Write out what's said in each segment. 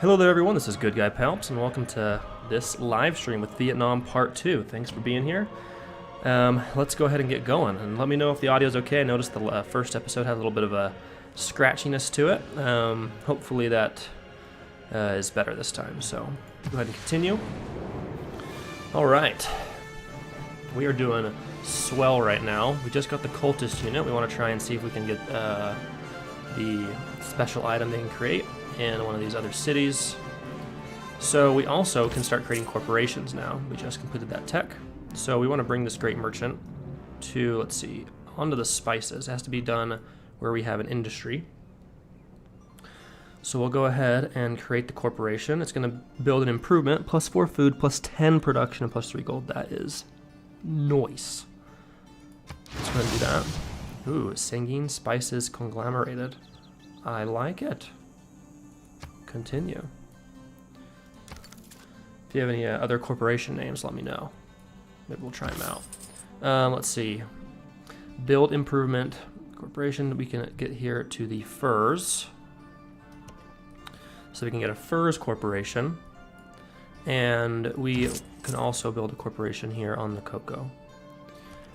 Hello there everyone, this is GoodGuyPalps and welcome to this live stream with Vietnam Part 2. Thanks for being here. Let's go ahead and get going and let me know if the audio is okay. I noticed the first episode had a little bit of a scratchiness to it. Hopefully that is better this time, so go ahead and continue. Alright, we are doing swell right now. We just got the cultist unit. We want to try and see if we can get the special item they can create in one of these other cities. So we also can start creating corporations now. We just completed that tech. So we want to bring this great merchant to, let's see, onto the spices. It has to be done where we have an industry. So we'll go ahead and create the corporation. It's going to build an improvement, +4 food, +10 production, and +3 gold. That is nice. Let's go ahead and do that. Ooh, Singing Spices Conglomerated. I like it. Continue. If you have any other corporation names, let me know. Maybe we'll try them out. Let's see. Build improvement corporation. We can get here to the furs. So we can get a furs corporation. And we can also build a corporation here on the cocoa.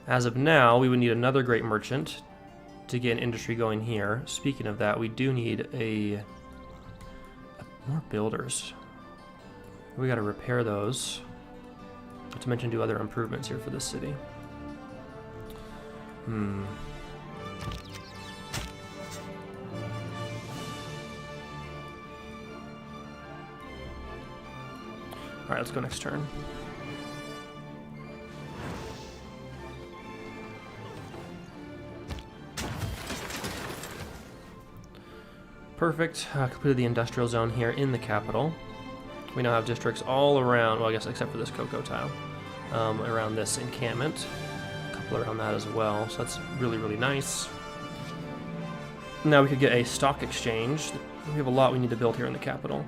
As of now, we would need another great merchant to get an industry going here. Speaking of that, we do need more builders. We got to repair those. Not to mention do other improvements here for this city. Alright, let's go next turn. Perfect. Completed the industrial zone here in the capital. We now have districts all around, well I guess except for this cocoa tile, around this encampment. A couple around that as well, so that's really, really nice. Now we could get a stock exchange. We have a lot we need to build here in the capital.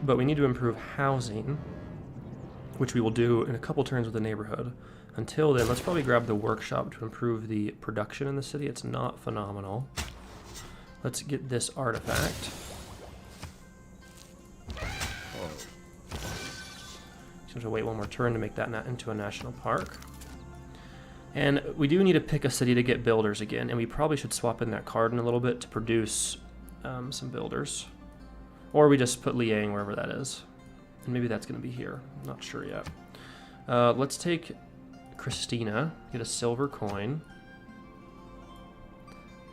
But we need to improve housing, which we will do in a couple turns with the neighborhood. Until then, let's probably grab the workshop to improve the production in the city. It's not phenomenal. Let's get this artifact. Just to wait one more turn to make that into a national park. And we do need to pick a city to get builders again, and we probably should swap in that card in a little bit to produce some builders. Or we just put Liang wherever that is. And maybe that's going to be here. I'm not sure yet. Let's take Christina, get a silver coin.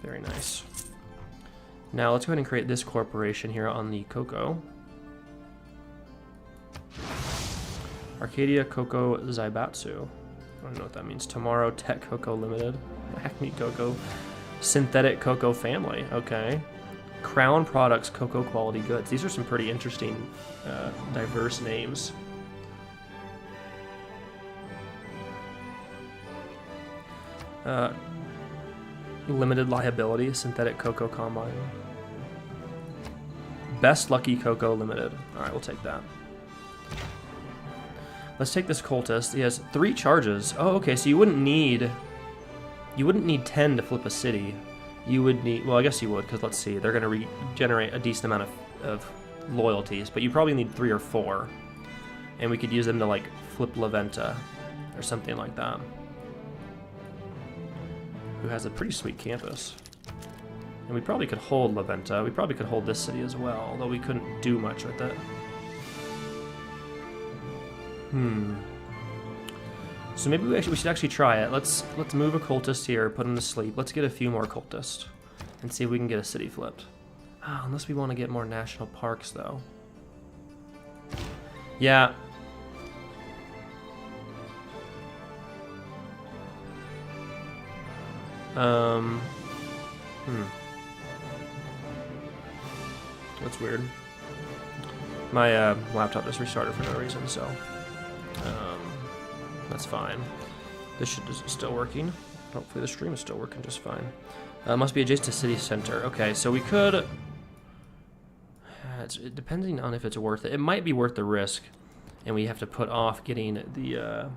Very nice. Now let's go ahead and create this corporation here on the cocoa. Arcadia Cocoa Zaibatsu. I don't know what that means. Tomorrow Tech Cocoa Limited. Acme Cocoa. Synthetic Cocoa Family. Okay. Crown Products Cocoa Quality Goods. These are some pretty interesting, diverse names. Limited Liability Synthetic Cocoa Combine. Best Lucky Cocoa Limited. Alright, we'll take that. Let's take this cultist. He has 3 charges. Oh, okay, so you wouldn't need 10 to flip a city. You would need, well, I guess you would, because let's see, they're going to regenerate a decent amount of loyalties, but you probably need 3 or 4. And we could use them to, like, flip La Venta or something like that. Who has a pretty sweet campus. And we probably could hold La Venta. We probably could hold this city as well, although we couldn't do much with it. So maybe we should actually try it. Let's move a cultist here, put him to sleep. Let's get a few more cultists and see if we can get a city flipped. Unless we want to get more national parks, though. Yeah. That's weird. My laptop just restarted for no reason, so that's fine. This should is still working. Hopefully the stream is still working just fine. Must be adjacent to city center. Okay, so we could. Depending on if it's worth it, it might be worth the risk, and we have to put off getting the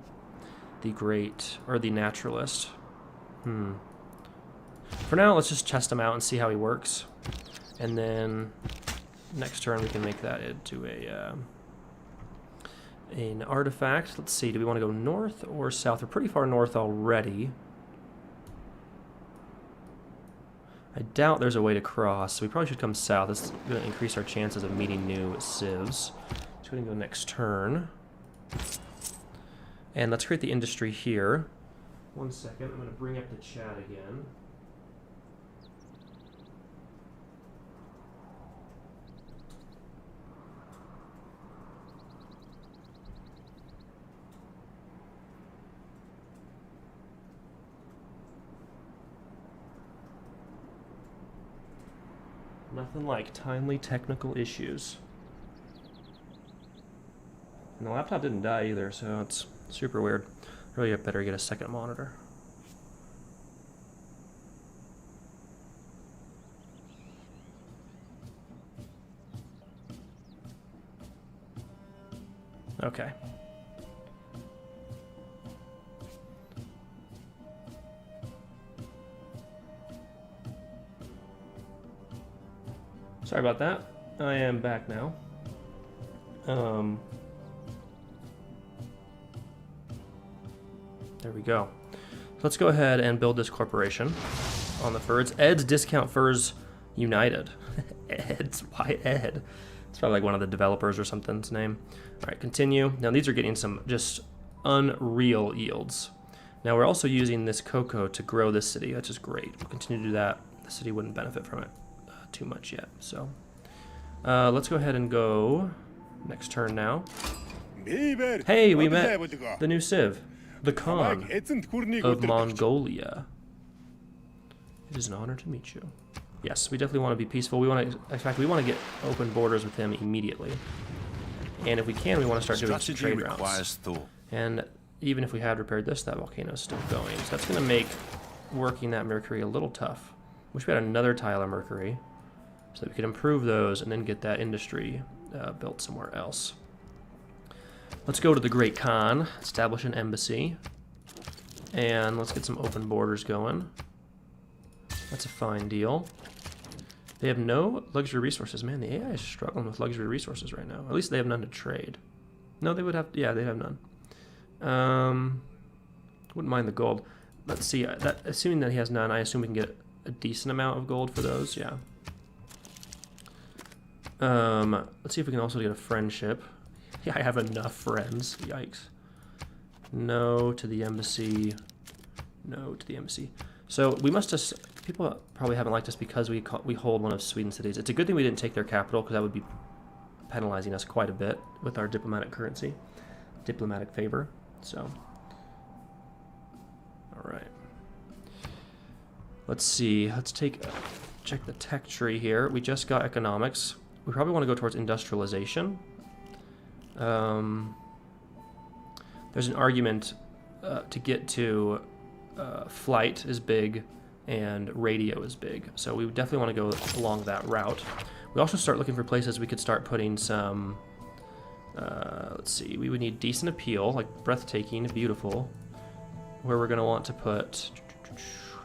great or the naturalist. For now, let's just test him out and see how he works. And then Next turn we can make that into an artifact. Let's see, do we want to go north or south? We're pretty far north already. I doubt there's a way to cross, so we probably should come south. It's going to increase our chances of meeting new civs. So we're going to go next turn. And let's create the industry here. 1 second, I'm going to bring up the chat again. Nothing like timely technical issues. And the laptop didn't die either, so it's super weird. Really better get a second monitor. Okay. Sorry about that. I am back now. There we go. Let's go ahead and build this corporation on the furs. Ed's Discount Furs United. Ed's, why Ed? It's probably like one of the developers or something's name. All right, continue. Now these are getting some just unreal yields. Now we're also using this cocoa to grow this city, which is great. We'll continue to do that. The city wouldn't benefit from it too much yet. So let's go ahead and go next turn now. Hey, we met the new Civ, the Khan of Mongolia. It is an honor to meet you. Yes, we definitely want to be peaceful. We want to, in fact, we want to get open borders with him immediately. And if we can, we want to start doing some trade routes. And even if we had repaired this, that volcano is still going. So that's going to make working that mercury a little tough. Wish we had another tile of mercury so that we could improve those and then get that industry built somewhere else. Let's go to the Great Khan, establish an embassy, and let's get some open borders going. That's a fine deal. They have no luxury resources. Man, the AI is struggling with luxury resources right now. At least they have none to trade. No, they would have, yeah, they have none. Wouldn't mind the gold. Let's see, assuming that he has none, I assume we can get a decent amount of gold for those, yeah. Let's see if we can also get a friendship. Yeah, I have enough friends. Yikes. No to the embassy. No to the embassy. So we must just, people probably haven't liked us because we hold one of Sweden's cities. It's a good thing we didn't take their capital because that would be penalizing us quite a bit with our diplomatic currency, diplomatic favor. So, all right. Let's see. Let's check the tech tree here. We just got economics. We probably want to go towards industrialization. There's an argument to get to flight is big and radio is big. So we definitely want to go along that route. We also start looking for places we could start putting some, let's see, we would need decent appeal, like breathtaking, beautiful, where we're going to want to put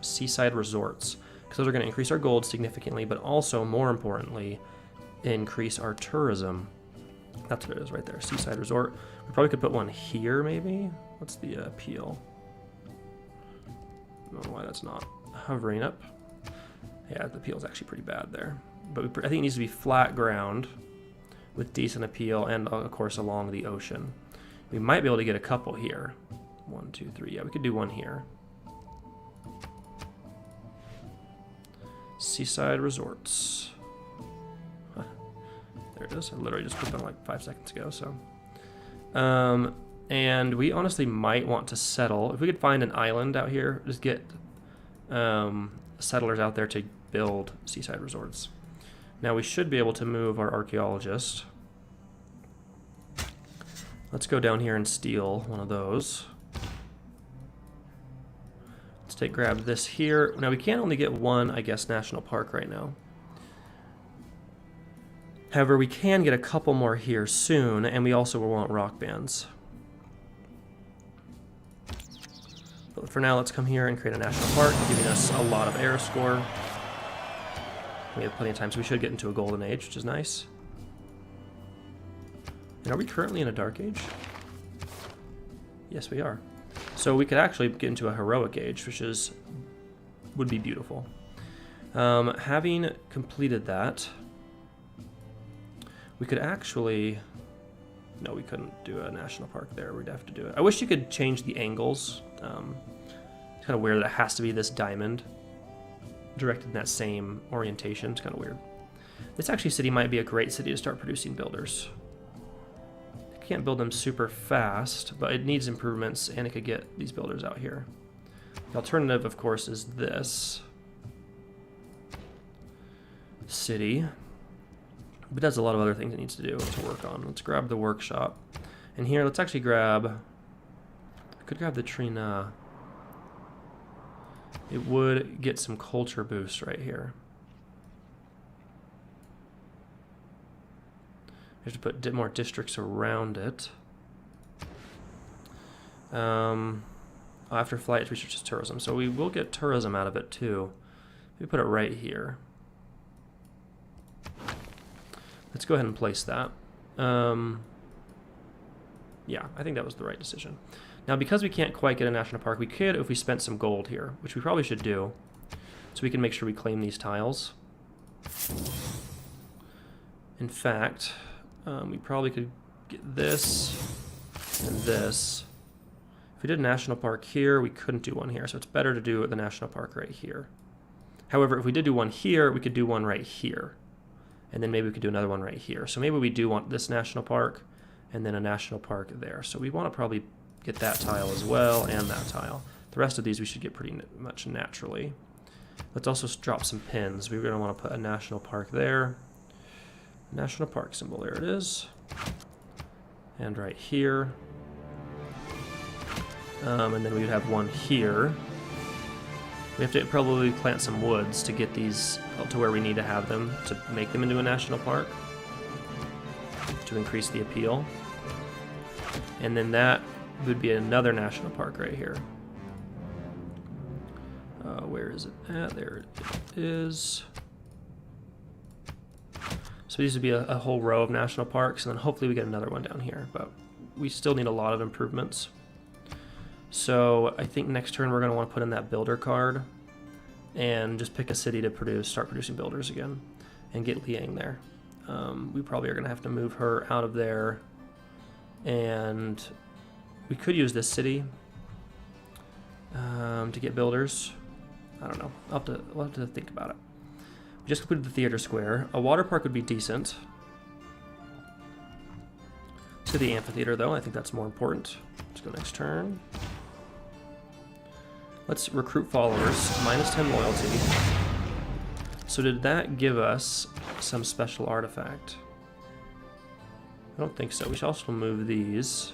seaside resorts, because those are going to increase our gold significantly, but also, more importantly, increase our tourism. That's what it is right there, seaside resort. We probably could put one here, maybe. What's the appeal? I don't know why that's not hovering up. Yeah, the appeal is actually pretty bad there. But I think it needs to be flat ground with decent appeal, and of course along the ocean. We might be able to get a couple here. 1, 2, 3. Yeah, we could do one here. Seaside resorts. Huh. There it is. I literally just put them like 5 seconds ago. So, and we honestly might want to settle. If we could find an island out here, just get settlers out there to build seaside resorts. Now we should be able to move our archaeologist. Let's go down here and steal one of those. Let's grab this here. Now we can only get one, I guess, national park right now. However, we can get a couple more here soon, and we also will want rock bands. But for now, let's come here and create a national park, giving us a lot of air score. We have plenty of time, so we should get into a golden age, which is nice. And are we currently in a dark age? Yes, we are. So we could actually get into a heroic age, which would be beautiful. Having completed that, we could actually... No, we couldn't do a national park there. We'd have to do it. I wish you could change the angles. It's kind of weird that it has to be this diamond directed in that same orientation. It's kind of weird. This actually city might be a great city to start producing builders. I can't build them super fast, but it needs improvements, and it could get these builders out here. The alternative, of course, is this city. But it has a lot of other things it needs to do to work on. Let's grab the workshop. And here, let's actually grab... I could grab the Trina. It would get some culture boost right here. We have to put more districts around it. After flight, research is tourism. So we will get tourism out of it too. We put it right here. Let's go ahead and place that. Yeah, I think that was the right decision. Now, because we can't quite get a national park, we could if we spent some gold here, which we probably should do, so we can make sure we claim these tiles. In fact, we probably could get this and this. If we did a national park here, we couldn't do one here, so it's better to do the national park right here. However, if we did do one here, we could do one right here. And then maybe we could do another one right here. So maybe we do want this national park and then a national park there. So we want to probably get that tile as well and that tile. The rest of these we should get pretty much naturally. Let's also drop some pins. We're going to want to put a national park there. National park symbol, there it is. And right here. And then we would have one here. We have to probably plant some woods to get these up to where we need to have them to make them into a national park to increase the appeal. And then that would be another national park right here. Where is it at? There it is. So these would be a whole row of national parks, and then hopefully we get another one down here, but we still need a lot of improvements. So I think next turn we're going to want to put in that builder card and just pick a city to start producing builders again, and get Liang there. We probably are going to have to move her out of there, and we could use this city to get builders. I don't know. We'll have to think about it. We just completed the theater square. A water park would be decent. To the amphitheater, though, I think that's more important. Let's go next turn. Let's recruit followers, -10 loyalty. So did that give us some special artifact? I don't think so. We should also move these.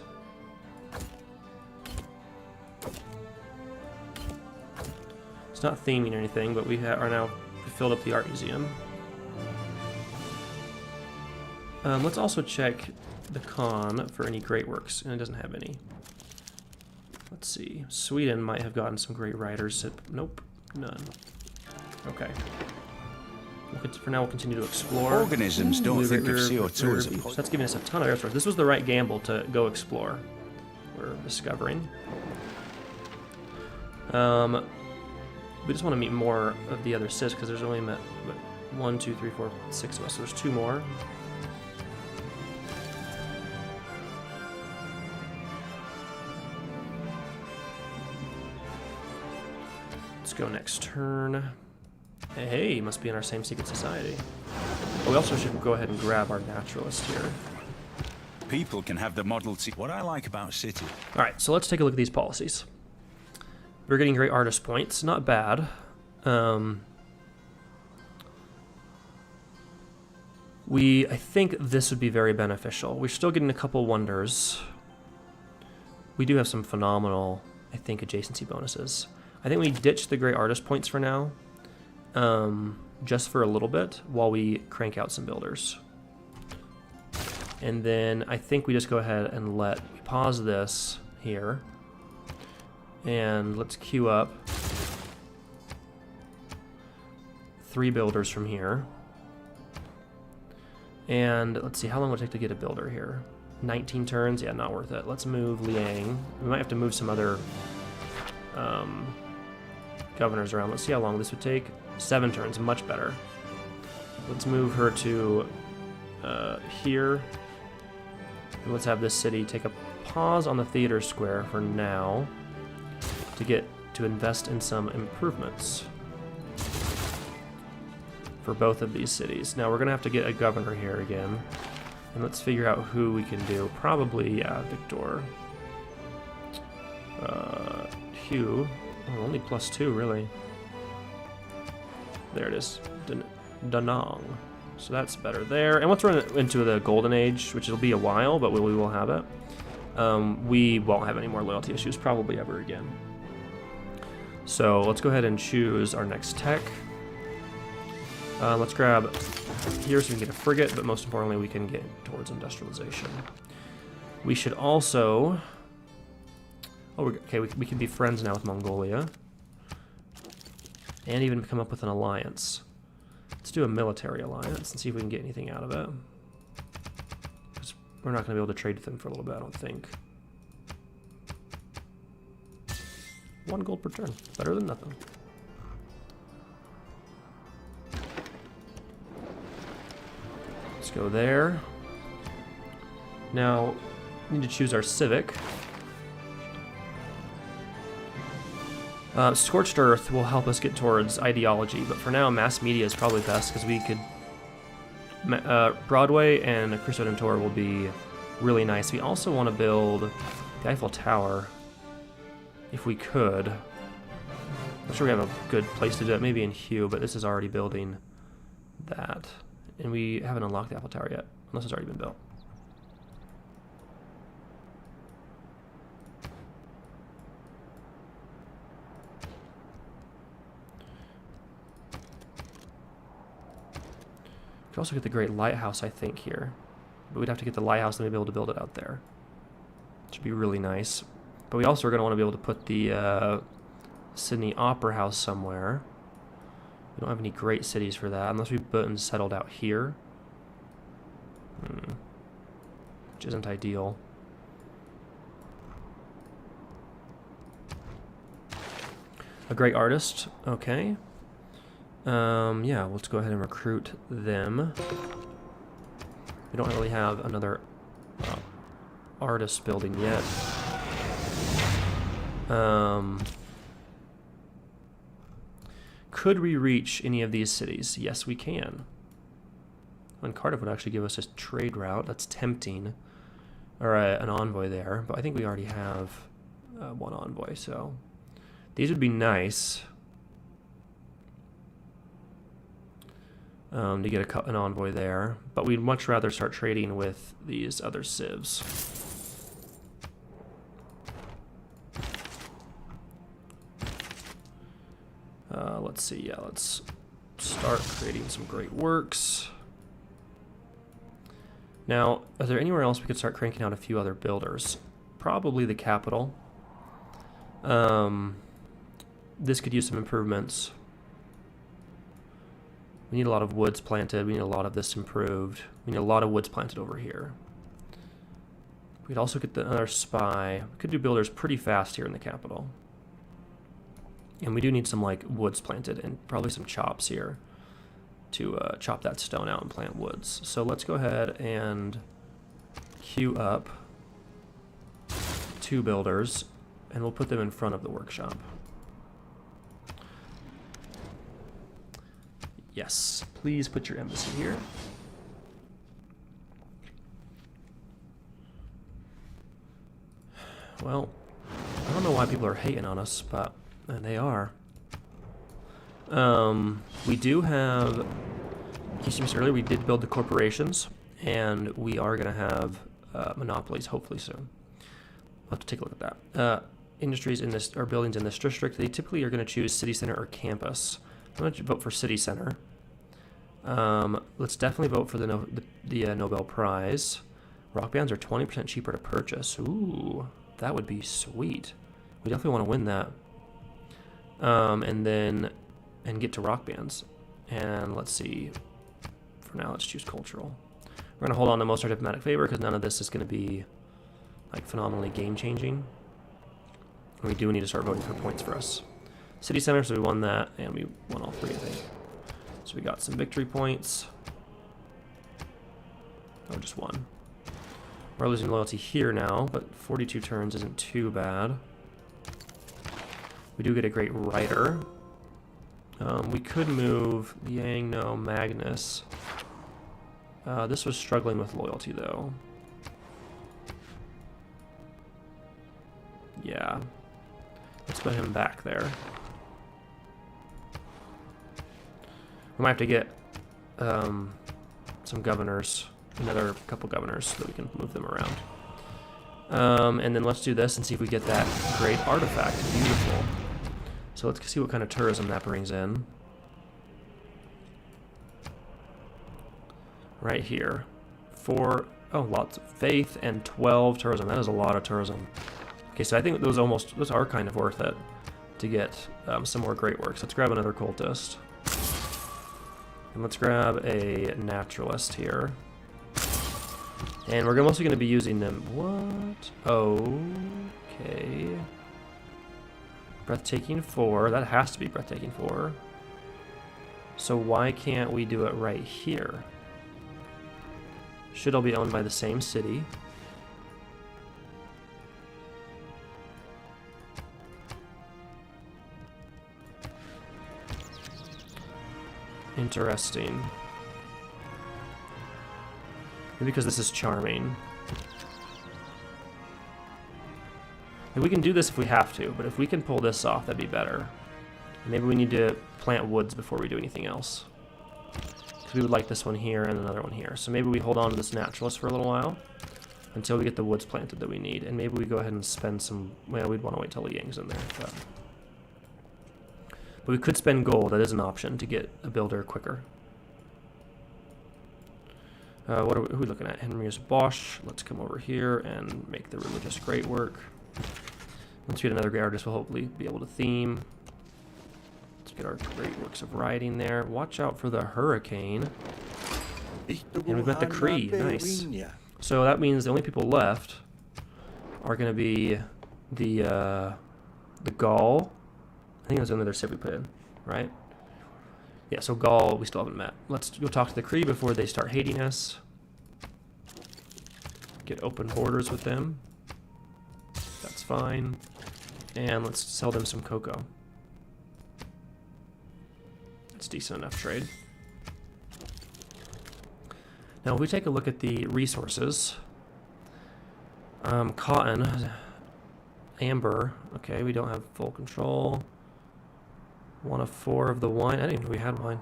It's not theming or anything, but we are now filled up the art museum. Let's also check the con for any great works, and it doesn't have any. Let's see. Sweden might have gotten some great writers. Nope, none. Okay. For now, we'll continue to explore. Organisms don't think of CO2 as a so that's giving us a ton of air source. This was the right gamble to go explore. We're discovering. We just want to meet more of the other sis because there's only 1, 2, 3, 4, 6 of us. So there's 2 more. Let's go next turn. Hey, must be in our same secret society. But we also should go ahead and grab our naturalist here. People can have the Model T. What I like about City. All right, so let's take a look at these policies. We're getting great artist points, not bad. I think this would be very beneficial. We're still getting a couple wonders. We do have some phenomenal, I think, adjacency bonuses. I think we ditch the great artist points for now, just for a little bit, while we crank out some builders. And then I think we just go ahead and we pause this here. And let's queue up 3 builders from here. And let's see, how long will it take to get a builder here? 19 turns, yeah, not worth it. Let's move Liang. We might have to move some other governors around. Let's see how long this would take. 7 turns, much better. Let's move her to here. And let's have this city take a pause on the theater square for now to invest in some improvements for both of these cities. Now we're gonna have to get a governor here again, and let's figure out who we can do. Probably, yeah, Victor. Hugh. Oh, only +2, really. There it is. Danang. So that's better there. And once we're into the golden age, which will be a while, but we will have it, we won't have any more loyalty issues probably ever again. So let's go ahead and choose our next tech. Let's grab here so we can get a frigate, but most importantly we can get towards industrialization. We should also... Oh, okay, we can be friends now with Mongolia. And even come up with an alliance. Let's do a military alliance and see if we can get anything out of it. Because we're not going to be able to trade with them for a little bit, I don't think. 1 gold per turn. Better than nothing. Let's go there. Now, we need to choose our civic. Scorched Earth will help us get towards ideology, but for now, mass media is probably best because we could... Broadway and Cristo Dentor will be really nice. We also want to build the Eiffel Tower, if we could. I'm sure we have a good place to do it, maybe in Hue, but this is already building that. And we haven't unlocked the Eiffel Tower yet, unless it's already been built. We could also get the Great Lighthouse, I think, here. But we'd have to get the lighthouse and maybe be able to build it out there. Which would be really nice. But we also are going to want to be able to put the Sydney Opera House somewhere. We don't have any great cities for that, unless we've built and settled out here. Which isn't ideal. A great artist, okay. Yeah, let's go ahead and recruit them. We don't really have another artist building yet. Could we reach any of these cities? Yes, we can. And Cardiff would actually give us a trade route. That's tempting. Or an envoy there. But I think we already have 1 envoy, so... These would be nice. To get an envoy there. But we'd much rather start trading with these other civs. Let's see, yeah, let's start creating some great works. Now, are there anywhere else we could start cranking out a few other builders? Probably the capital. This could use some improvements. We need a lot of woods planted. We need a lot of this improved. We need a lot of woods planted over here. We'd also get another spy. We could do builders pretty fast here in the capital. And we do need some like woods planted and probably some chops here to chop that stone out and plant woods. So let's go ahead and queue up 2 builders and we'll put them in front of the workshop. Yes, please put your embassy here. Well, I don't know why people are hating on us, but they are. We do have, you see earlier, we did build the corporations, and we are going to have monopolies hopefully soon. We'll have to take a look at that. Industries in this, or buildings in this district, they typically are going to choose city center or campus. I'm going to vote for city center. Let's definitely vote for the Nobel Prize. Rock bands are 20% cheaper to purchase. Ooh, that would be sweet. We definitely want to win that. And get to rock bands. And let's see. For now, let's choose cultural. We're going to hold on to most of our diplomatic favor because none of this is going to be like phenomenally game-changing. We do need to start voting for points for us. City center, so we won that, and we won all 3, I think. So we got some victory points. Oh, just 1. We're losing loyalty here now, but 42 turns isn't too bad. We do get a great writer. We could move Yang, no, Magnus. This was struggling with loyalty, though. Yeah. Let's put him back there. We might have to get some governors, another couple governors, so that we can move them around. And then let's do this and see if we get that great artifact. Beautiful. So let's see what kind of tourism that brings in. Right here. 4, oh, lots of faith and 12 tourism. That is a lot of tourism. Okay, so I think those are kind of worth it to get some more great works. Let's grab another cultist. And let's grab a naturalist here. And we're mostly going to be using them. What? Okay. Breathtaking 4. That has to be breathtaking 4. So why can't we do it right here? Should all be owned by the same city. Interesting. Maybe because this is charming. And we can do this if we have to, but if we can pull this off, that'd be better. Maybe we need to plant woods before we do anything else. Because we would like this one here and another one here. So maybe we hold on to this naturalist for a little while until we get the woods planted that we need. And maybe we go ahead and spend some... Well, we'd want to wait till the Yang's in there. But we could spend gold. That is an option to get a builder quicker. Who are we looking at? Henrius Bosch. Let's come over here and make the religious great work. Once we get another great artist, we'll hopefully be able to theme. Let's get our great works of writing there. Watch out for the hurricane. And we've met the Cree. Nice. So that means the only people left are going to be the Gaul. I think that's another city we put in, right? Yeah, so Gaul we still haven't met. Let's go talk to the Cree before they start hating us. Get open borders with them. That's fine. And let's sell them some cocoa. That's decent enough trade. Now, if we take a look at the resources, cotton, amber, okay, we don't have full control. 1 of 4 of the wine. I didn't even know we had wine.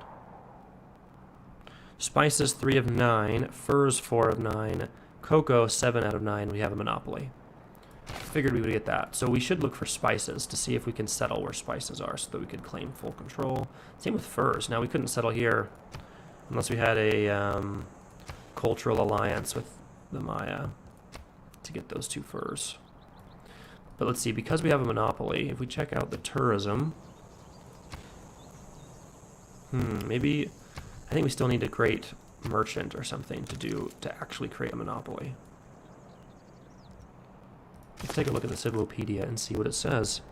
Spices, 3 of 9. Furs, 4 of 9. Cocoa, 7 out of 9. We have a monopoly. Figured we would get that. So we should look for spices to see if we can settle where spices are so that we could claim full control. Same with furs. Now, we couldn't settle here unless we had a cultural alliance with the Maya to get those 2 furs. But let's see, because we have a monopoly, if we check out the tourism... maybe... I think we still need a great merchant or something to actually create a monopoly. Let's take a look at the Civilopedia and see what it says.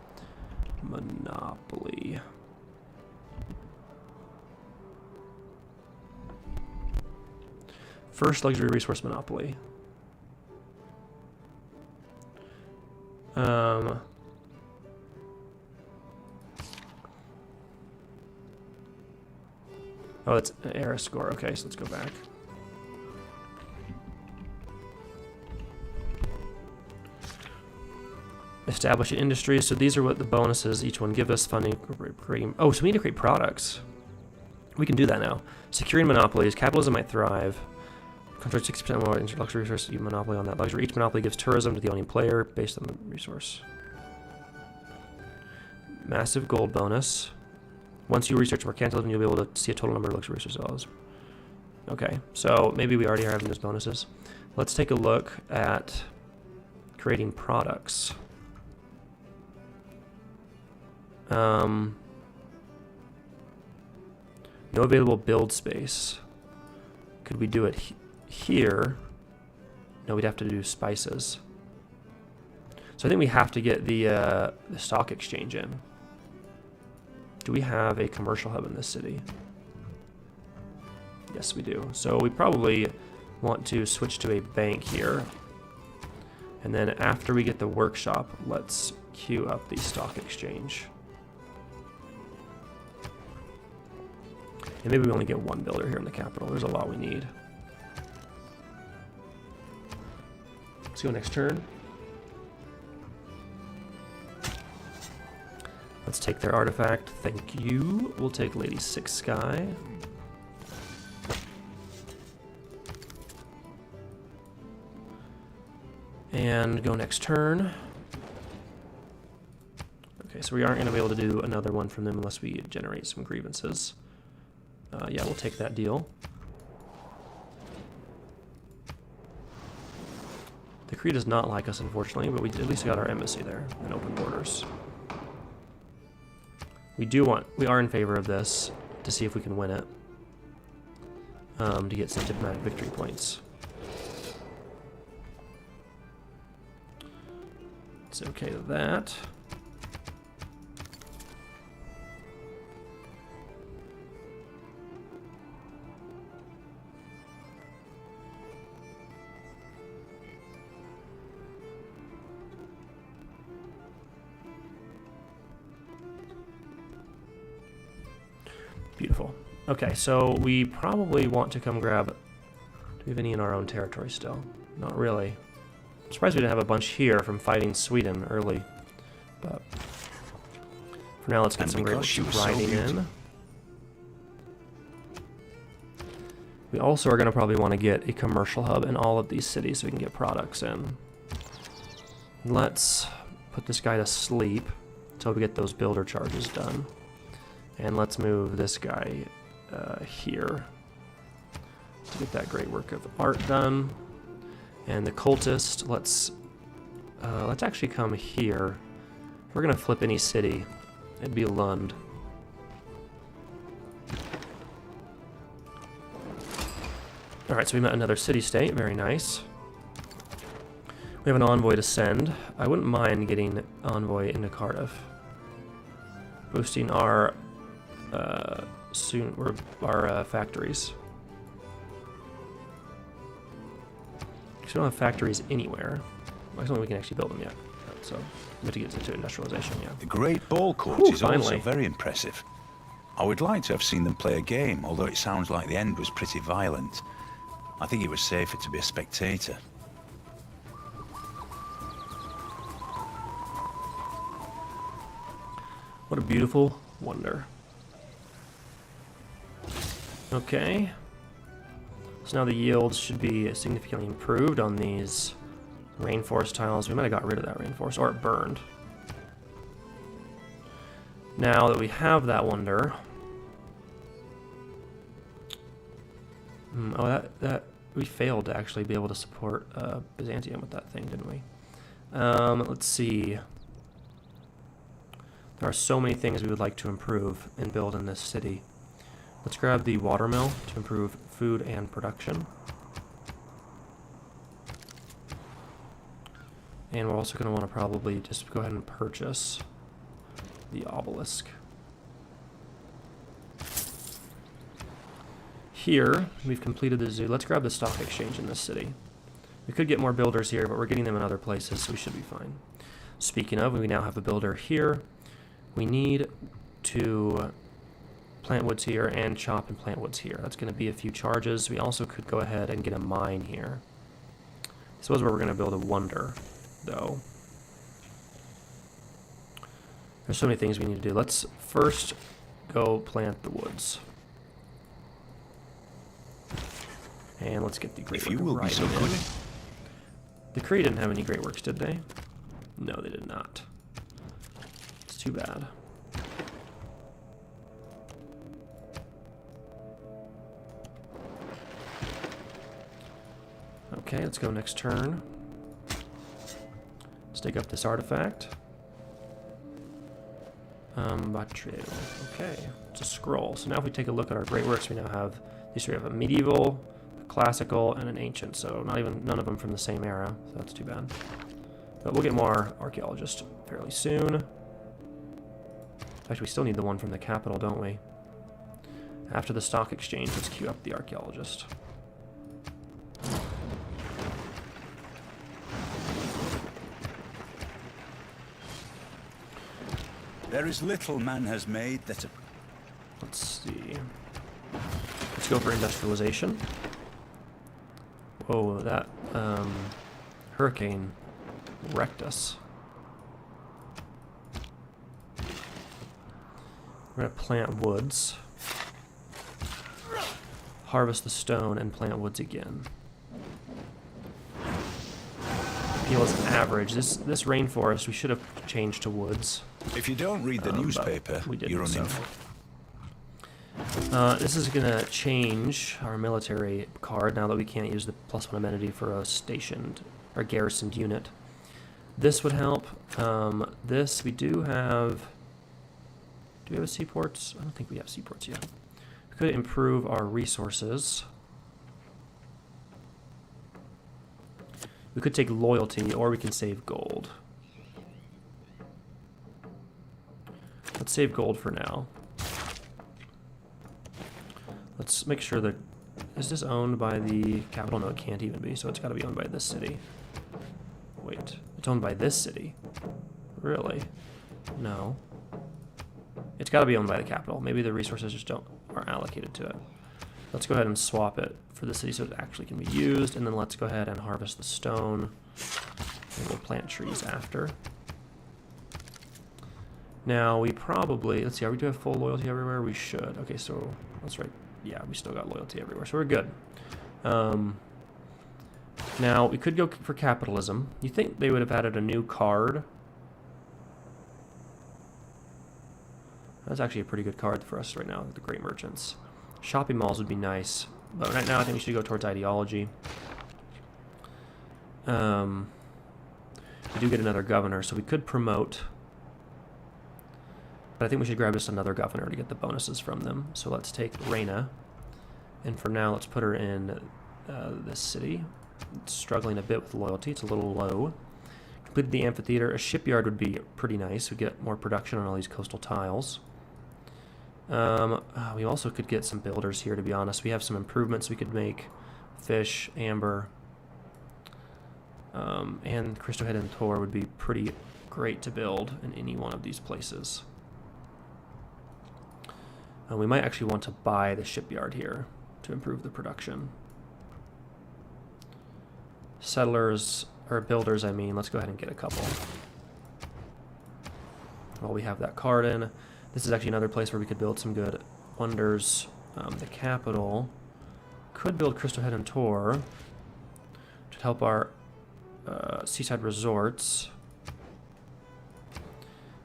Monopoly. First luxury resource monopoly. Oh, it's an era score. Okay, so let's go back. Establish an industry. So these are what the bonuses each one give us. Funding, creating. Oh, so we need to create products. We can do that now. Securing monopolies. Capitalism might thrive. Control 60% more luxury resources. You monopoly on that luxury. Each monopoly gives tourism to the owning player based on the resource. Massive gold bonus. Once you research mercantilism, you'll be able to see a total number of luxury resources. Okay, so maybe we already are having those bonuses. Let's take a look at creating products. No available build space. Could we do it? here, no, we'd have to do spices. So I think we have to get the stock exchange in. Do we have a commercial hub in this city? Yes, we do. So we probably want to switch to a bank here. And then after we get the workshop, let's queue up the stock exchange. And maybe we only get one builder here in the capital. There's a lot we need. Let's go next turn. Let's take their artifact. Thank you. We'll take Lady Six Sky. And go next turn. Okay, so we aren't going to be able to do another one from them unless we generate some grievances. Yeah, we'll take that deal. The Kree does not like us, unfortunately, but we at least got our embassy there and open borders. We are in favor of this to see if we can win it. To get some diplomatic victory points. It's okay with that. Beautiful. Okay, so we probably want to come grab... Do we have any in our own territory still? Not really. I'm surprised we didn't have a bunch here from fighting Sweden early. But for now, let's get some great riding in. We also are going to probably want to get a commercial hub in all of these cities so we can get products in. Let's put this guy to sleep until we get those builder charges done. And let's move this guy here to get that great work of art done. And the cultist, let's actually come here. If we're gonna flip any city, it'd be Lund. All right, so we met another city-state. Very nice. We have an envoy to send. I wouldn't mind getting envoy into Cardiff, boosting our factories. Because we don't have factories anywhere. Well, I don't think we can actually build them yet. So we have to get into industrialization, yeah. The Great Ball Court is finally. also very impressive. I would like to have seen them play a game, although it sounds like the end was pretty violent. I think it was safer to be a spectator. What a beautiful wonder. Okay. So now the yields should be significantly improved on these rainforest tiles. We might have got rid of that rainforest, or it burned. Now that we have that wonder... Oh, that we failed to actually be able to support Byzantium with that thing, didn't we? Let's see. There are so many things we would like to improve and build in this city. Let's grab the watermill to improve food and production. And we're also going to want to probably just go ahead and purchase the obelisk. Here, we've completed the zoo. Let's grab the stock exchange in this city. We could get more builders here, but we're getting them in other places, so we should be fine. Speaking of, we now have a builder here. We need to plant woods here and chop and plant woods here. That's going to be a few charges. We also could go ahead and get a mine here. I suppose where we're going to build a wonder, though. There's so many things we need to do. Let's first go plant the woods. And let's get the great work of writing in. The Kree didn't have any great works, did they? No, they did not. It's too bad. Okay, let's go next turn. Let's take up this artifact. Okay, it's a scroll. So now if we take a look at our great works, we now have these. We have a medieval, a classical, and an ancient. So none of them from the same era. So that's too bad. But we'll get more archaeologists fairly soon. Actually, we still need the one from the capital, don't we? After the stock exchange, let's queue up the archaeologist. There is little man has made that... Let's see. Let's go for industrialization. Whoa, that hurricane wrecked us. We're gonna plant woods. Harvest the stone and plant woods again. Peel is average. This rainforest we should have changed to woods. If you don't read the newspaper, you're uninformed. This is gonna change our military card now that we can't use the +1 amenity for a stationed or garrisoned unit. This would help. This we do have. Do we have a seaports? I don't think we have seaports yet. We could improve our resources. We could take loyalty, or we can save gold. Let's save gold for now. Let's make sure that... Is this owned by the capital? No, it can't even be, so it's got to be owned by this city. Wait, it's owned by this city? Really? No. It's got to be owned by the capital. Maybe the resources just aren't allocated to it. Let's go ahead and swap it for the city so it actually can be used, and then let's go ahead and harvest the stone. And we'll plant trees after. Now, we probably... Let's see, are we do have full loyalty everywhere? We should. Okay, so that's right. Yeah, we still got loyalty everywhere, so we're good. Now, we could go for capitalism. You think they would have added a new card? That's actually a pretty good card for us right now, the Great Merchants. Shopping malls would be nice, but right now I think we should go towards ideology. We do get another governor, so we could promote. But I think we should grab just another governor to get the bonuses from them. So let's take Reina. And for now, let's put her in this city. It's struggling a bit with loyalty. It's a little low. Completed the amphitheater. A shipyard would be pretty nice. We get more production on all these coastal tiles. We also could get some builders here, to be honest. We have some improvements we could make. Fish, amber, and Crystal Head and Tor would be pretty great to build in any one of these places. We might actually want to buy the shipyard here to improve the production. Settlers, or builders, I mean, let's go ahead and get a couple. While we have that card in. This is actually another place where we could build some good wonders. The capital could build Crystal Head and Tor to help our seaside resorts.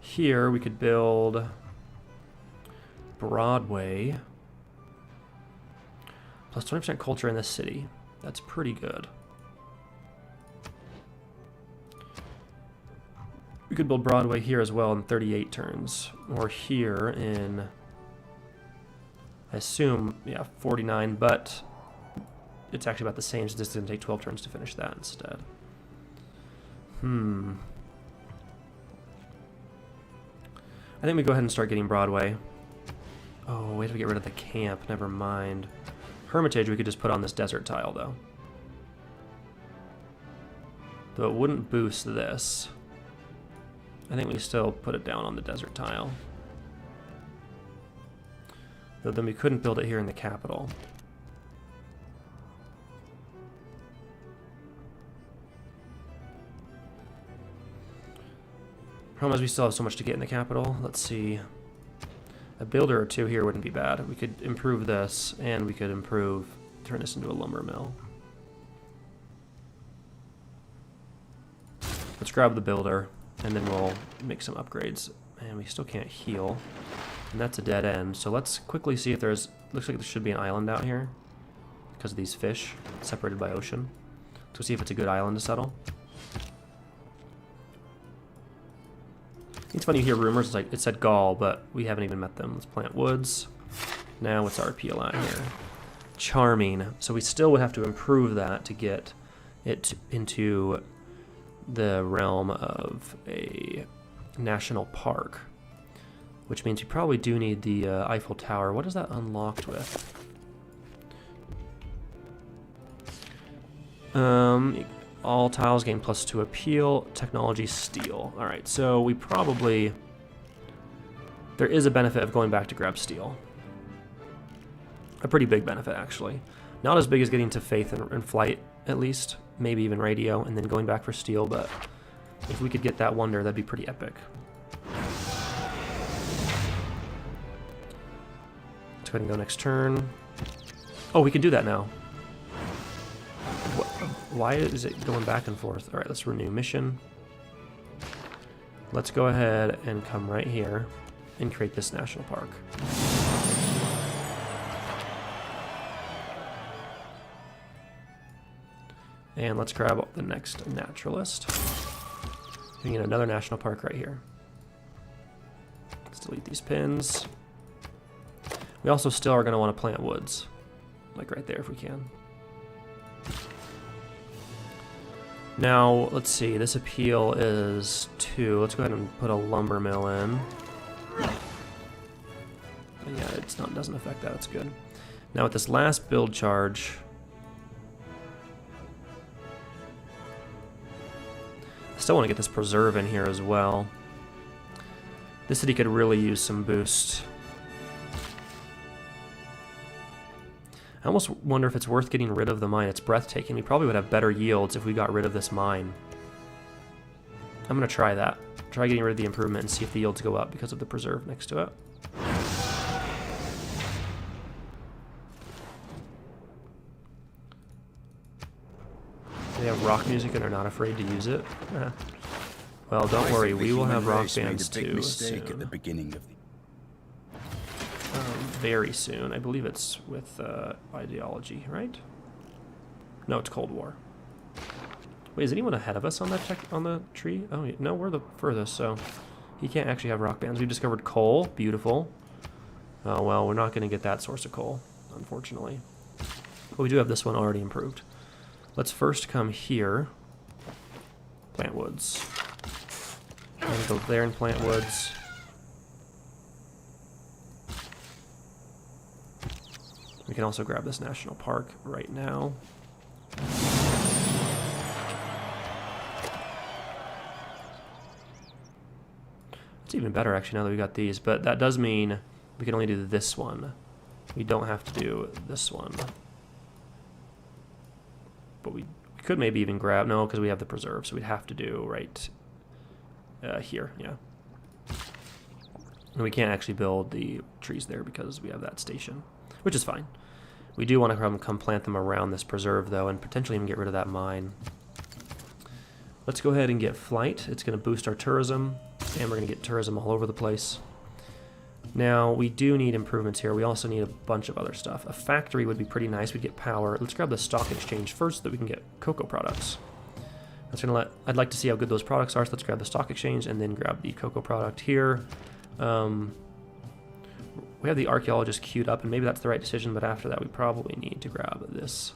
Here we could build Broadway. Plus 20% culture in this city. That's pretty good. We could build Broadway here as well in 38 turns. Or here in, I assume, yeah, 49, but it's actually about the same, so this is going to take 12 turns to finish that instead. I think we go ahead and start getting Broadway. Oh, we have to get rid of the camp, never mind. Hermitage we could just put on this desert tile, though. Though it wouldn't boost this. I think we still put it down on the desert tile. Though then we couldn't build it here in the capital. Problem is we still have so much to get in the capital. Let's see. A builder or two here wouldn't be bad. We could improve this, and we could turn this into a lumber mill. Let's grab the builder, and then we'll make some upgrades. And we still can't heal, and that's a dead end. So let's quickly see if there's, looks like there should be an island out here because of these fish separated by ocean. So see if it's a good island to settle. It's funny you hear rumors, it's like it said Gaul, but we haven't even met them. Let's plant woods. Now what's our PLI here? charming. So we still would have to improve that to get it into the realm of a national park, which means you probably do need the Eiffel Tower. What is that unlocked with? All tiles gain +2 appeal, technology steel. All right, so we probably, there is a benefit of going back to grab steel. A pretty big benefit, actually. Not as big as getting to faith and flight, at least. Maybe even radio, and then going back for steel, but if we could get that wonder, that'd be pretty epic. Let's go ahead and go next turn. Oh, we can do that now. Why is it going back and forth? All right, let's renew mission. Let's go ahead and come right here and create this national park. And let's grab the next naturalist. We get another national park right here. Let's delete these pins. We also still are going to want to plant woods, like right there if we can. Now, let's see, this appeal is 2. Let's go ahead and put a lumber mill in. Yeah, it's not, doesn't affect that, it's good. Now with this last build charge, I still want to get this preserve in here as well. This city could really use some boost. I almost wonder if it's worth getting rid of the mine. It's breathtaking. We probably would have better yields if we got rid of this mine. I'm going to try that. Try getting rid of the improvement and see if the yields go up because of the preserve next to it. They have rock music and they're not afraid to use it. Well, don't worry. We will have rock bands too soon. At the beginning of the very soon. I believe it's with ideology, right? No, it's Cold War. Wait, is anyone ahead of us on that on the tree? Oh, no, we're the furthest, so he can't actually have rock bands. We've discovered coal. Beautiful. Oh, well, we're not going to get that source of coal, unfortunately. But we do have this one already improved. Let's first come here. Plant woods. And go there and plant woods. We can also grab this national park right now. It's even better actually now that we got these, but that does mean we can only do this one. We don't have to do this one. But we could maybe even grab, no, because we have the preserve, so we'd have to do right here, yeah. And we can't actually build the trees there because we have that station, which is fine. We do want to come plant them around this preserve, though, and potentially even get rid of that mine. Let's go ahead and get flight. It's going to boost our tourism, and we're going to get tourism all over the place. Now, we do need improvements here. We also need a bunch of other stuff. A factory would be pretty nice. We'd get power. Let's grab the stock exchange first so that we can get cocoa products. I'd like to see how good those products are, so let's grab the stock exchange and then grab the cocoa product here. We have the archaeologist queued up, and maybe that's the right decision, but after that we probably need to grab this.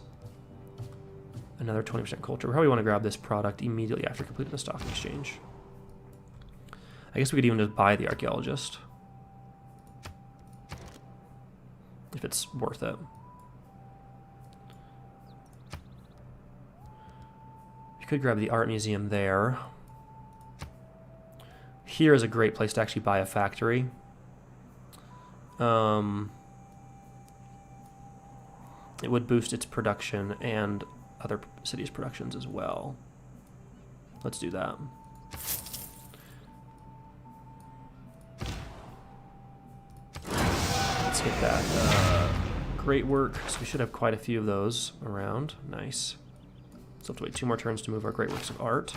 Another 20% culture. We probably want to grab this product immediately after completing the stock exchange. I guess we could even just buy the archaeologist, if it's worth it. You could grab the art museum there. Here is a great place to actually buy a factory. It would boost its production and other cities' productions as well. Let's do that. Let's get that great work. So we should have quite a few of those around. Nice. So we'll have to wait 2 more turns to move our great works of art.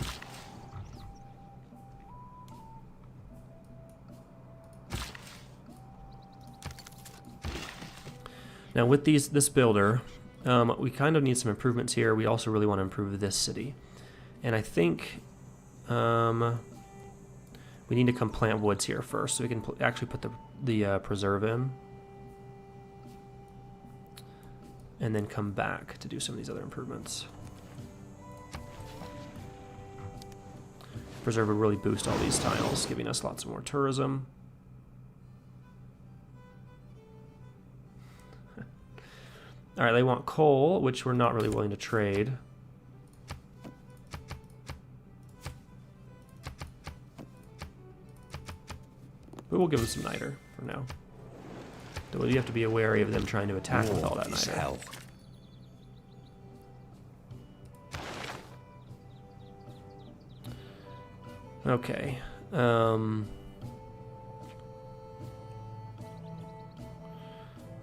Now with this builder, we kind of need some improvements here. We also really want to improve this city. And I think we need to come plant woods here first so we can actually put the preserve in. and then come back to do some of these other improvements. Preserve would really boost all these tiles, giving us lots more tourism. Alright, they want coal, which we're not really willing to trade. But we'll give them some niter for now. Though you have to be wary of them trying to attack with all that niter. Hell. Okay.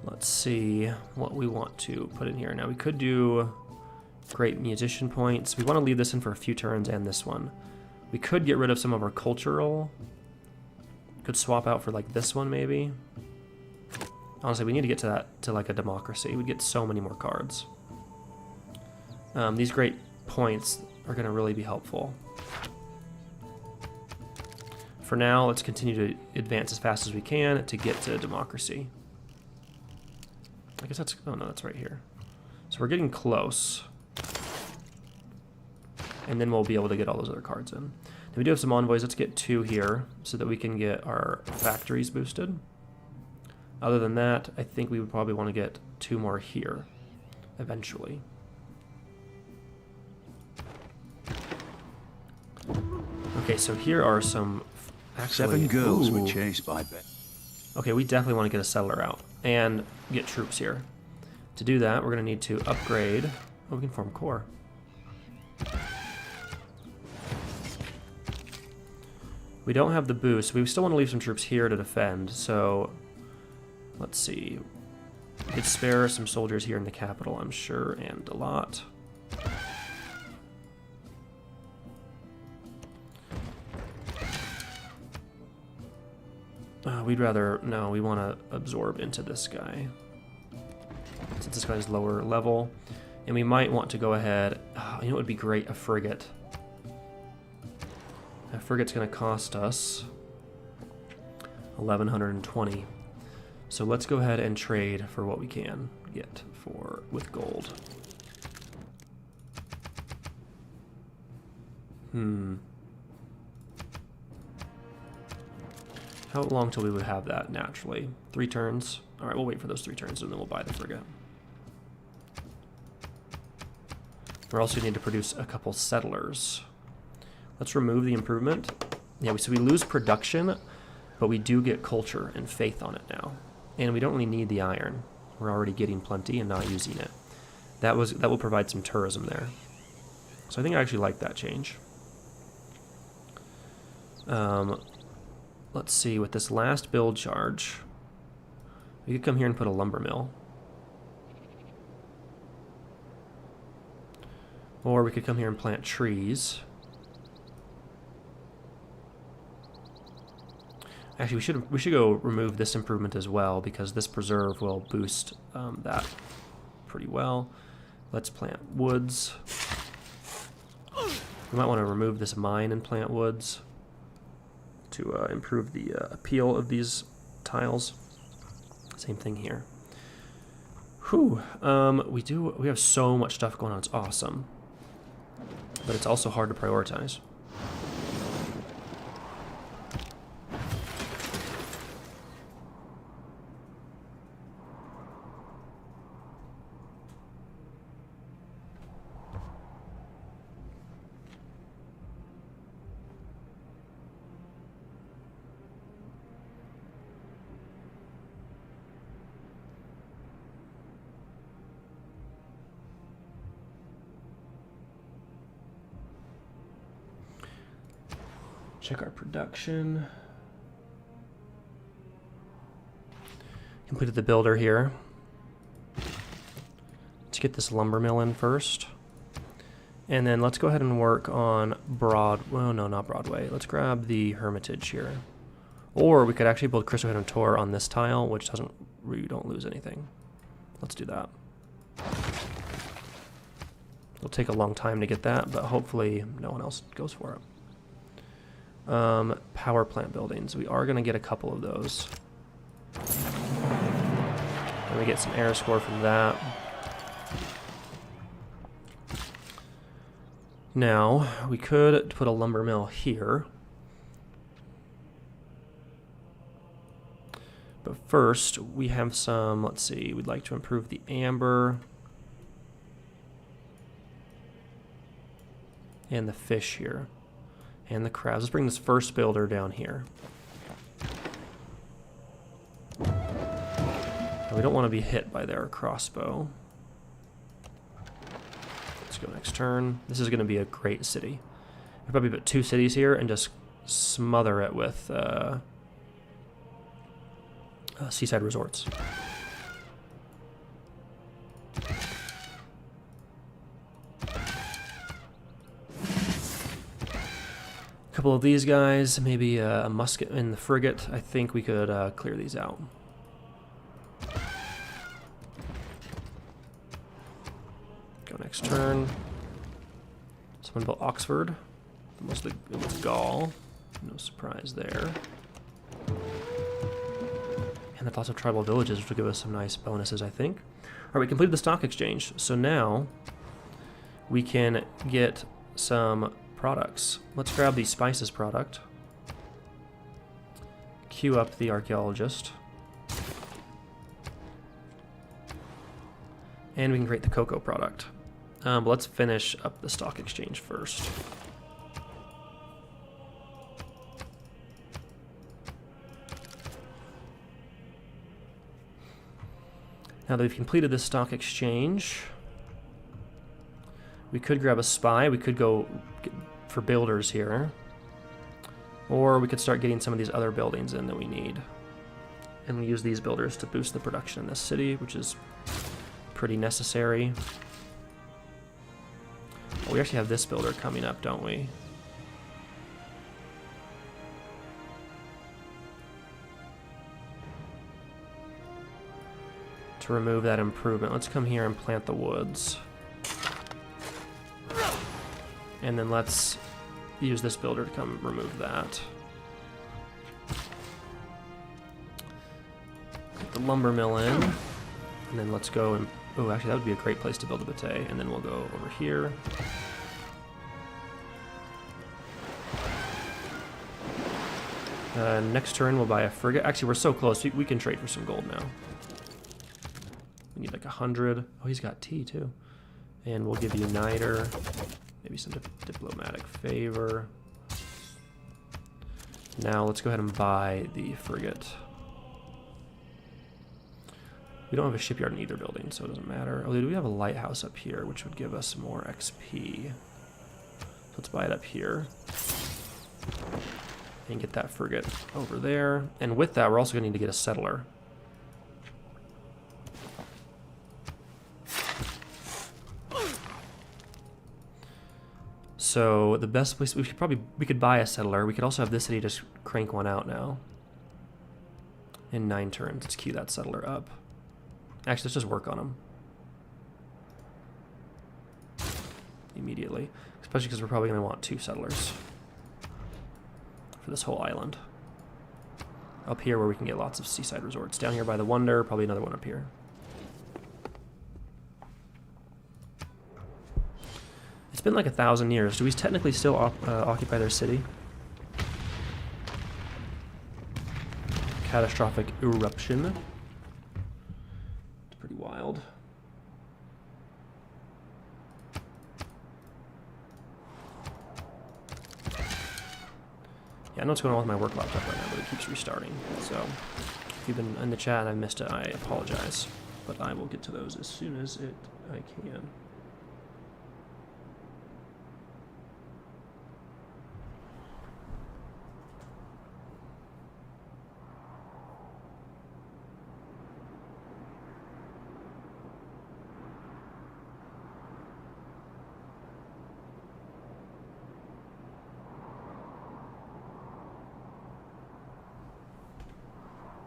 Let's see what we want to put in here. Now we could do great musician points. We want to leave this in for a few turns and this one. We could get rid of some of our cultural. Could swap out for like this one maybe. Honestly, we need to get to that, to like a democracy. We'd get so many more cards. These great points are going to really be helpful. For now, let's continue to advance as fast as we can to get to democracy. I guess that's, oh no, that's right here. So we're getting close. And then we'll be able to get all those other cards in. Then we do have some envoys. Let's get 2 here so that we can get our factories boosted. Other than that, I think we would probably want to get 2 more here eventually. Okay, so here are some actually... 7 girls were chased by Ben. Okay, we definitely want to get a settler out and get troops here. To do that, we're going to need to upgrade... Oh, we can form core. We don't have the boost. We still want to leave some troops here to defend, so... Let's see. We could spare some soldiers here in the capital, I'm sure, and a lot. We'd rather... No, we want to absorb into this guy. Since this guy's lower level. And we might want to go ahead... Oh, you know what would be great? A frigate. A frigate's going to cost us 1,120. So let's go ahead and trade for what we can get for with gold. How long till we would have that naturally? 3 turns? Alright, we'll wait for those 3 turns and then we'll buy the frigate. We're also going to need to produce a couple settlers. Let's remove the improvement. Yeah, so we lose production, but we do get culture and faith on it now. And we don't really need the iron. We're already getting plenty and not using it. That will provide some tourism there. So I think I actually like that change. Let's see, with this last build charge, we could come here and put a lumber mill. Or we could come here and plant trees. Actually, we should go remove this improvement as well, because this preserve will boost that pretty well. Let's plant woods. We might want to remove this mine and plant woods to improve the appeal of these tiles. Same thing here. Whew. We have so much stuff going on. It's awesome, but it's also hard to prioritize. Check our production. Completed the builder here. Let's get this lumber mill in first. And then let's go ahead and work on well, no, not Broadway. Let's grab the Hermitage here. Or we could actually build Cristo Redentor on this tile, which we don't lose anything. Let's do that. It'll take a long time to get that, but hopefully no one else goes for it. Power plant buildings. We are going to get a couple of those. And we get some air score from that. Now, we could put a lumber mill here. But first, we have some, let's see, we'd like to improve the amber and the fish here and the crabs. Let's bring this first builder down here. We don't want to be hit by their crossbow. Let's go next turn. This is going to be a great city. We'll probably put 2 cities here and just smother it with seaside resorts. A couple of these guys, maybe a musket and the frigate. I think we could clear these out. Go next turn. Someone built Oxford. Mostly it was Gaul. No surprise there. And there's lots of tribal villages, which will give us some nice bonuses, I think. Alright, we completed the stock exchange. So now we can get some products. Let's grab the spices product. Queue up the archaeologist. And we can create the cocoa product. But let's finish up the stock exchange first. Now that we've completed this stock exchange, we could grab a spy. We could go for builders here. Or we could start getting some of these other buildings in that we need. And we use these builders to boost the production in this city, which is pretty necessary. Oh, we actually have this builder coming up, don't we? To remove that improvement, let's come here and plant the woods. And then let's use this builder to come remove that. Put the lumber mill in. And then let's go and... Oh, actually, that would be a great place to build a batey. And then we'll go over here. Next turn, we'll buy a frigate. Actually, we're so close. We can trade for some gold now. We need like 100. Oh, he's got tea, too. And we'll give you niter. Maybe some diplomatic favor. Now, let's go ahead and buy the frigate. We don't have a shipyard in either building, so it doesn't matter. Oh, do we have a lighthouse up here, which would give us more XP? So let's buy it up here. And get that frigate over there. And with that, we're also going to need to get a settler. So the best place, we could buy a settler. We could also have this city just crank one out now. In 9 turns. Let's queue that settler up. Actually, let's just work on him. Immediately. Especially because we're probably going to want 2 settlers. For this whole island. Up here where we can get lots of seaside resorts. Down here by the Wonder, probably another one up here. It's been like 1,000 years. Do we technically still occupy their city? Catastrophic eruption. It's pretty wild. Yeah, I know what's going on with my work laptop right now, but it keeps restarting. So, if you've been in the chat and I missed it, I apologize. But I will get to those as soon as I can.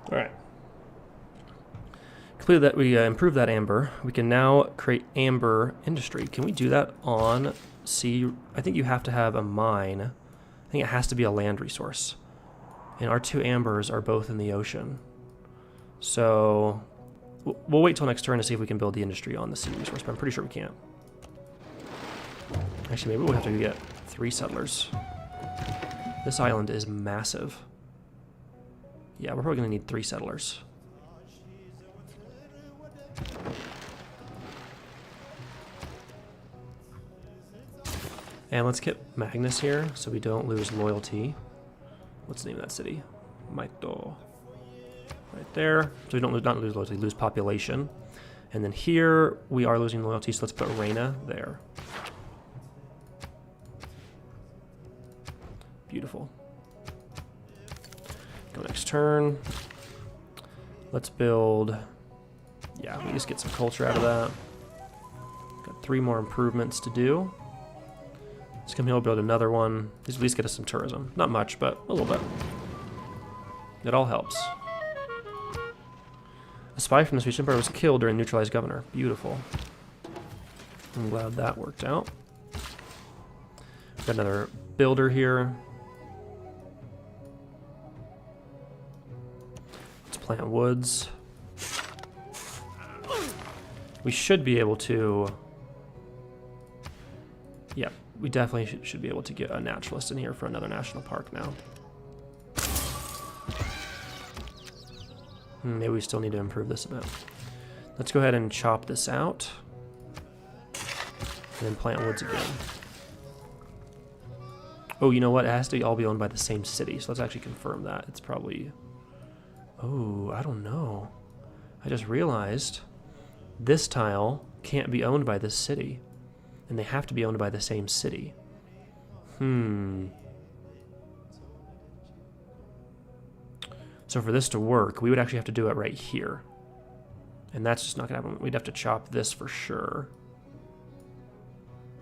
All right. Completed that, we improved that amber. We can now create amber industry. Can we do that on sea? I think you have to have a mine. I think it has to be a land resource. And our 2 ambers are both in the ocean. So we'll wait till next turn to see if we can build the industry on the sea resource, but I'm pretty sure we can't. Actually, maybe we'll have to get 3 settlers. This island is massive. Yeah, we're probably going to need 3 settlers. And let's get Magnus here so we don't lose loyalty. What's the name of that city? Maito. Right there. So we don't lose, not lose loyalty, lose population. And then here we are losing loyalty, so let's put Reina there. Beautiful. Go next turn. Let's build. Yeah, we just get some culture out of that. Got 3 more improvements to do. Let's come here, we'll build another one. At least get us some tourism. Not much, but a little bit. It all helps. A spy from the Swedish Empire was killed during neutralized governor. Beautiful. I'm glad that worked out. Got another builder here. Let's plant woods. We should be able to... Yeah, we definitely should be able to get a naturalist in here for another national park now. Maybe we still need to improve this a bit. Let's go ahead and chop this out. And then plant woods again. Oh, you know what? It has to all be owned by the same city. So let's actually confirm that. It's probably... Oh, I don't know. I just realized this tile can't be owned by this city. And they have to be owned by the same city. So for this to work, we would actually have to do it right here. And that's just not going to happen. We'd have to chop this for sure.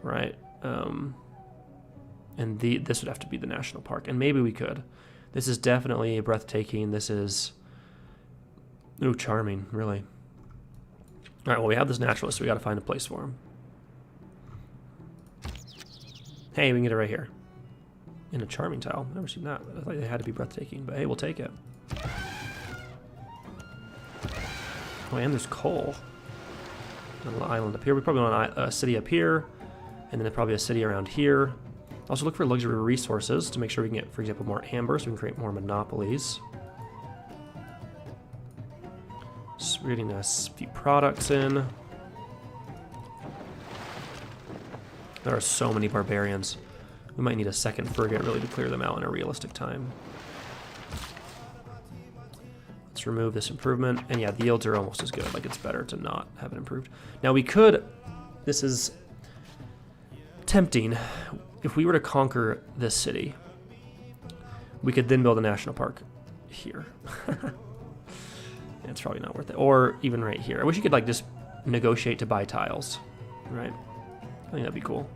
Right? And this would have to be the national park. And maybe we could. This is definitely breathtaking. This is... Ooh, charming, really. Alright, well, we have this naturalist, so we got to find a place for him. Hey, we can get it right here. In a charming tile. I've never seen that. I thought they had to be breathtaking, but hey, we'll take it. Oh, and there's coal. A little island up here. We probably want a city up here, and then probably a city around here. Also look for luxury resources to make sure we can get, for example, more amber, so we can create more monopolies. Just getting a few products in. There are so many barbarians. We might need a second frigate really to clear them out in a realistic time. Let's remove this improvement. And yeah, the yields are almost as good. Like, it's better to not have it improved. Now we could, this is tempting. If we were to conquer this city, we could then build a national park here. It's probably not worth it. Or even right here. I wish you could like just negotiate to buy tiles, right? I think that'd be cool.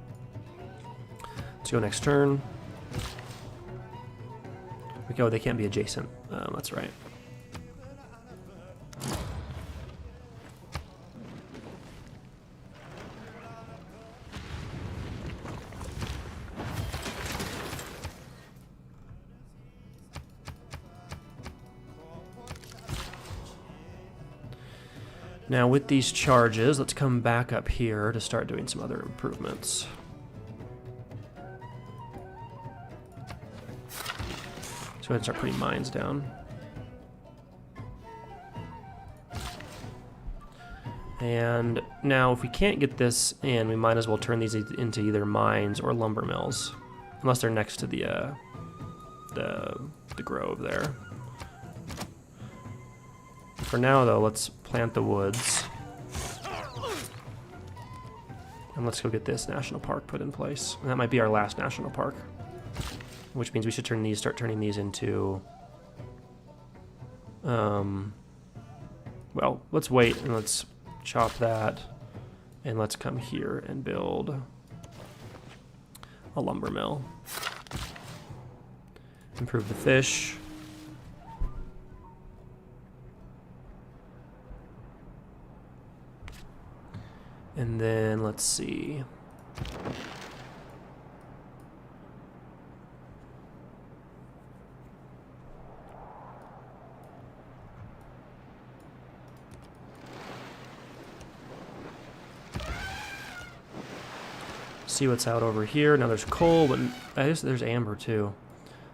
Let's go next turn. We go. They can't be adjacent. That's right. Now with these charges, let's come back up here to start doing some other improvements. So go ahead and start putting mines down. And now if we can't get this in, we might as well turn these into either mines or lumber mills. Unless they're next to the grove there. For now, though, let's plant the woods. And let's go get this national park put in place. And that might be our last national park. Which means we should start turning these into... well, let's wait and let's chop that. And let's come here and build a lumber mill. Improve the fish. And then, let's see. see what's out over here. Now there's coal, but I guess there's amber too.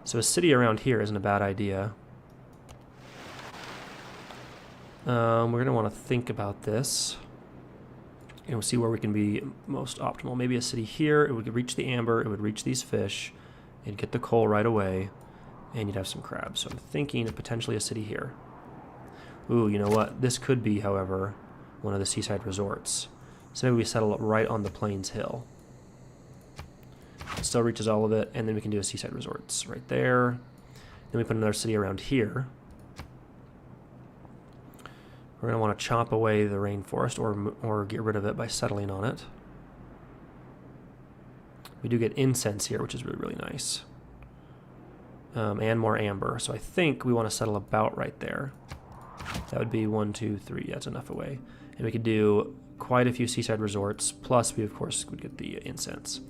So a city around here isn't a bad idea. We're going to want to think about this. And we'll see where we can be most optimal. Maybe a city here. It would reach the amber. It would reach these fish. It'd get the coal right away. And you'd have some crabs. So I'm thinking of potentially a city here. Ooh, you know what? This could be, however, one of the seaside resorts. So maybe we settle it right on the Plains Hill. It still reaches all of it, and then we can do a seaside resorts right there. Then we put another city around here. We're going to want to chop away the rainforest or get rid of it by settling on it. We do get incense here, which is really, really nice. And more amber. So I think we want to settle about right there. That would be 1, 2, 3. That's enough away. And we could do quite a few seaside resorts. Plus, we, of course, would get the incense.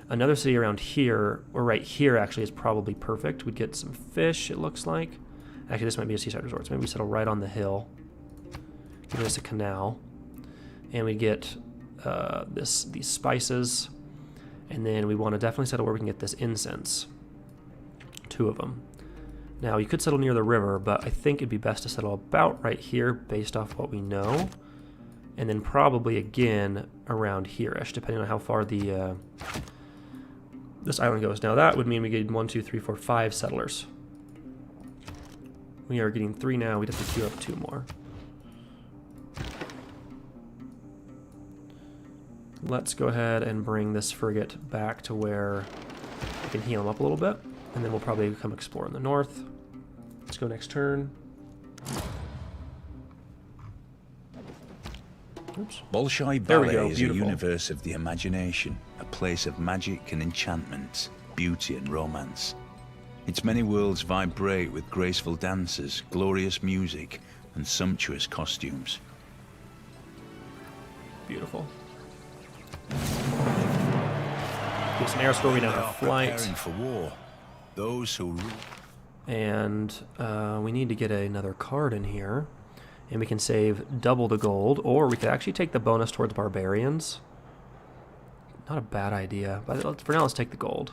Another city around here, or right here, actually, is probably perfect. We'd get some fish, it looks like. Actually, this might be a seaside resort. So maybe we settle right on the hill. Give us a canal. And we get these spices. And then we want to definitely settle where we can get this incense. 2 of them. Now, you could settle near the river, but I think it'd be best to settle about right here based off what we know. And then probably again around here-ish, depending on how far the this island goes. Now, that would mean we get 1, 2, 3, 4, 5 settlers. We are getting 3 now. We'd have to queue up 2 more. Let's go ahead and bring this frigate back to where we can heal him up a little bit. And then we'll probably come explore in the north. Let's go next turn. Oops. Bolshoi Ballet is a universe of the imagination, a place of magic and enchantment, beauty and romance. Its many worlds vibrate with graceful dances, glorious music, and sumptuous costumes. Beautiful. Give some air score. We now have flight. Preparing for war. Those who... And we need to get another card in here. And we can save double the gold, or we could actually take the bonus towards barbarians. Not a bad idea, but for now let's take the gold.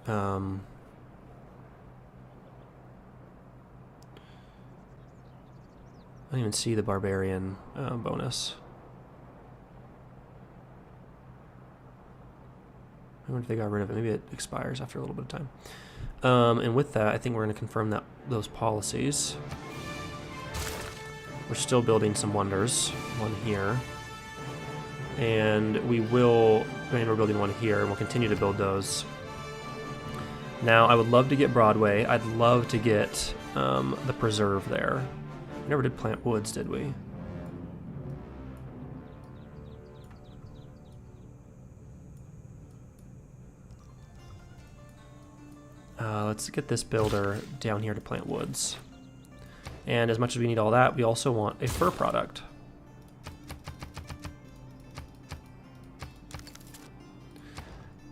I don't even see the barbarian bonus. I wonder if they got rid of it. Maybe it expires after a little bit of time. And with that, I think we're going to confirm those policies. We're still building some wonders. One here. And we're building one here, and we'll continue to build those. Now, I would love to get Broadway. I'd love to get the preserve there. We never did plant woods, did we? Let's get this builder down here to plant woods. And as much as we need all that, we also want a fur product.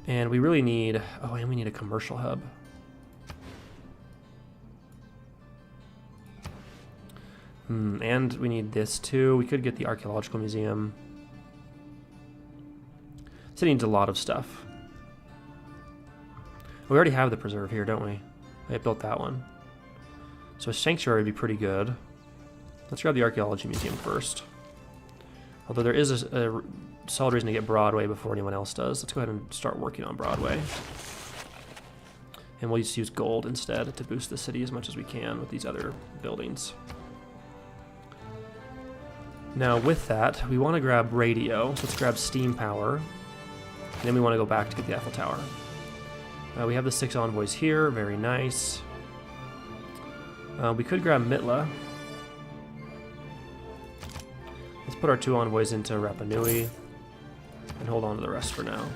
And we really need... Oh, and we need a commercial hub. And we need this too. We could get the archaeological museum. City needs a lot of stuff. We already have the preserve here, don't we? I built that one. So a sanctuary would be pretty good. Let's grab the archaeology museum first. Although there is a solid reason to get Broadway before anyone else does. Let's go ahead and start working on Broadway. And we'll just use gold instead to boost the city as much as we can with these other buildings. Now with that, we want to grab radio. So let's grab steam power. And then we want to go back to get the Eiffel Tower. We have the 6 envoys here, very nice. We could grab Mitla. Let's put our 2 envoys into Rapa Nui and hold on to the rest for now.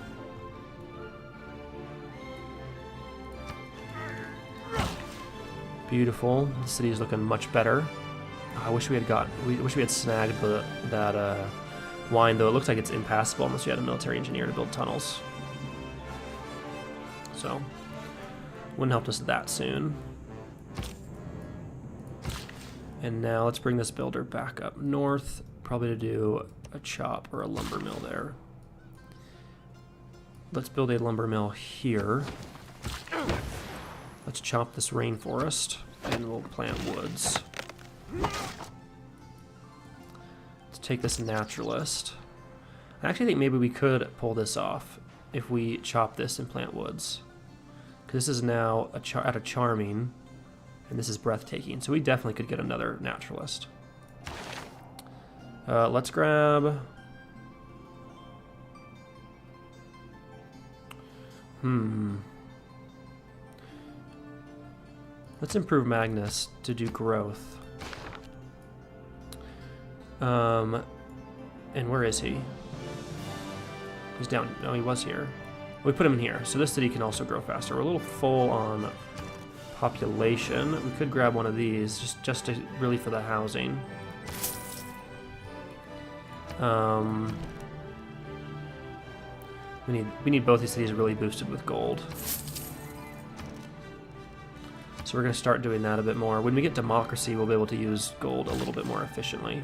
Beautiful. The city is looking much better. I wish we had snagged that wine, though. It looks like it's impassable unless you had a military engineer to build tunnels. So, wouldn't help us that soon. And now let's bring this builder back up north, probably to do a chop or a lumber mill there. let's build a lumber mill here. Let's chop this rainforest, and we'll plant woods. Let's take this naturalist. I actually think maybe we could pull this off if we chop this and plant woods. Because this is now at a charming, and this is breathtaking. So we definitely could get another naturalist. Let's grab... Let's improve Magnus to do growth. And where is he? He's down. No, he was here. We put him in here. So this city can also grow faster. We're a little full on population. We could grab one of these just to really for the housing. We need both these cities really boosted with gold. So we're going to start doing that a bit more. When we get democracy, we'll be able to use gold a little bit more efficiently.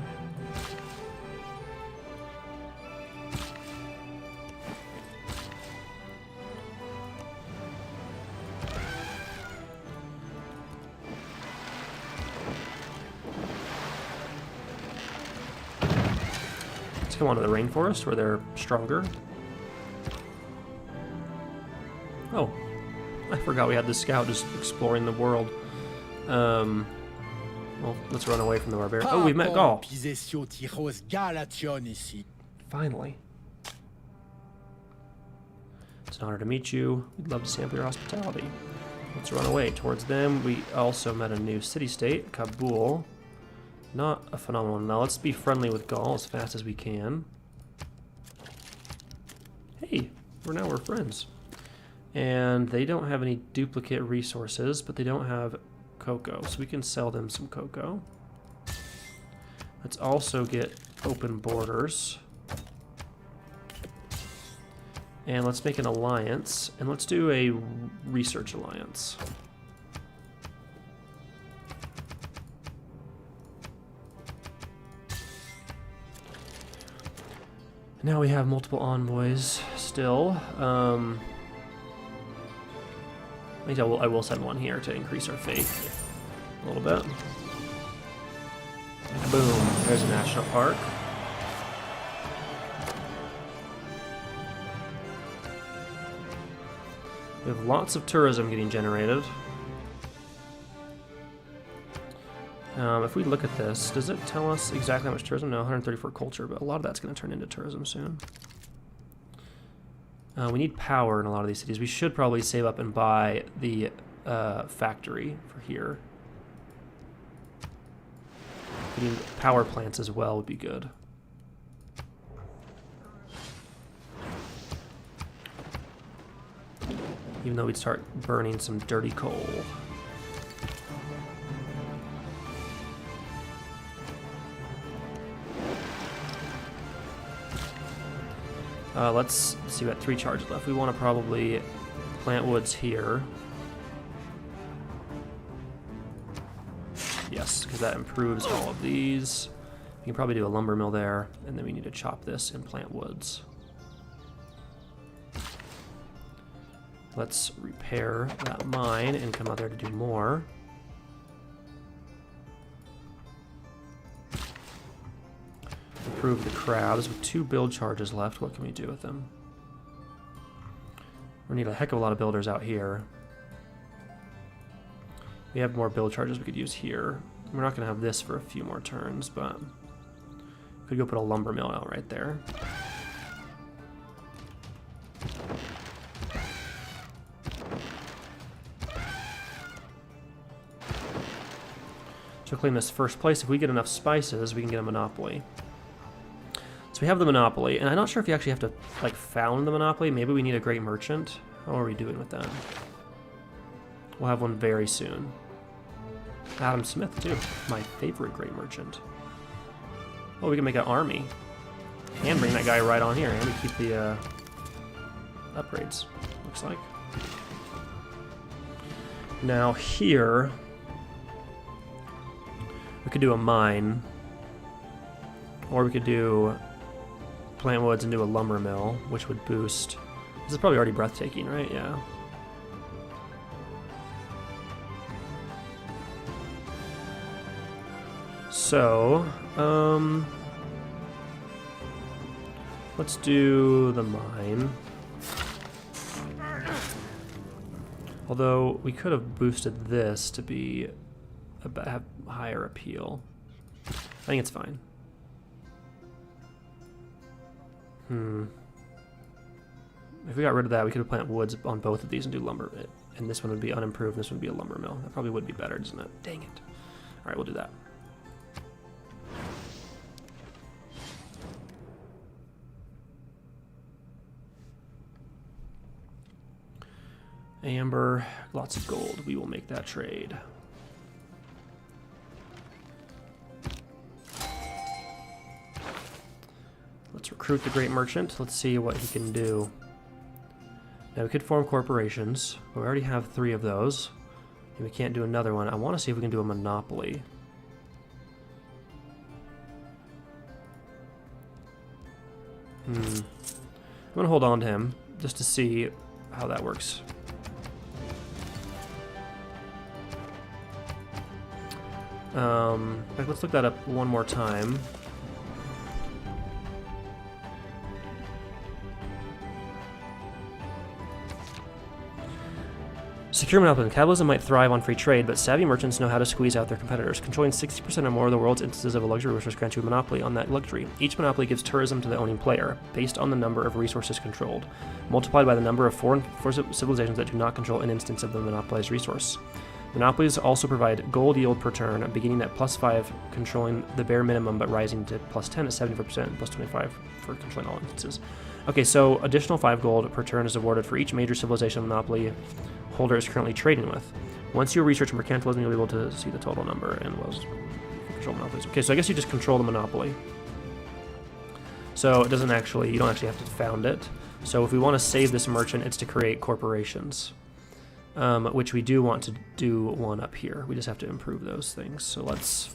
Let's come on to the rainforest where they're stronger. Oh, I forgot we had this scout just exploring the world. Well, let's run away from the barbarian. Oh, we've met Gaul. Finally. It's an honor to meet you. We'd love to sample your hospitality. Let's run away towards them. We also met a new city-state, Kabul. Not a phenomenal one. Now let's be friendly with Gaul as fast as we can. Hey, we're friends. And they don't have any duplicate resources, but they don't have cocoa, so we can sell them some cocoa. Let's also get open borders. And let's make an alliance, and let's do a research alliance. Now we have multiple envoys still. I think I will send one here to increase our faith a little bit. Boom, there's a national park. We have lots of tourism getting generated. If we look at this, does it tell us exactly how much tourism? No, 134 culture, but a lot of that's going to turn into tourism soon. We need power in a lot of these cities. We should probably save up and buy the factory for here. Getting power plants as well would be good. Even though we'd start burning some dirty coal. Let's see, we got 3 charges left. We want to probably plant woods here. Yes, because that improves all of these. We can probably do a lumber mill there, and then we need to chop this and plant woods. Let's repair that mine and come out there to do more. Improve the crabs with 2 build charges left. What can we do with them? We need a heck of a lot of builders out here. We have more build charges we could use here. We're not going to have this for a few more turns, but we could go put a lumber mill out right there. So claim this first place. If we get enough spices, we can get a monopoly. So we have the monopoly, and I'm not sure if you actually have to like found the monopoly. Maybe we need a great merchant. How are we doing with that? We'll have one very soon. Adam Smith too, my favorite great merchant. Oh, we can make an army and bring that guy right on here, and we keep the upgrades. Looks like. Now here, we could do a mine, or we could do plant woods and do a lumber mill, which would boost This is probably already breathtaking, right? Yeah. So, let's do the mine. Although we could have boosted this to be have higher appeal. I think it's fine. If we got rid of that, we could have planted woods on both of these and do lumber. And this one would be unimproved, and this one would be a lumber mill. That probably would be better, doesn't it? Dang it. Alright, we'll do that. Amber, lots of gold. We will make that trade. Let's recruit the great merchant. Let's see what he can do. Now we could form corporations, but we already have 3 of those. And we can't do another one. I want to see if we can do a monopoly. I'm going to hold on to him just to see how that works. In fact, let's look that up one more time. Secure monopoly. Capitalism might thrive on free trade, but savvy merchants know how to squeeze out their competitors. Controlling 60% or more of the world's instances of a luxury resource grants you a monopoly on that luxury. Each monopoly gives tourism to the owning player, based on the number of resources controlled, multiplied by the number of foreign civilizations that do not control an instance of the monopolized resource. Monopolies also provide gold yield per turn, beginning at +5, controlling the bare minimum, but rising to +10 at 74%, and +25 for controlling all instances. Okay, so additional 5 gold per turn is awarded for each major civilization monopoly holder is currently trading with. Once you research mercantilism, you'll be able to see the total number and control monopolies. Okay, so I guess you just control the monopoly. So it doesn't actually, you don't actually have to found it. So if we want to save this merchant, it's to create corporations, which we do want to do one up here. We just have to improve those things. So let's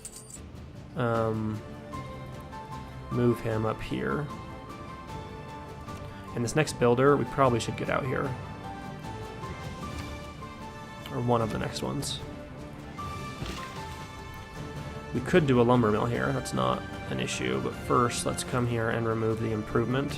move him up here. And this next builder, we probably should get out here. Or one of the next ones. We could do a lumber mill here, that's not an issue, but first let's come here and remove the improvement.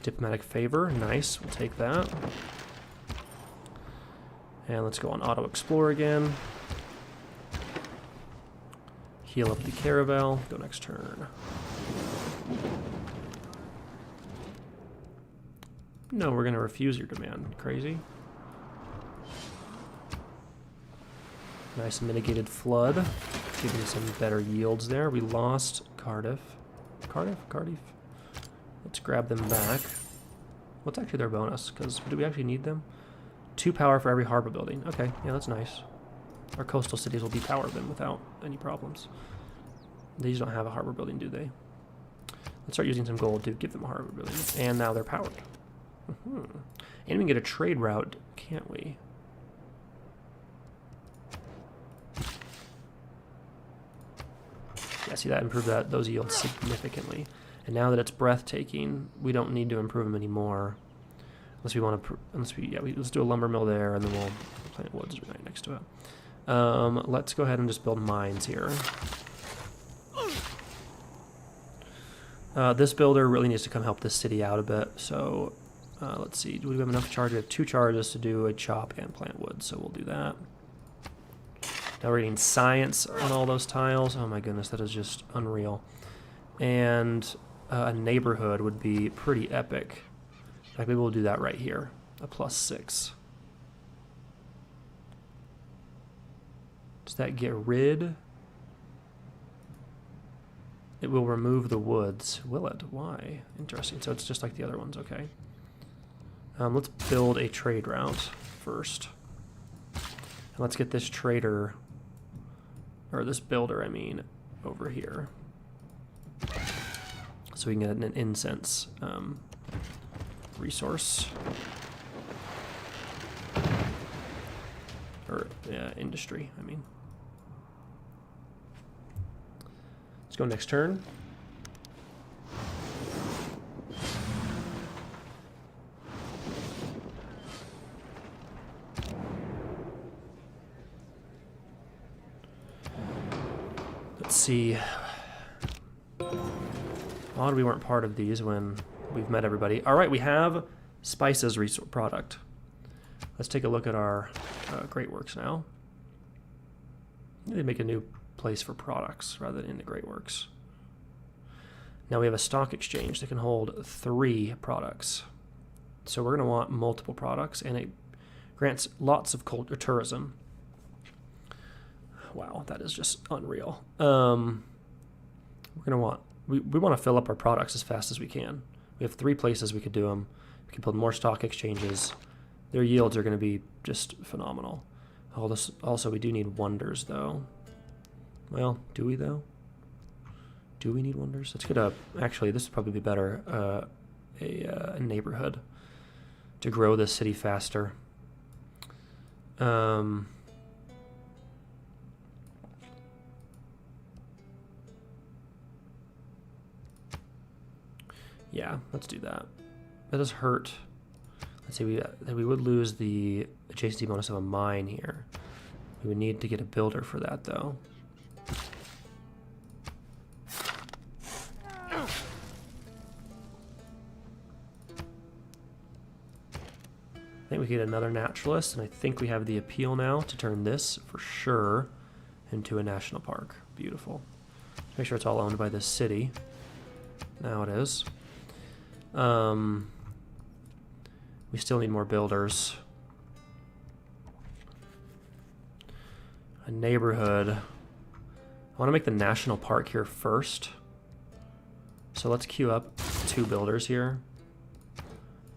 Diplomatic favor, nice, we'll take that. And let's go on auto explore again. Heal up the caravel, go next turn. No, we're gonna refuse your demand. Crazy. Nice mitigated flood, giving some better yields there. We lost Cardiff. Cardiff. Let's grab them back. What's actually their bonus? Because do we actually need them? 2 power for every harbor building. Okay, yeah, that's nice. Our coastal cities will be powered then without any problems. These don't have a harbor building, do they? Let's start using some gold to give them a harbor building. And now they're powered. And we can get a trade route, can't we? Yeah, see, that improved those yields significantly. And now that it's breathtaking, we don't need to improve them anymore. Unless we want to, let's do a lumber mill there, and then we'll plant woods right next to it. Let's go ahead and just build mines here. This builder really needs to come help this city out a bit, so let's see, do we have enough charge? We have 2 charges to do a chop and plant wood, so we'll do that. Now we're getting science on all those tiles. Oh my goodness, that is just unreal. And a neighborhood would be pretty epic. In fact, maybe we'll do that right here, a +6. Does that get rid? It will remove the woods. Will it? Why? Interesting. So it's just like the other ones, okay. Let's build a trade route first. And let's get this trader, or this builder, I mean, over here. So we can get an incense resource. Or industry, I mean. Let's go next turn. Let's see. Odd we weren't part of these when we've met everybody. All right, we have spices product. Let's take a look at our Great Works now. They make a new place for products rather than in the Great Works. Now we have a stock exchange that can hold 3 products. So we're going to want multiple products, and it grants lots of tourism. Wow, that is just unreal. We're going to want, we want to fill up our products as fast as we can. We have 3 places we could do them. We can build more stock exchanges. Their yields are going to be just phenomenal. Also, we do need wonders, though. Well, do we, though? Do we need wonders? Let's get a... Actually, this would probably be better. A neighborhood to grow this city faster. Yeah, let's do that. That does hurt. Let's see, we would lose the adjacency bonus of a mine here. We would need to get a builder for that, though. I think we get another naturalist, and I think we have the appeal now to turn this, for sure, into a national park. Beautiful. Make sure it's all owned by this city. Now it is. We still need more builders. A neighborhood. I want to make the national park here first. So let's queue up 2 builders here.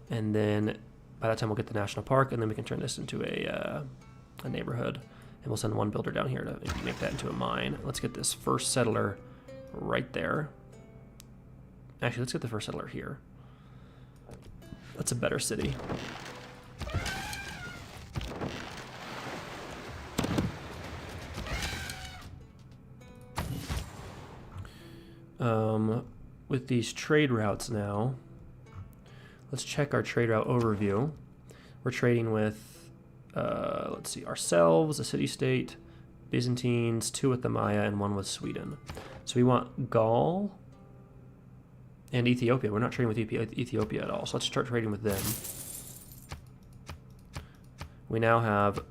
And then by that time we'll get the national park, and then we can turn this into a neighborhood. And we'll send 1 builder down here to make that into a mine. Let's get this first settler right there. Actually, let's get the first settler here. That's a better city. With these trade routes now, let's check our trade route overview. We're trading with, let's see, ourselves, a city-state, Byzantines, 2 with the Maya, and 1 with Sweden. So we want Gaul and Ethiopia. We're not trading with Ethiopia at all, so let's start trading with them. We now have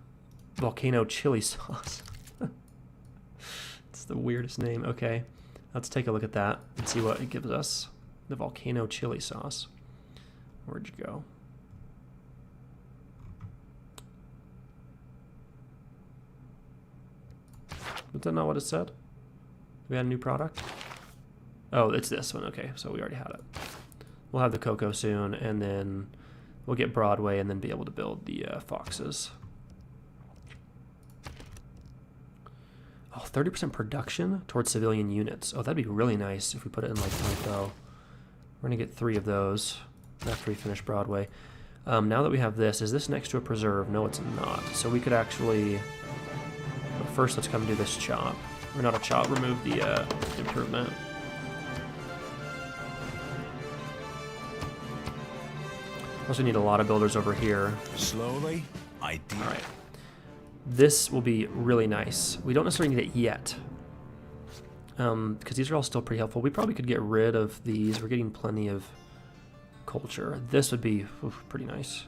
volcano chili sauce. It's the weirdest name. Okay, let's take a look at that and see what it gives us. The volcano chili sauce. Where'd you go? Was that not what it said? We had a new product? Oh, it's this one. Okay, so we already had it. We'll have the cocoa soon, and then we'll get Broadway and then be able to build the foxes. Oh, 30% production towards civilian units. Oh, that'd be really nice if we put it in like Typo. We're going to get 3 of those after we finish Broadway. Now that we have this, is this next to a preserve? No, it's not. So we could actually... Well, first, let's come do this chop. Or not a chop, remove the improvement. Also need a lot of builders over here. Slowly, ideally. All right. This will be really nice. We don't necessarily need it yet. Because these are all still pretty helpful. We probably could get rid of these. We're getting plenty of culture. This would be pretty nice.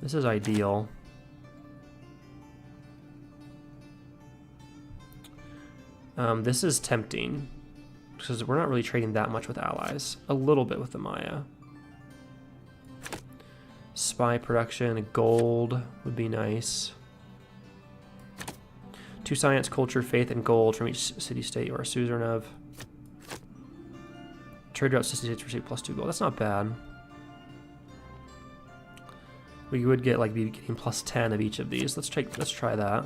This is ideal. This is tempting. Because we're not really trading that much with allies. A little bit with the Maya. Spy production, gold would be nice. 2 science, culture, faith, and gold from each city-state or suzerain. Trade route city-states receive +2 gold. That's not bad. We would get like be getting +10 of each of these. Let's try that.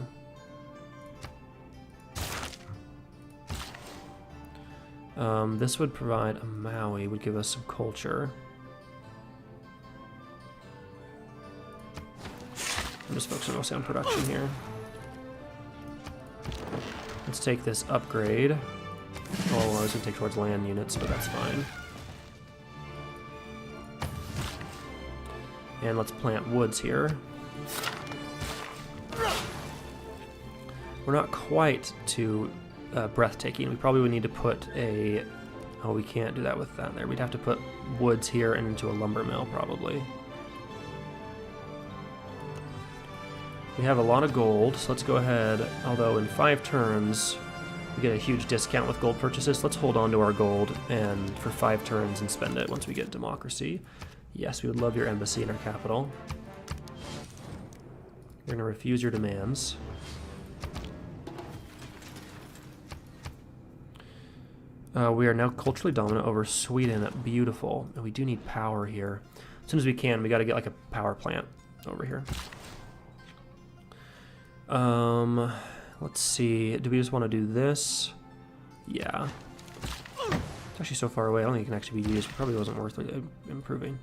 This would provide a Maui, would give us some culture. I'm just focusing mostly on production here. Let's take this upgrade. Oh, I was going to take towards land units, but that's fine. And let's plant woods here. We're not quite too breathtaking. We probably would need to put a... Oh, we can't do that with that there. We'd have to put woods here and into a lumber mill, probably. We have a lot of gold, so let's go ahead. Although in 5 turns, we get a huge discount with gold purchases. Let's hold on to our gold and for 5 turns and spend it once we get democracy. Yes, we would love your embassy in our capital. We're going to refuse your demands. We are now culturally dominant over Sweden. Beautiful. And we do need power here. As soon as we can, we got to get like a power plant over here. Let's see. Do we just want to do this? Yeah. It's actually so far away. I don't think it can actually be used. It probably wasn't worth improving.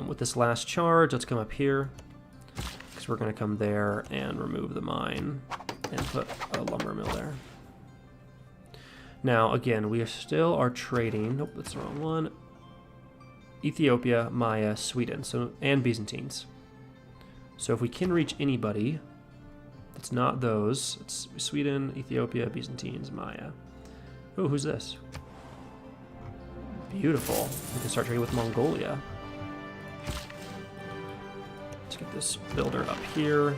With this last charge, let's come up here. Because we're going to come there and remove the mine and put a lumber mill there. Now, again, we still are trading. Nope, that's the wrong one. Ethiopia, Maya, Sweden, and Byzantines. So if we can reach anybody, it's not those. It's Sweden, Ethiopia, Byzantines, Maya. Oh, who's this? Beautiful. We can start trading with Mongolia. Let's get this builder up here.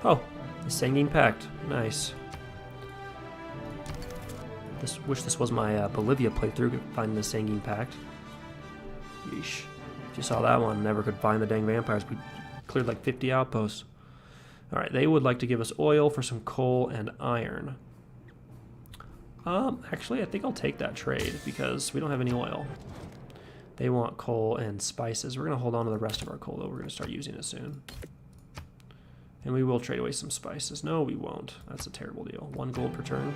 Oh, the Sangin Pact. Nice. Wish this was my Bolivia playthrough, finding the Sangin Pact. Yeesh. If you saw that one, never could find the dang vampires. We cleared like 50 outposts. Alright, they would like to give us oil for some coal and iron. Actually, I think I'll take that trade because we don't have any oil. They want coal and spices. We're going to hold on to the rest of our coal, though. We're going to start using it soon. And we will trade away some spices. No, we won't. That's a terrible deal. 1 gold per turn.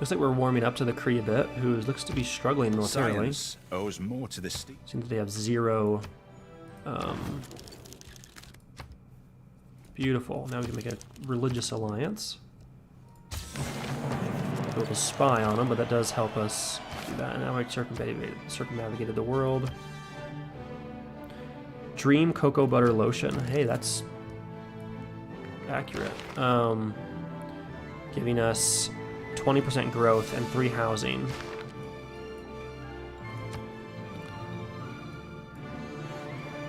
Looks like we're warming up to the Kree a bit, who looks to be struggling militarily. Science owes more to the Seems that they have 0. Beautiful. Now we can make a religious alliance. Go to spy on them, but that does help us do that. And now I circumnavigated the world. Dream cocoa butter lotion. Hey, that's accurate. Giving us 20% growth and 3 housing.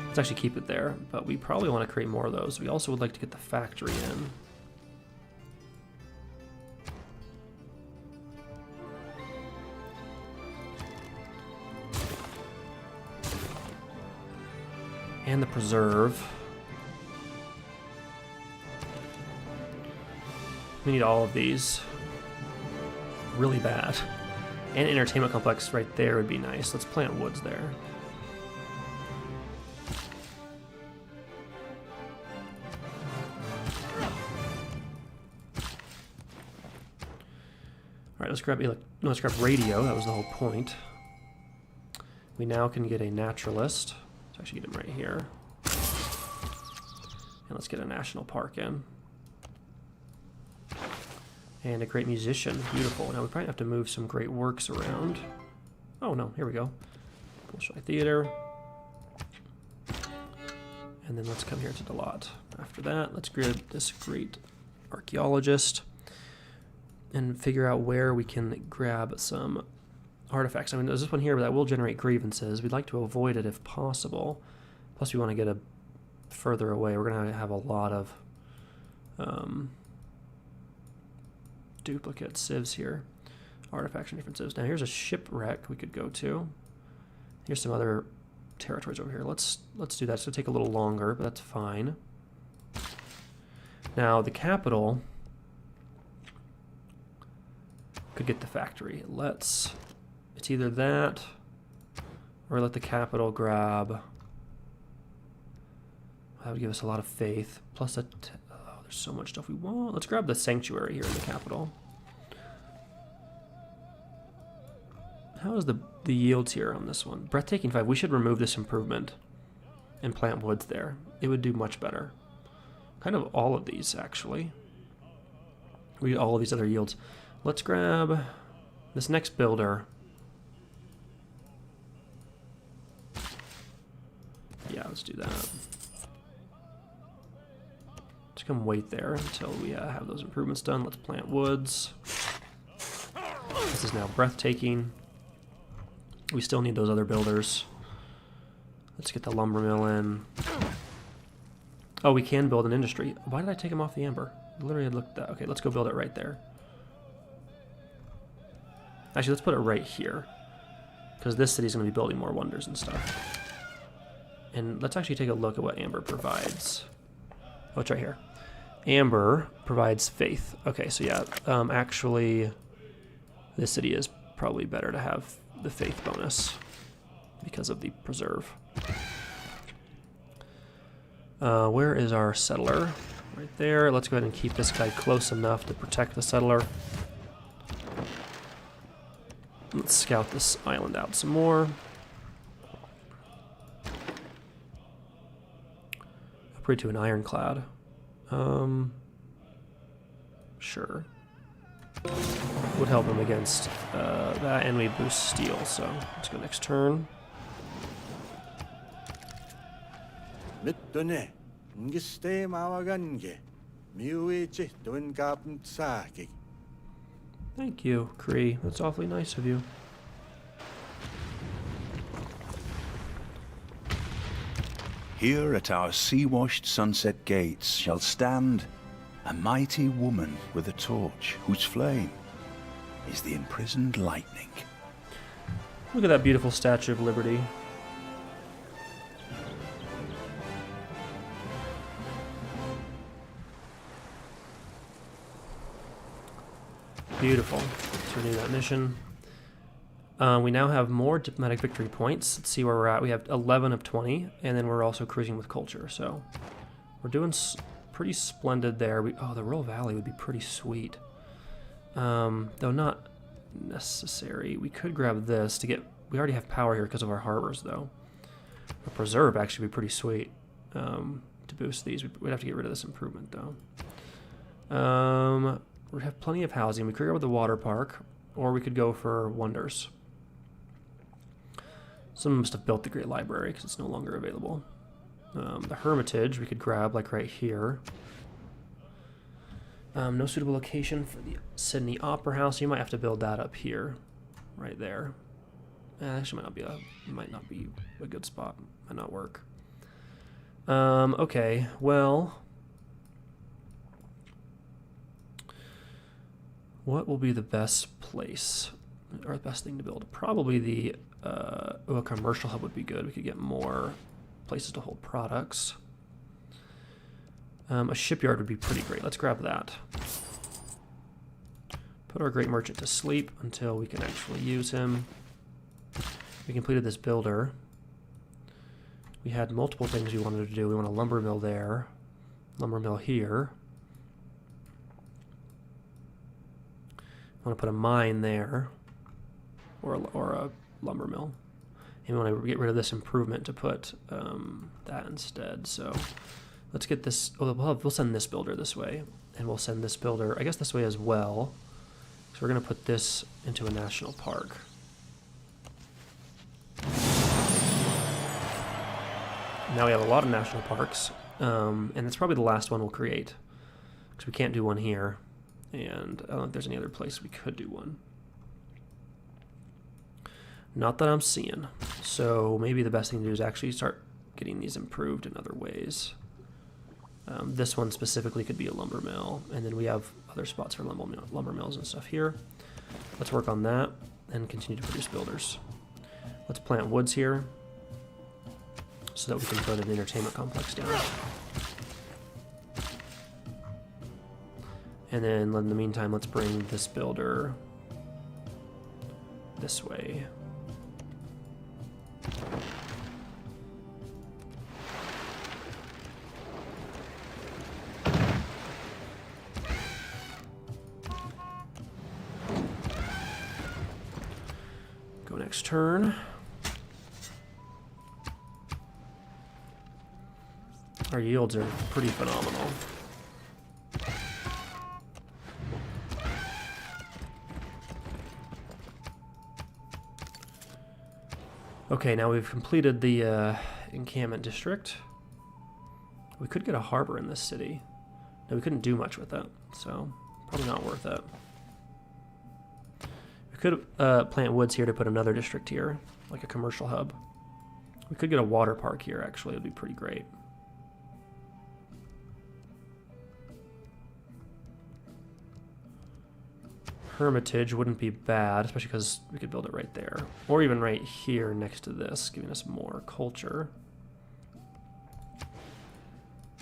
Let's actually keep it there, but we probably want to create more of those. We also would like to get the factory in. And the preserve. We need all of these. Really bad. And entertainment complex right there would be nice. Let's plant woods there. Alright, let's grab radio. That was the whole point. We now can get a naturalist. Let's actually get him right here. And let's get a national park in. And a great musician. Beautiful. Now we probably have to move some great works around. Oh no, here we go. Bolshoi Theater. And then let's come here to Dalat. After that, let's grab this great archaeologist and figure out where we can grab some artifacts. I mean, there's this one here, but that will generate grievances. We'd like to avoid it if possible. Plus, we want to get a further away. We're going to have a lot of duplicate civs here. Artifacts and different civs. Now, here's a shipwreck we could go to. Here's some other territories over here. Let's do that. It's going to take a little longer, but that's fine. Now, the capital could get the factory. It's either that or let the capital grab. That would give us a lot of faith. Plus, there's so much stuff we want. Let's grab the sanctuary here in the capital. How is the yields here on this one? Breathtaking 5. We should remove this improvement and plant woods there. It would do much better. Kind of all of these, actually. We all of these other yields. Let's grab this next builder. Yeah, let's do that. Just come wait there until we have those improvements done. Let's plant woods. This is now breathtaking. We still need those other builders. Let's get the lumber mill in. Oh, we can build an industry. Why did I take him off the amber? Literally, I looked at that. Okay, let's go build it right there. Actually, let's put it right here, because this city's going to be building more wonders and stuff. And let's actually take a look at what amber provides. Oh, it's right here. Amber provides faith. Okay, so yeah, actually, this city is probably better to have the faith bonus because of the preserve. Where is our settler? Right there. Let's go ahead and keep this guy close enough to protect the settler. Let's scout this island out some more. Upgrade to an ironclad. Sure. Would help him against that, and we boost steel, so let's go next turn. Thank you, Kree. That's awfully nice of you. Here at our sea-washed sunset gates shall stand a mighty woman with a torch, whose flame is the imprisoned lightning. Look at that beautiful Statue of Liberty. Beautiful. Let's renew that mission. We now have more diplomatic victory points. Let's see where we're at. We have 11 of 20, and then we're also cruising with culture. So we're doing pretty splendid there. Oh, the Royal Valley would be pretty sweet. Though not necessary. We could grab this to get... We already have power here because of our harbors, though. A preserve actually would be pretty sweet to boost these. We'd have to get rid of this improvement, though. We have plenty of housing. We could go with the water park, or we could go for wonders. Someone must have built the Great Library because it's no longer available. The Hermitage we could grab, like right here. No suitable location for the Sydney Opera House. You might have to build that up here, right there. Actually, might not be a good spot. Might not work. Okay, well, what will be the best place or the best thing to build? Probably the a commercial hub would be good. We could get more places to hold products. A shipyard would be pretty great. Let's grab that. Put our great merchant to sleep until we can actually use him. We completed this builder. We had multiple things we wanted to do. We want a lumber mill there, lumber mill here. I want to put a mine there, or a lumber mill. And we want to get rid of this improvement to put that instead. So let's get this. Oh, we'll send this builder this way, and we'll send this builder, I guess, this way as well. So we're going to put this into a national park. Now we have a lot of national parks, and it's probably the last one we'll create, because we can't do one here, and I don't know if there's any other place we could do one. Not that I'm seeing. So maybe the best thing to do is actually start getting these improved in other ways. This one specifically could be a lumber mill, and then we have other spots for lumber mills and stuff here. Let's work on that and continue to produce builders. Let's plant woods here so that we can put an entertainment complex down. And then in the meantime, let's bring this builder this way. Go next turn. Our yields are pretty phenomenal. Okay, now we've completed the encampment district. We could get a harbor in this city. No, we couldn't do much with that, so probably not worth it. We could plant woods here to put another district here, like a commercial hub. We could get a water park here, actually. It would be pretty great. Hermitage wouldn't be bad, especially because we could build it right there. Or even right here next to this, giving us more culture.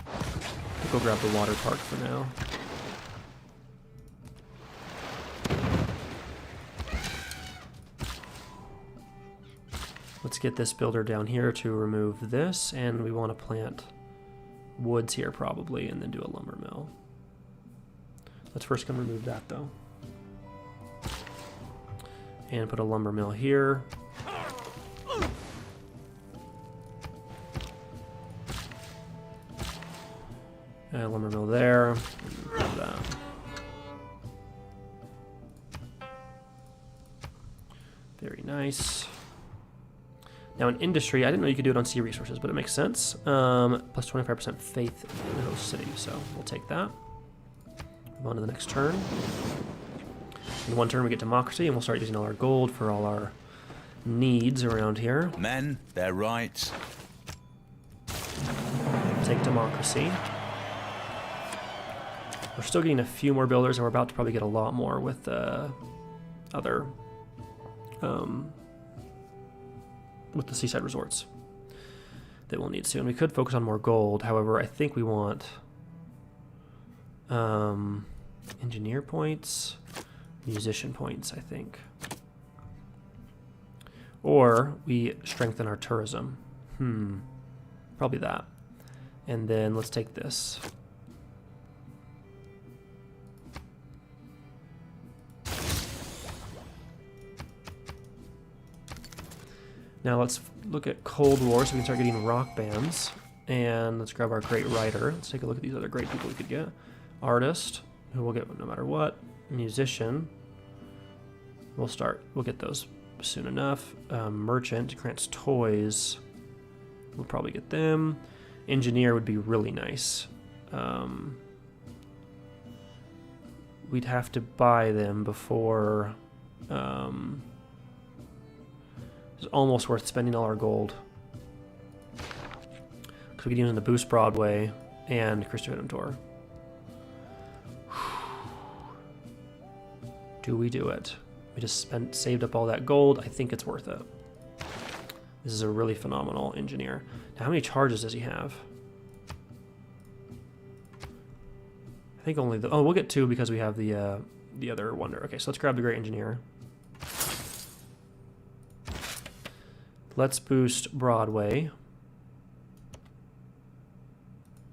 We'll go grab the water park for now. Let's get this builder down here to remove this, and we want to plant woods here probably, and then do a lumber mill. Let's first come remove that though. And put a lumber mill here. And a lumber mill there. And that. Very nice. Now in industry, I didn't know you could do it on sea resources, but it makes sense. Plus 25% faith in the host city, so we'll take that. Move on to the next turn. In one turn we get democracy, and we'll start using all our gold for all our needs around here. Men, their rights. Take democracy. We're still getting a few more builders, and we're about to probably get a lot more with other with the seaside resorts that we'll need soon. We could focus on more gold, however, I think we want engineer points. Musician points, I think. Or we strengthen our tourism. Probably that. And then let's take this. Now let's look at Cold War so we can start getting rock bands. And let's grab our great writer. Let's take a look at these other great people we could get. Artist, who we'll get no matter what. Musician. We'll get those soon enough. Merchant grants toys. We'll probably get them. Engineer would be really nice. We'd have to buy them before. It's almost worth spending all our gold. Because we could use them to boost Broadway and Christopher Tour. Do we do it? We just saved up all that gold. I think it's worth it. This is a really phenomenal engineer. Now, how many charges does he have? I think only the... Oh, we'll get 2 because we have the other wonder. Okay, so let's grab the great engineer. Let's boost Broadway.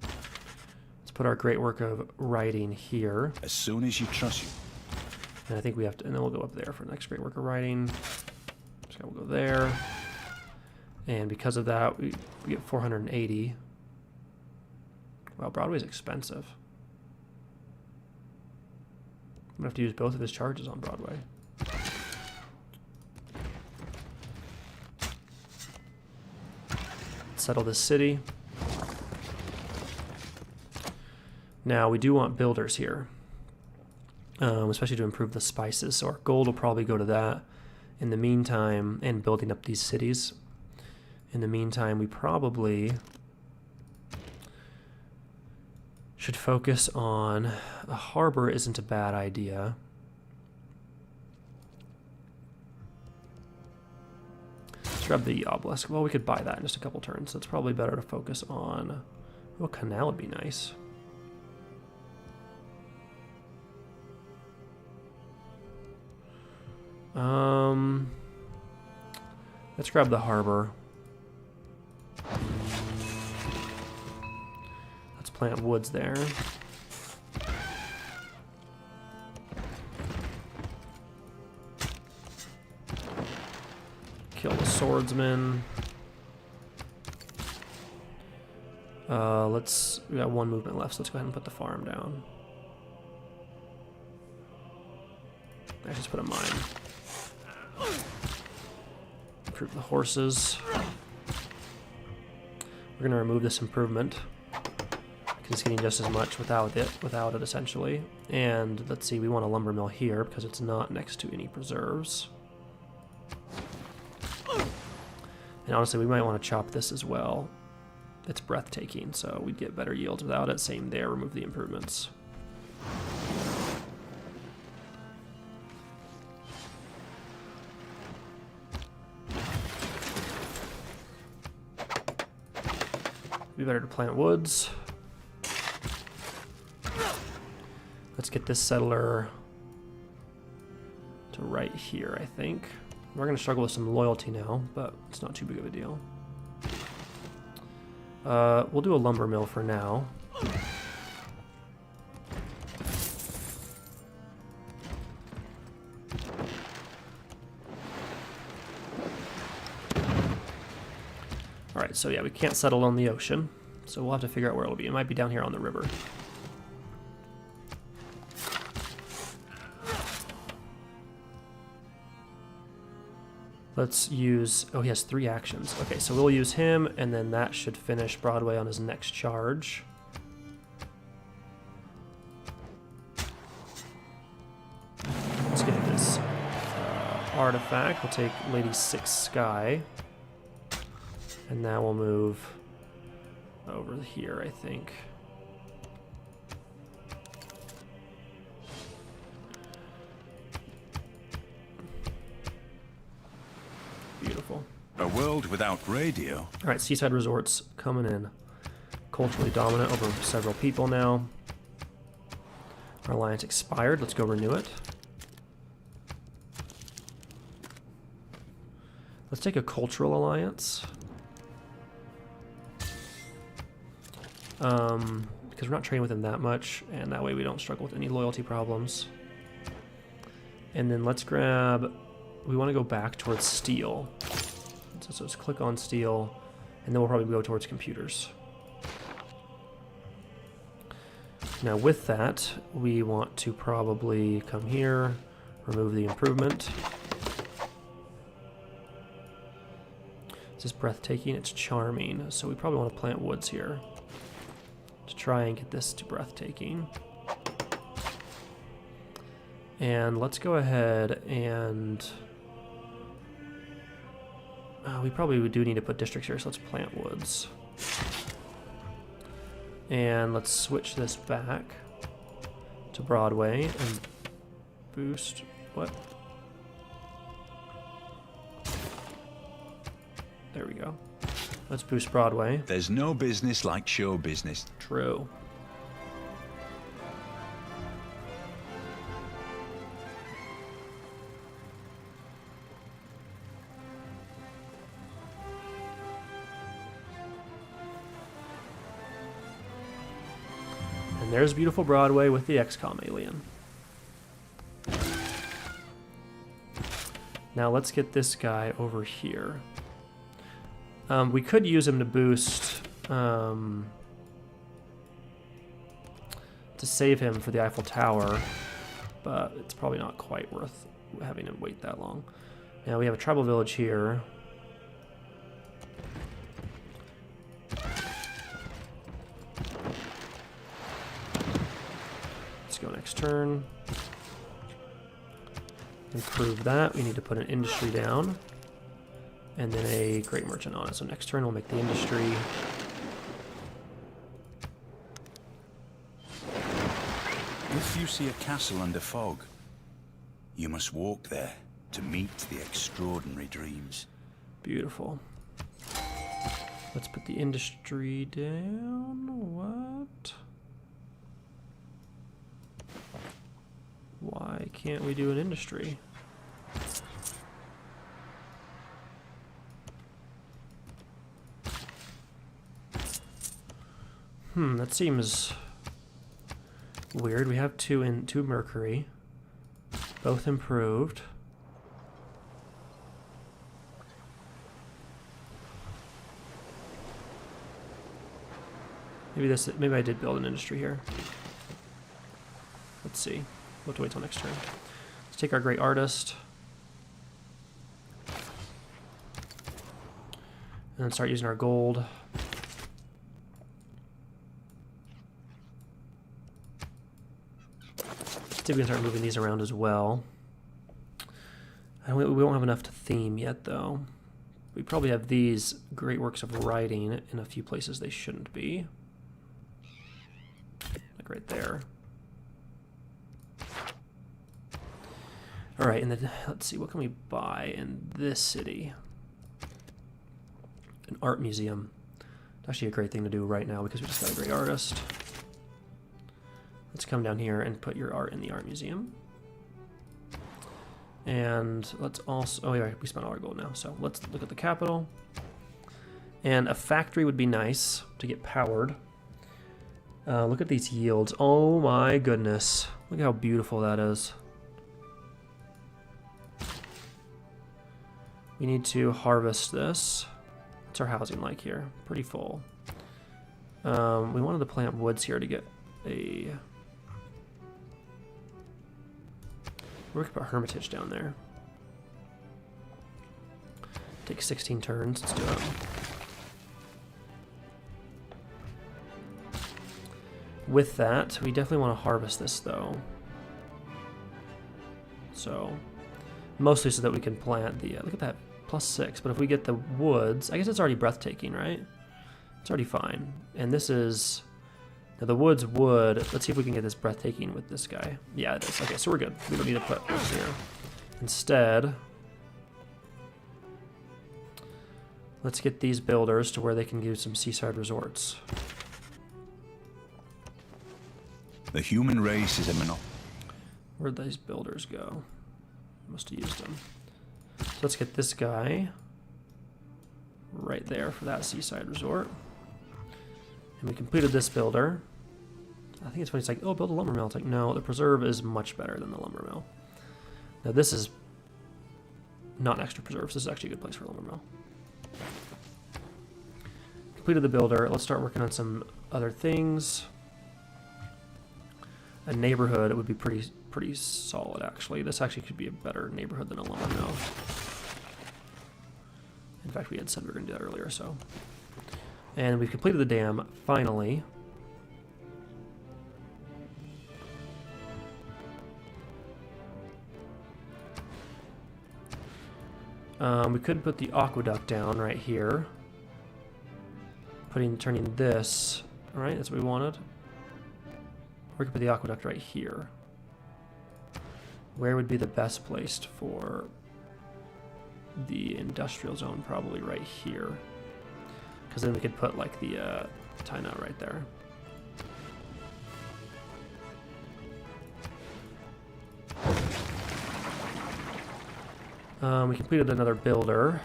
Let's put our great work of writing here. As soon as you trust you. And I think we have to, and then we'll go up there for next great work of writing. So we'll go there. And because of that, we get 480. Wow, Broadway's expensive. I'm gonna have to use both of his charges on Broadway. Settle this city. Now we do want builders here. Especially to improve the spices, so our gold will probably go to that in the meantime, and building up these cities. In the meantime, we probably should focus on a harbor. Isn't a bad idea. Let's grab the obelisk. Well, we could buy that in just a couple turns, so it's probably better to focus on... Oh, a canal would be nice. Let's grab the harbor. Let's plant woods there. swordsman. We got one movement left, so let's go ahead and put the farm down. Actually, just put a mine. Improve the horses. We're gonna remove this improvement because it's getting just as much without it essentially. And let's see, we want a lumber mill here because it's not next to any preserves. And honestly, we might want to chop this as well. It's breathtaking, so we'd get better yields without it. Same there, remove the improvements. Be better to plant woods. Let's get this settler to right here, I think. We're going to struggle with some loyalty now, but it's not too big of a deal. We'll do a lumber mill for now. Alright, so yeah, we can't settle on the ocean, so we'll have to figure out where it'll be. It might be down here on the river. Let's use... oh, he has 3 actions. Okay, so we'll use him, and then that should finish Broadway on his next charge. Let's get this artifact. We'll take Lady 6 Sky. And now we'll move over here, I think. Beautiful. A world without radio. Alright, Seaside Resorts coming in. Culturally dominant over several people now. Our alliance expired. Let's go renew it. Let's take a cultural alliance. Because we're not trading with them that much, and that way we don't struggle with any loyalty problems. And then let's grab... we want to go back towards steel. So let's click on steel, and then we'll probably go towards computers. Now with that, we want to probably come here, remove the improvement. This is breathtaking, it's charming, so we probably want to plant woods here to try and get this to breathtaking. And let's go ahead and... we probably do need to put districts here, so let's plant woods. And let's switch this back to Broadway and boost... what? There we go. Let's boost Broadway. There's no business like show business. True. And there's beautiful Broadway with the XCOM alien. Now let's get this guy over here. We could use him to boost, to save him for the Eiffel Tower, but it's probably not quite worth having him wait that long. Now we have a tribal village here. Let's go next turn. Improve that. We need to put an industry down. And then a great merchant on it. So next turn we'll make the industry. If you see a castle under fog, you must walk there to meet the extraordinary dreams. Beautiful. Let's put the industry down. What? Why can't we do an industry? That seems weird. We have two mercury, both improved. Maybe I did build an industry here. Let's see. We'll have to wait till next turn. Let's take our great artist. And then start using our gold. See if we can start moving these around as well. And we won't have enough to theme yet, though. We probably have these great works of writing in a few places they shouldn't be. Like right there. All right, and then let's see, what can we buy in this city? An art museum. It's actually a great thing to do right now because we just got a great artist. Let's come down here and put your art in the art museum. And let's also, oh yeah, we spent all our gold now. So let's look at the capital. And a factory would be nice to get powered. Look at these yields. Oh my goodness. Look how beautiful that is. We need to harvest this. What's our housing like here? Pretty full. We wanted to plant woods here to get a... We could put Hermitage down there. Take 16 turns. Let's do it. With that, we definitely want to harvest this, though. So, mostly so that we can plant the... look at that, +6. But if we get the woods... I guess it's already breathtaking, right? It's already fine. And this is... Now the woods would, let's see if we can get this breathtaking with this guy. Yeah, it is. Okay, so we're good. We don't need to put woods here. Instead, let's get these builders to where they can do some seaside resorts. The human race is a monopoly. Where'd these builders go? Must have used them. So let's get this guy right there for that seaside resort. And we completed this builder. I think it's funny, it's like, oh, build a lumber mill. It's like, no, the preserve is much better than the lumber mill. Now this is not an extra preserve, so this is actually a good place for a lumber mill. Completed the builder. Let's start working on some other things. A neighborhood, it would be pretty solid, actually. This actually could be a better neighborhood than a lumber mill. In fact, we had said we were going to do that earlier, so... And we've completed the dam, finally. We could put the aqueduct down right here. Turning this, all right, that's what we wanted. Or we could put the aqueduct right here. Where would be the best placed for the industrial zone? Probably right here. Because then we could put like the tie-knot right there. We completed another builder.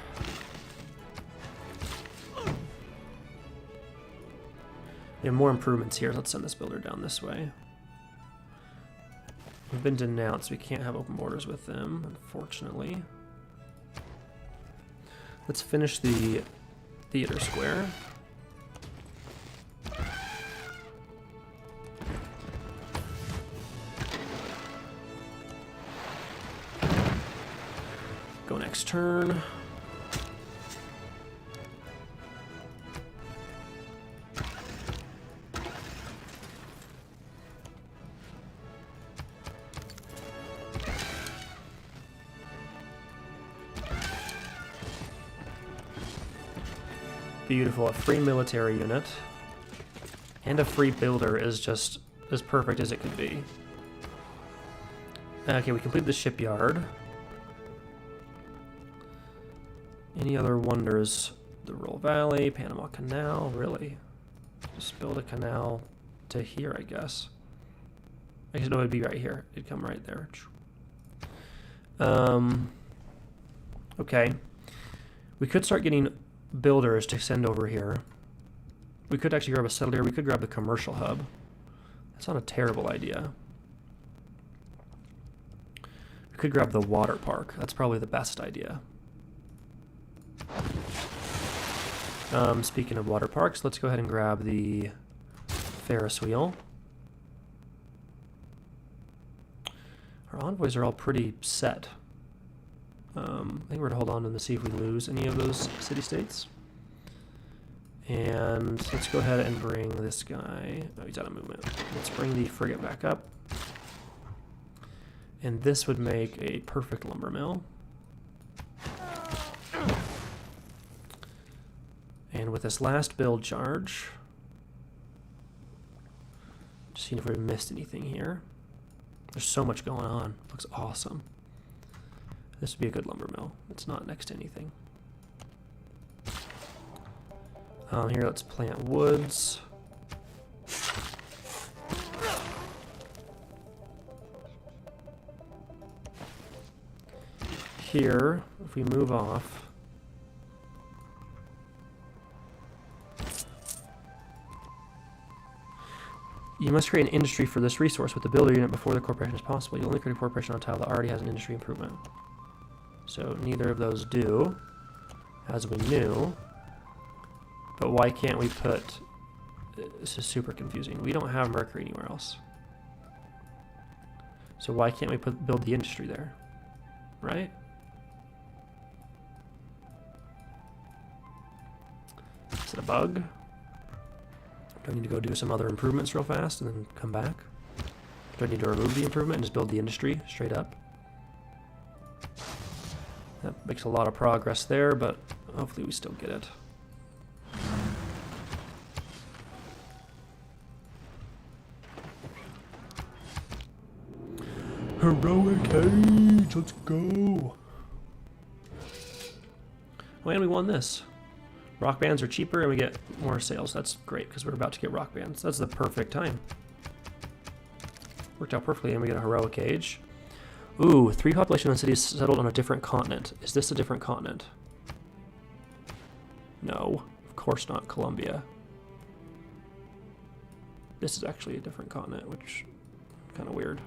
We have more improvements here. Let's send this builder down this way. We've been denounced. We can't have open borders with them, unfortunately. Let's finish the theater square. Go next turn. Beautiful, a free military unit and a free builder is just as perfect as it could be. Okay, we completed the shipyard. Any other wonders? The Rural Valley, Panama Canal, really? Just build a canal to here, I guess. I guess no, it'd be right here. It'd come right there. Okay. We could start getting builders to send over here. We could actually grab a settler. We could grab the commercial hub. That's not a terrible idea. We could grab the water park. That's probably the best idea. Speaking of water parks, let's go ahead and grab the Ferris wheel. Our envoys are all pretty set. I think we're going to hold on to them to see if we lose any of those city-states. And let's go ahead and bring this guy. Oh, he's out of movement. Let's bring the frigate back up. And this would make a perfect lumber mill. And with this last build charge, just seeing if we've missed anything here. There's so much going on. Looks awesome. This would be a good lumber mill. It's not next to anything. Here, let's plant woods. Here, if we move off, you must create an industry for this resource with the builder unit before the corporation is possible. You only create a corporation on a tile that already has an industry improvement. So neither of those do, as we knew. But why can't we put... This is super confusing. We don't have Mercury anywhere else. So why can't we build the industry there? Right? Is it a bug? Do I need to go do some other improvements real fast and then come back? Do I need to remove the improvement and just build the industry straight up? That makes a lot of progress there, but hopefully we still get it. Heroic age, let's go! Oh, and we won this. Rock bands are cheaper and we get more sales. That's great because we're about to get rock bands. That's the perfect time. Worked out perfectly, and we get a heroic age. Ooh, 3 population and cities settled on a different continent. Is this a different continent? No, of course not. Colombia. This is actually a different continent, which is kind of weird.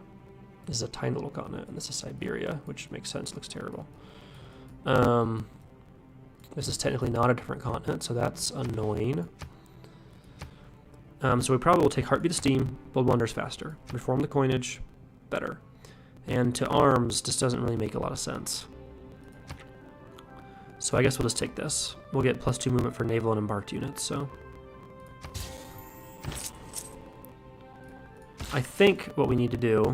This is a tiny little continent, and this is Siberia, which makes sense. Looks terrible. This is technically not a different continent, so that's annoying. So we probably will take Heartbeat of Steam, build wonders faster, reform the coinage, better. And to arms just doesn't really make a lot of sense. So I guess we'll just take this. We'll get +2 movement for naval and embarked units, so. I think what we need to do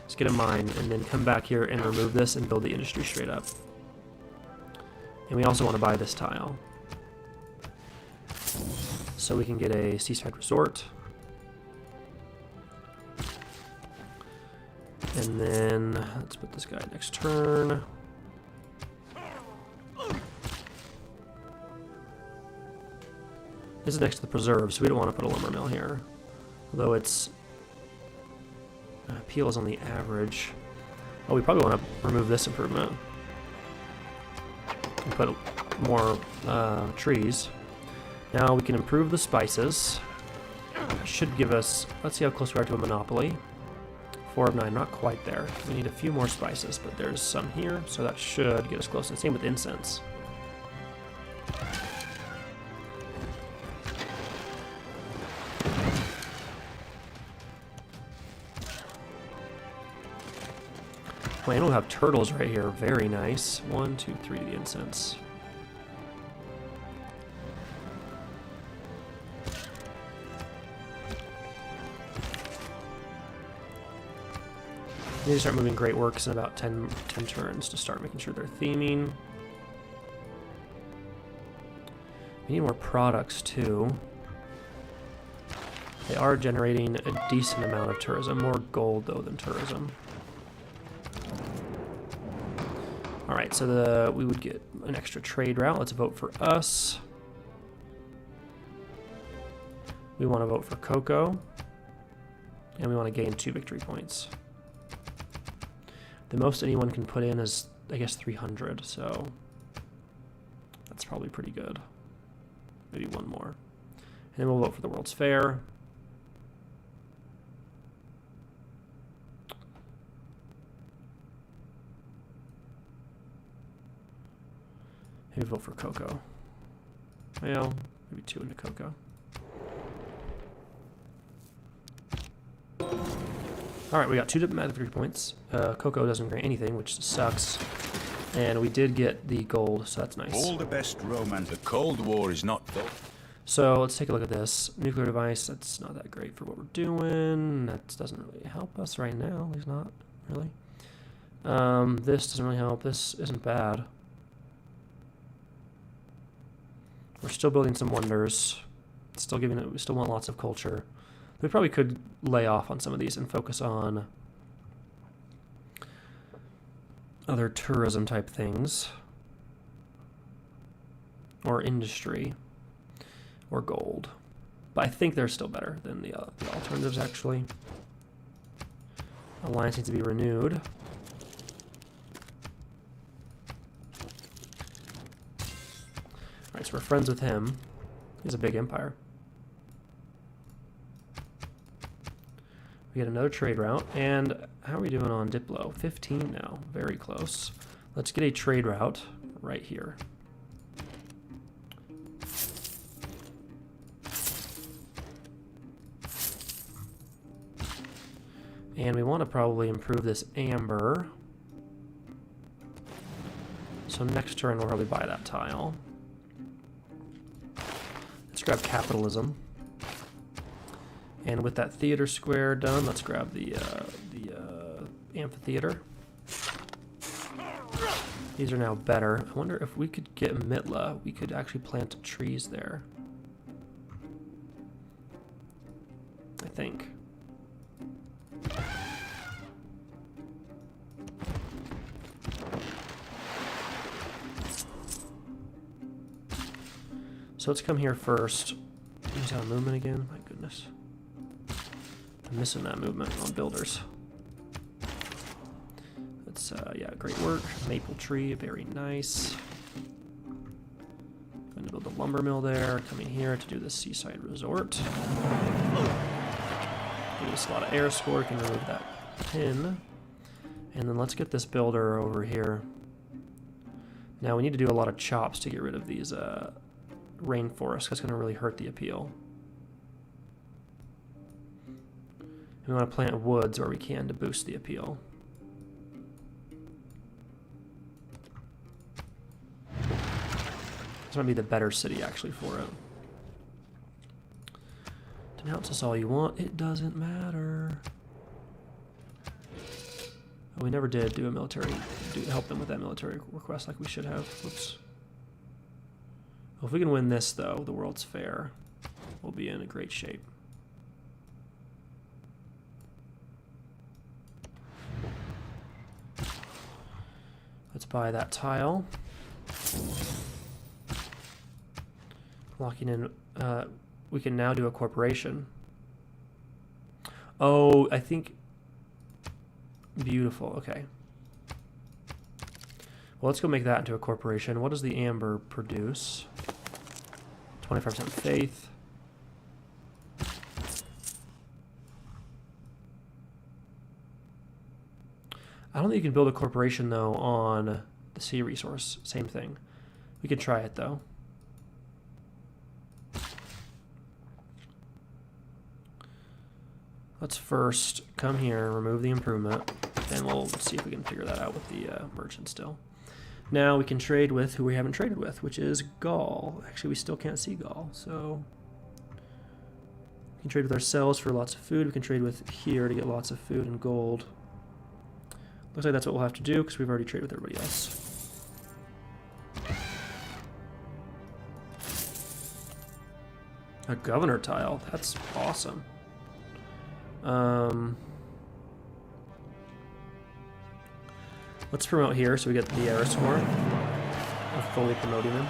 is get a mine and then come back here and remove this and build the industry straight up. And we also want to buy this tile. So we can get a seaside resort. And then let's put this guy next turn. This is next to the preserve, so we don't want to put a lumber mill here. Although its appeal is on the average. Oh, we probably want to remove this improvement. And put more trees. Now we can improve the spices. That should give us, let's see how close we are to a monopoly. 4 of 9, not quite there. We need a few more spices, but there's some here, so that should get us close. And same with incense. Oh, and we'll have turtles right here. Very nice. 1, 2, 3, the incense. We need to start moving great works in about 10 turns to start making sure they're theming. We need more products too. They are generating a decent amount of tourism. More gold though than tourism. Alright, so we would get an extra trade route. Let's vote for us. We want to vote for cocoa. And we want to gain 2 victory points. The most anyone can put in is, I guess, 300, so that's probably pretty good. Maybe one more. And then we'll vote for the World's Fair. Maybe vote for cocoa. Well, maybe 2 into cocoa. Alright, we got 2 diplomatic victory points. Cocoa doesn't grant anything, which sucks. And we did get the gold, so that's nice. All the best romance. The Cold War is not though. So let's take a look at this. Nuclear device, that's not that great for what we're doing. That doesn't really help us right now, at least not really. This doesn't really help. This isn't bad. We're still building some wonders. Still giving it, we still want lots of culture. We probably could lay off on some of these and focus on other tourism type things. Or industry. Or gold. But I think they're still better than the alternatives, actually. Alliance needs to be renewed. Alright, so we're friends with him. He's a big empire. We get another trade route. And how are we doing on Diplo? 15 now. Very close. Let's get a trade route right here. And we want to probably improve this amber. So next turn we'll probably buy that tile. Let's grab capitalism. And with that theater square done, let's grab the amphitheater. These are now better. I wonder if we could get Mitla, we could actually plant trees there. I think. So let's come here first. Use our movement again. My goodness. I'm missing that movement on builders. That's, yeah, great work. Maple tree, very nice. Going to build a lumber mill there. Coming here to do the seaside resort. Give us a lot of air score. We can remove that pin. And then let's get this builder over here. Now we need to do a lot of chops to get rid of these rainforests. That's going to really hurt the appeal. We want to plant woods where we can to boost the appeal. This might be the better city actually for it. Denounce us all you want, it doesn't matter. Oh, we never did do a military, help them with that military request like we should have. Whoops. Well, if we can win this though, the World's Fair, we'll be in a great shape. Let's buy that tile. Locking in, we can now do a corporation. Oh, I think, beautiful, okay. Well, let's go make that into a corporation. What does the amber produce? 25% faith. I don't think you can build a corporation, though, on the sea resource. Same thing. We could try it, though. Let's first come here, remove the improvement, and we'll see if we can figure that out with the merchant still. Now we can trade with who we haven't traded with, which is Gaul. Actually, we still can't see Gaul, so we can trade with ourselves for lots of food. We can trade with here to get lots of food and gold. Looks like that's what we'll have to do because we've already traded with everybody else. A governor tile, that's awesome. Let's promote here so we get the error score of fully promoting them.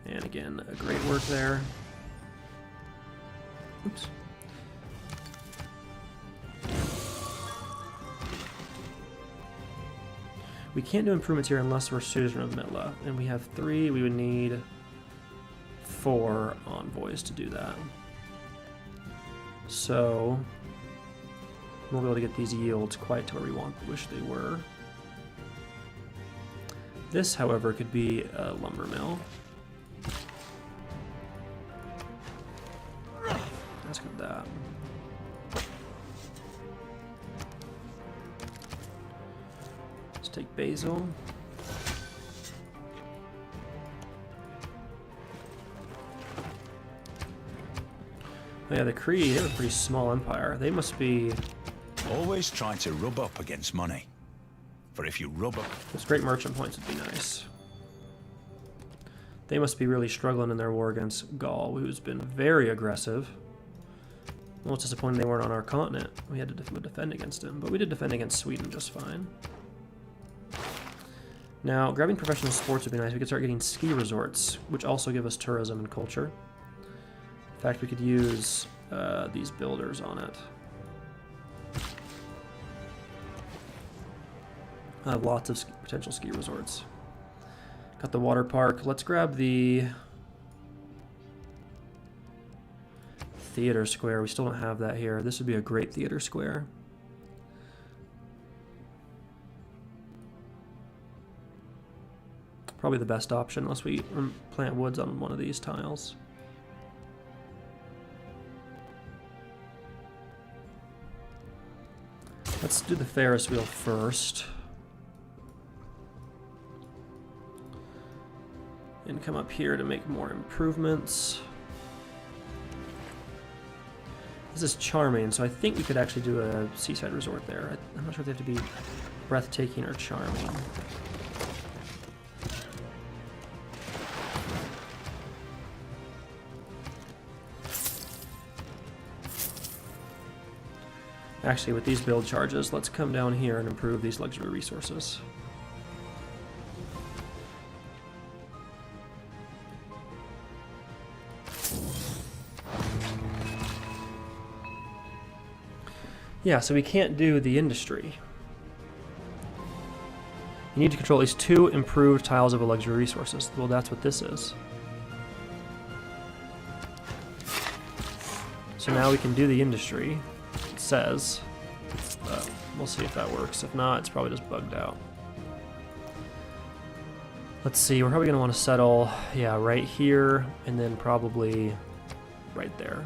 And again, a great work there. Oops. We can't do improvements here unless we're Susan of Mitla, and we have 3. We would need 4 envoys to do that. So we'll be able to get these yields quite to where we wish they were. This, however, could be a lumber mill. Let's get that. Let's take basil. Oh yeah, the Kree, they have a pretty small empire. They must be... Always try to rub up against money. For if you rub up... Those great merchant points would be nice. They must be really struggling in their war against Gaul, who's been very aggressive. Well, it's disappointing they weren't on our continent. We had to defend against him, but we did defend against Sweden just fine. Now, grabbing professional sports would be nice. We could start getting ski resorts, which also give us tourism and culture. In fact, we could use these builders on it. I have lots of potential ski resorts. Got the water park. Let's grab the theater square. We still don't have that here. This would be a great theater square. Probably the best option unless we plant woods on one of these tiles. Let's do the Ferris wheel first. And come up here to make more improvements. This is charming, so I think we could actually do a seaside resort there. I'm not sure if they have to be breathtaking or charming. Actually, with these build charges, let's come down here and improve these luxury resources. Yeah, so we can't do the industry. You need to control at least 2 improved tiles of a luxury resources. Well, that's what this is. So now we can do the industry. It says, but we'll see if that works. If not, it's probably just bugged out. Let's see, we're probably going to want to settle, yeah, right here, and then probably right there.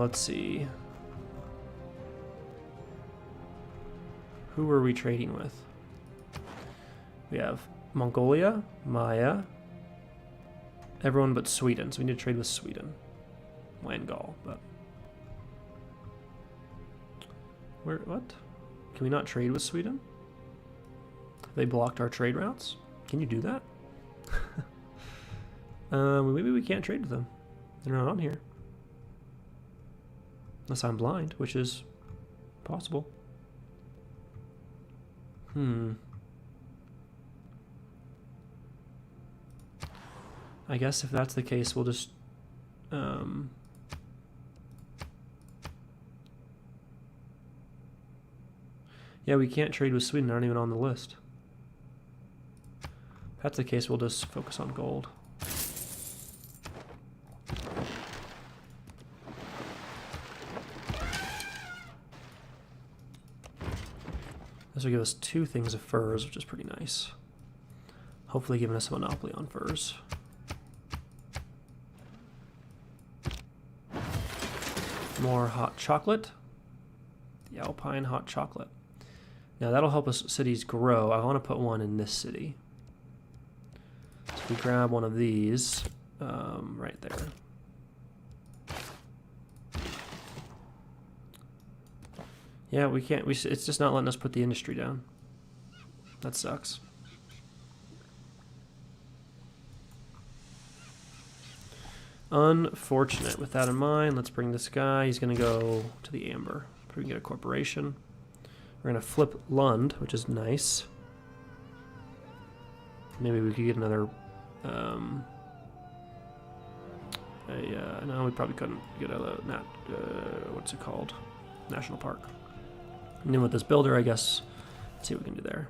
Let's see. Who are we trading with? We have Mongolia, Maya, everyone but Sweden. So we need to trade with Sweden. And Gaul, but... What? Can we not trade with Sweden? They blocked our trade routes? Can you do that? Maybe we can't trade with them. They're not on here. Unless I'm blind, which is possible. I guess if that's the case, we'll just... Yeah, we can't trade with Sweden. They're not even on the list. If that's the case, we'll just focus on gold. This will give us 2 things of furs, which is pretty nice. Hopefully giving us a monopoly on furs. More hot chocolate. The Alpine hot chocolate. Now that'll help us cities grow. I want to put one in this city. So if we grab one of these, right there. Yeah, we can't. It's just not letting us put the industry down. That sucks. Unfortunate. With that in mind, let's bring this guy. He's going to go to the Amber. We can get a corporation. We're going to flip Lund, which is nice. Maybe we could get another... no, we probably couldn't get a... what's it called? National Park. And then with this builder, I guess, let's see what we can do there.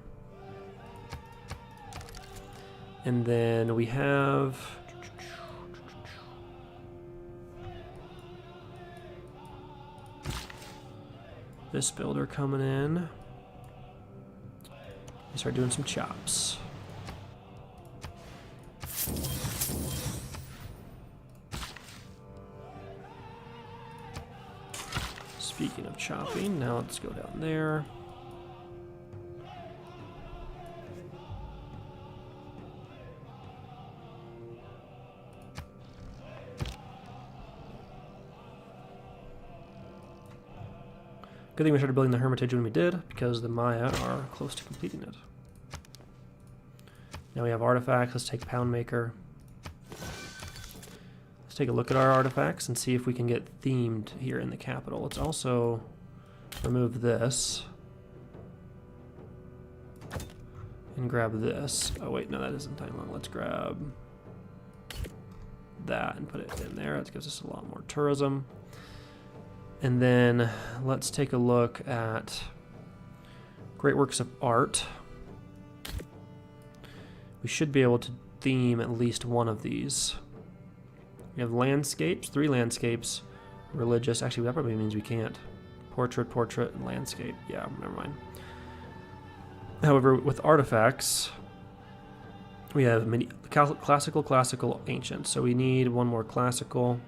And then we have... this builder coming in. Start doing some chops. Speaking of chopping, now let's go down there. Good thing we started building the Hermitage when we did, because the Maya are close to completing it. Now we have artifacts. Let's take Poundmaker. Let's take a look at our artifacts and see if we can get themed here in the capital. Let's also remove this and grab this. Oh wait, no, that isn't time long. Let's grab that and put it in there. That gives us a lot more tourism. And then let's take a look at great works of art. We should be able to theme at least one of these. We have landscapes, 3 landscapes, religious. Actually, that probably means we can't. Portrait, portrait, and landscape. Yeah, never mind. However, with artifacts, we have classical, classical, ancient. So we need one more classical.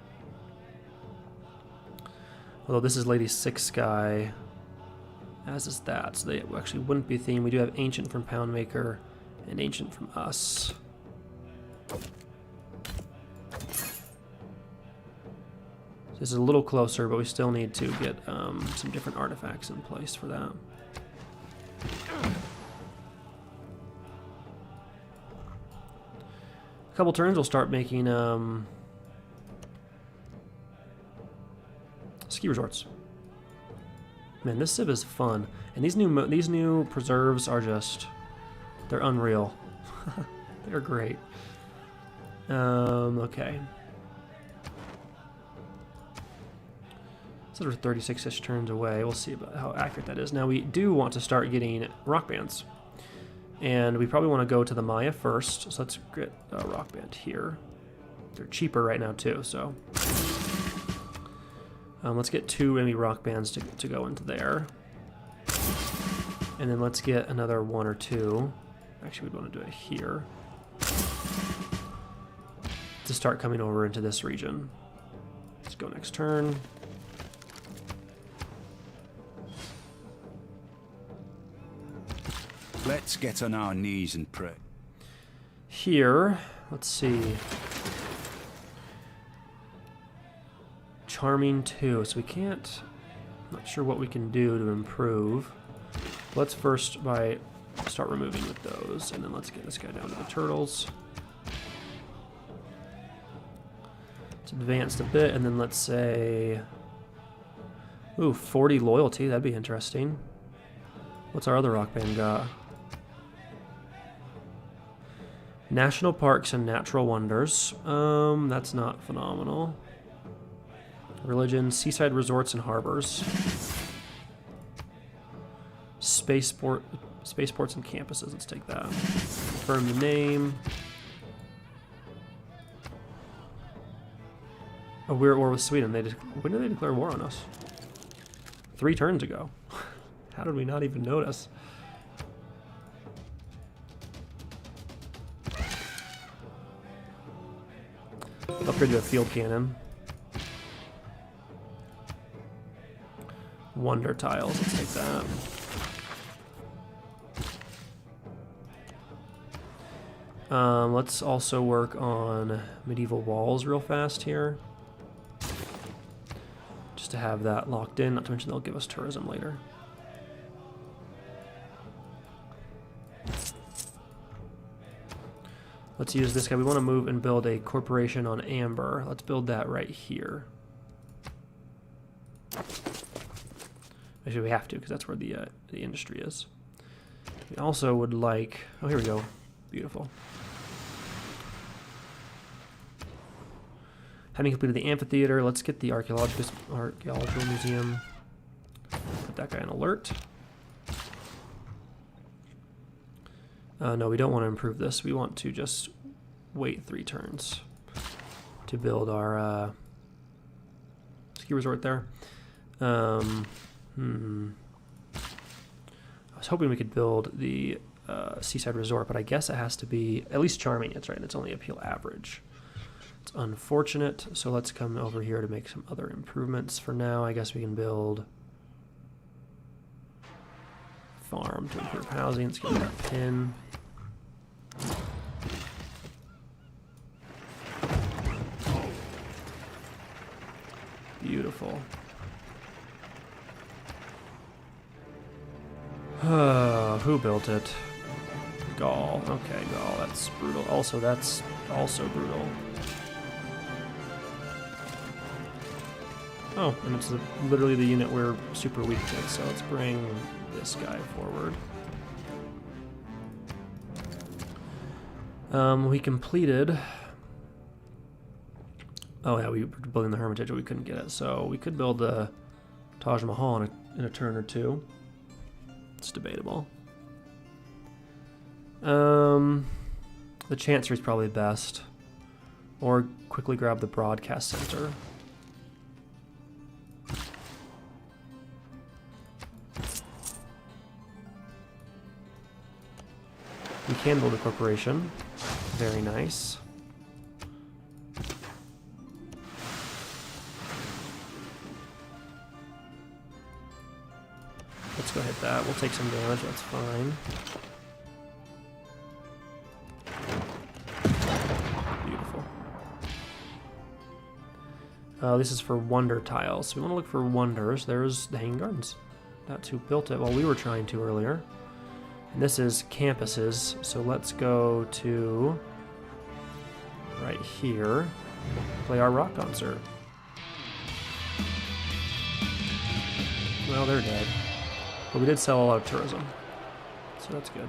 Although this is Lady Six Sky, as is that, so they actually wouldn't be themed. We do have Ancient from Poundmaker and Ancient from us. This is a little closer, but we still need to get some different artifacts in place for that. A couple turns, we'll start making ski resorts. Man, this civ is fun, and these new preserves are they're unreal. They're great. Okay. So they're 36-ish turns away. We'll see about how accurate that is. Now we do want to start getting rock bands, and we probably want to go to the Maya first. So let's get a rock band here. They're cheaper right now too, so. Let's get 2 enemy rock bands to go into there. And then let's get another 1 or 2. Actually, we'd want to do it here. To start coming over into this region. Let's go next turn. Let's get on our knees and pray. Here, let's see. Charming 2, so we can't, not sure what we can do to improve. Let's first start removing with those, and then let's get this guy down to the turtles. It's advanced a bit, and then let's say, ooh, 40 loyalty, that'd be interesting. What's our other rock band got? National parks and natural wonders. That's not phenomenal. Religion, seaside resorts and harbors. Spaceports and campuses. Let's take that. Confirm the name. Oh, we're at war with Sweden. When did they declare war on us? 3 turns ago. How did we not even notice? Upgrade to a field cannon. Wonder tiles, let's take that. Let's also work on medieval walls real fast here. Just to have that locked in, not to mention they'll give us tourism later. Let's use this guy. We want to move and build a corporation on Amber. Let's build that right here. Actually, we have to, because that's where the industry is. We also would like... Oh, here we go. Beautiful. Having completed the amphitheater, let's get the archaeological museum. Put that guy on alert. No, we don't want to improve this. We want to just wait 3 turns to build our ski resort there. I was hoping we could build the seaside resort, but I guess it has to be at least charming. It's right. It's only appeal average. It's unfortunate. So let's come over here to make some other improvements. For now, I guess we can build farm to improve housing. Let's get that pin. Beautiful. Who built it? Gaul. Okay, Gaul. That's brutal. Also, that's also brutal. Oh, and it's literally the unit we're super weak to, so let's bring this guy forward. We completed... Oh yeah, we were building the Hermitage, but we couldn't get it, so we could build the Taj Mahal in a turn or two. It's debatable. The Chancery's probably best. Or quickly grab the Broadcast Center. We can build a corporation. Very nice. Let's go hit that. We'll take some damage, that's fine. Beautiful. This is for wonder tiles. So we want to look for wonders. There's the Hanging Gardens. That's who built it. Well, we were trying to earlier. And this is campuses. So let's go to right here. Play our rock concert. Well, they're dead. But we did sell a lot of tourism, so that's good.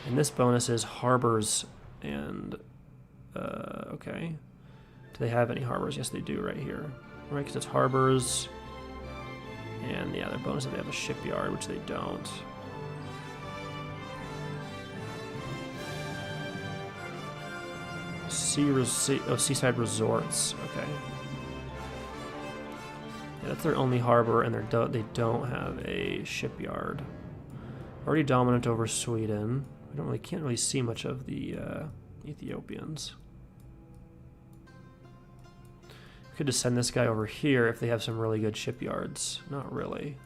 And this bonus is harbors and, okay. Do they have any harbors? Yes, they do right here. Right, because it's harbors. And yeah, their bonus is they have a shipyard, which they don't. Seaside resorts, okay. Yeah, that's their only harbor, and they don't have a shipyard. Already dominant over Sweden. We can't really see much of the Ethiopians. We could just send this guy over here if they have some really good shipyards. Not really.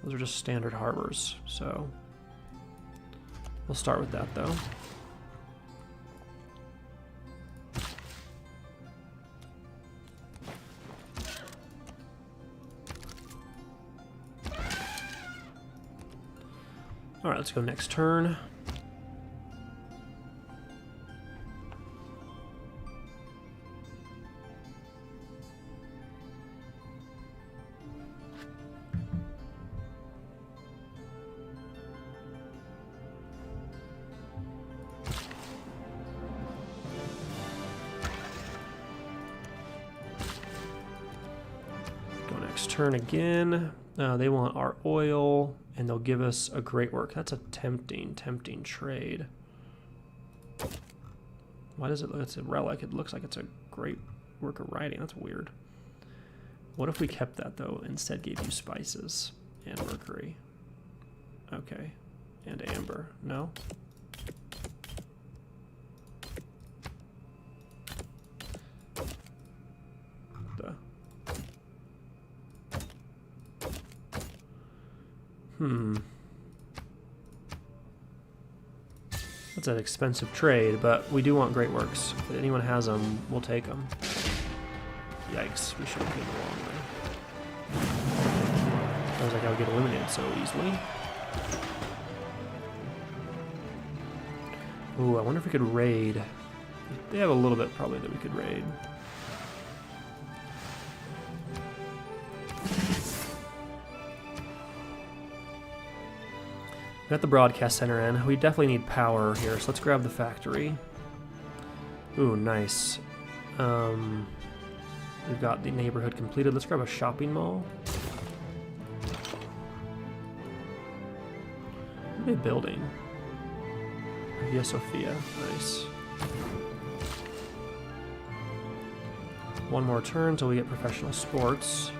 Those are just standard harbors, so we'll start with that though. Alright, let's go next turn. Go next turn again. They want our oil. And they'll give us a great work. That's a tempting trade. Why does it look? It's a relic. It looks like it's a great work of writing. That's weird. What if we kept that though? Instead gave you spices and mercury. Okay. And amber. No? That's an expensive trade, but we do want great works. If anyone has them, we'll take them. Yikes, we should have came a long way. I was like I would get eliminated so easily. Ooh, I wonder if we could raid. They have a little bit probably that we could raid. Got the broadcast center in. We definitely need power here, so let's grab the factory. Ooh, nice. We've got the neighborhood completed. Let's grab a shopping mall. What are they building? Via Sofia. Nice. One more turn until we get professional sports.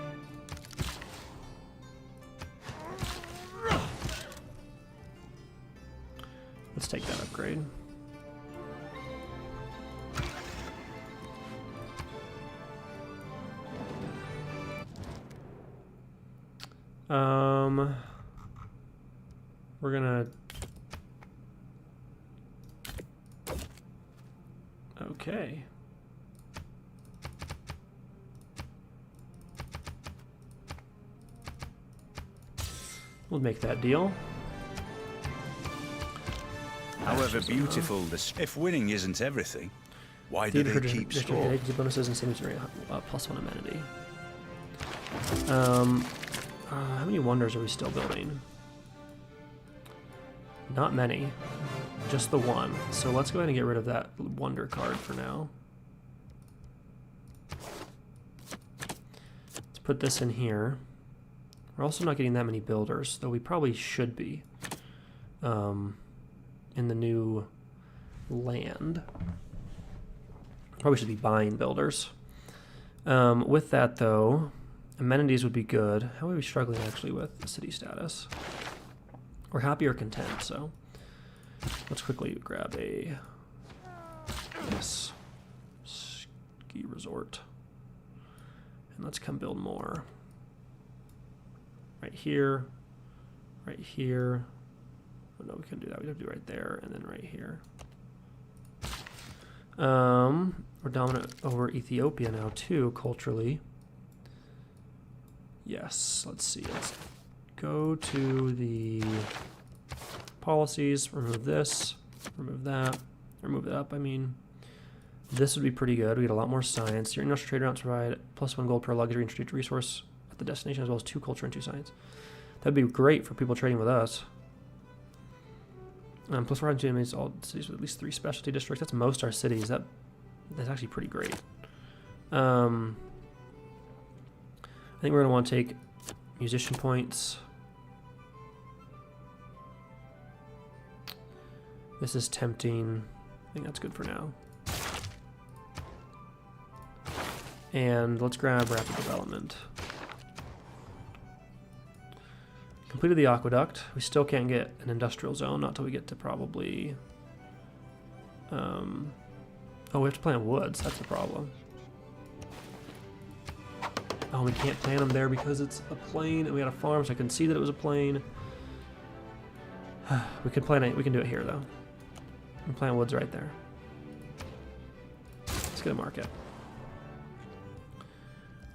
We're gonna... Okay. We'll make that deal. However beautiful this... If winning isn't everything, why do they keep score? Agency bonuses and savings rate +1 amenity. How many wonders are we still building? Not many. Just the one. So let's go ahead and get rid of that wonder card for now. Let's put this in here. We're also not getting that many builders, though we probably should be in the new land. Probably should be buying builders. With that, though, amenities would be good. How are we struggling actually with the city status? We're happy or content, so let's quickly grab a ski resort. And let's come build more. Right here, right here. Oh, no, we couldn't do that. We'd have to do right there and then right here. We're dominant over Ethiopia now too, culturally. Yes, let's see. Let's go to the policies, remove this, remove that, remove it up, I mean. This would be pretty good. We get a lot more science. Your industrial trade routes provide +1 gold per luxury and strategic resource at the destination, as well as 2 culture and 2 science. That'd be great for people trading with us. Plus we're having all cities with at least 3 specialty districts. That's most our cities. That's actually pretty great. I think we're going to want to take musician points. This is tempting. I think that's good for now. And let's grab rapid development. Completed the aqueduct. We still can't get an industrial zone, not till we get to probably... oh, we have to plant woods. That's the problem. Oh, we can't plant them there because it's a plain and we got a farm, so I can see that it was a plain. We can plant it. We can do it here, though. We can plant woods right there. Let's get a market.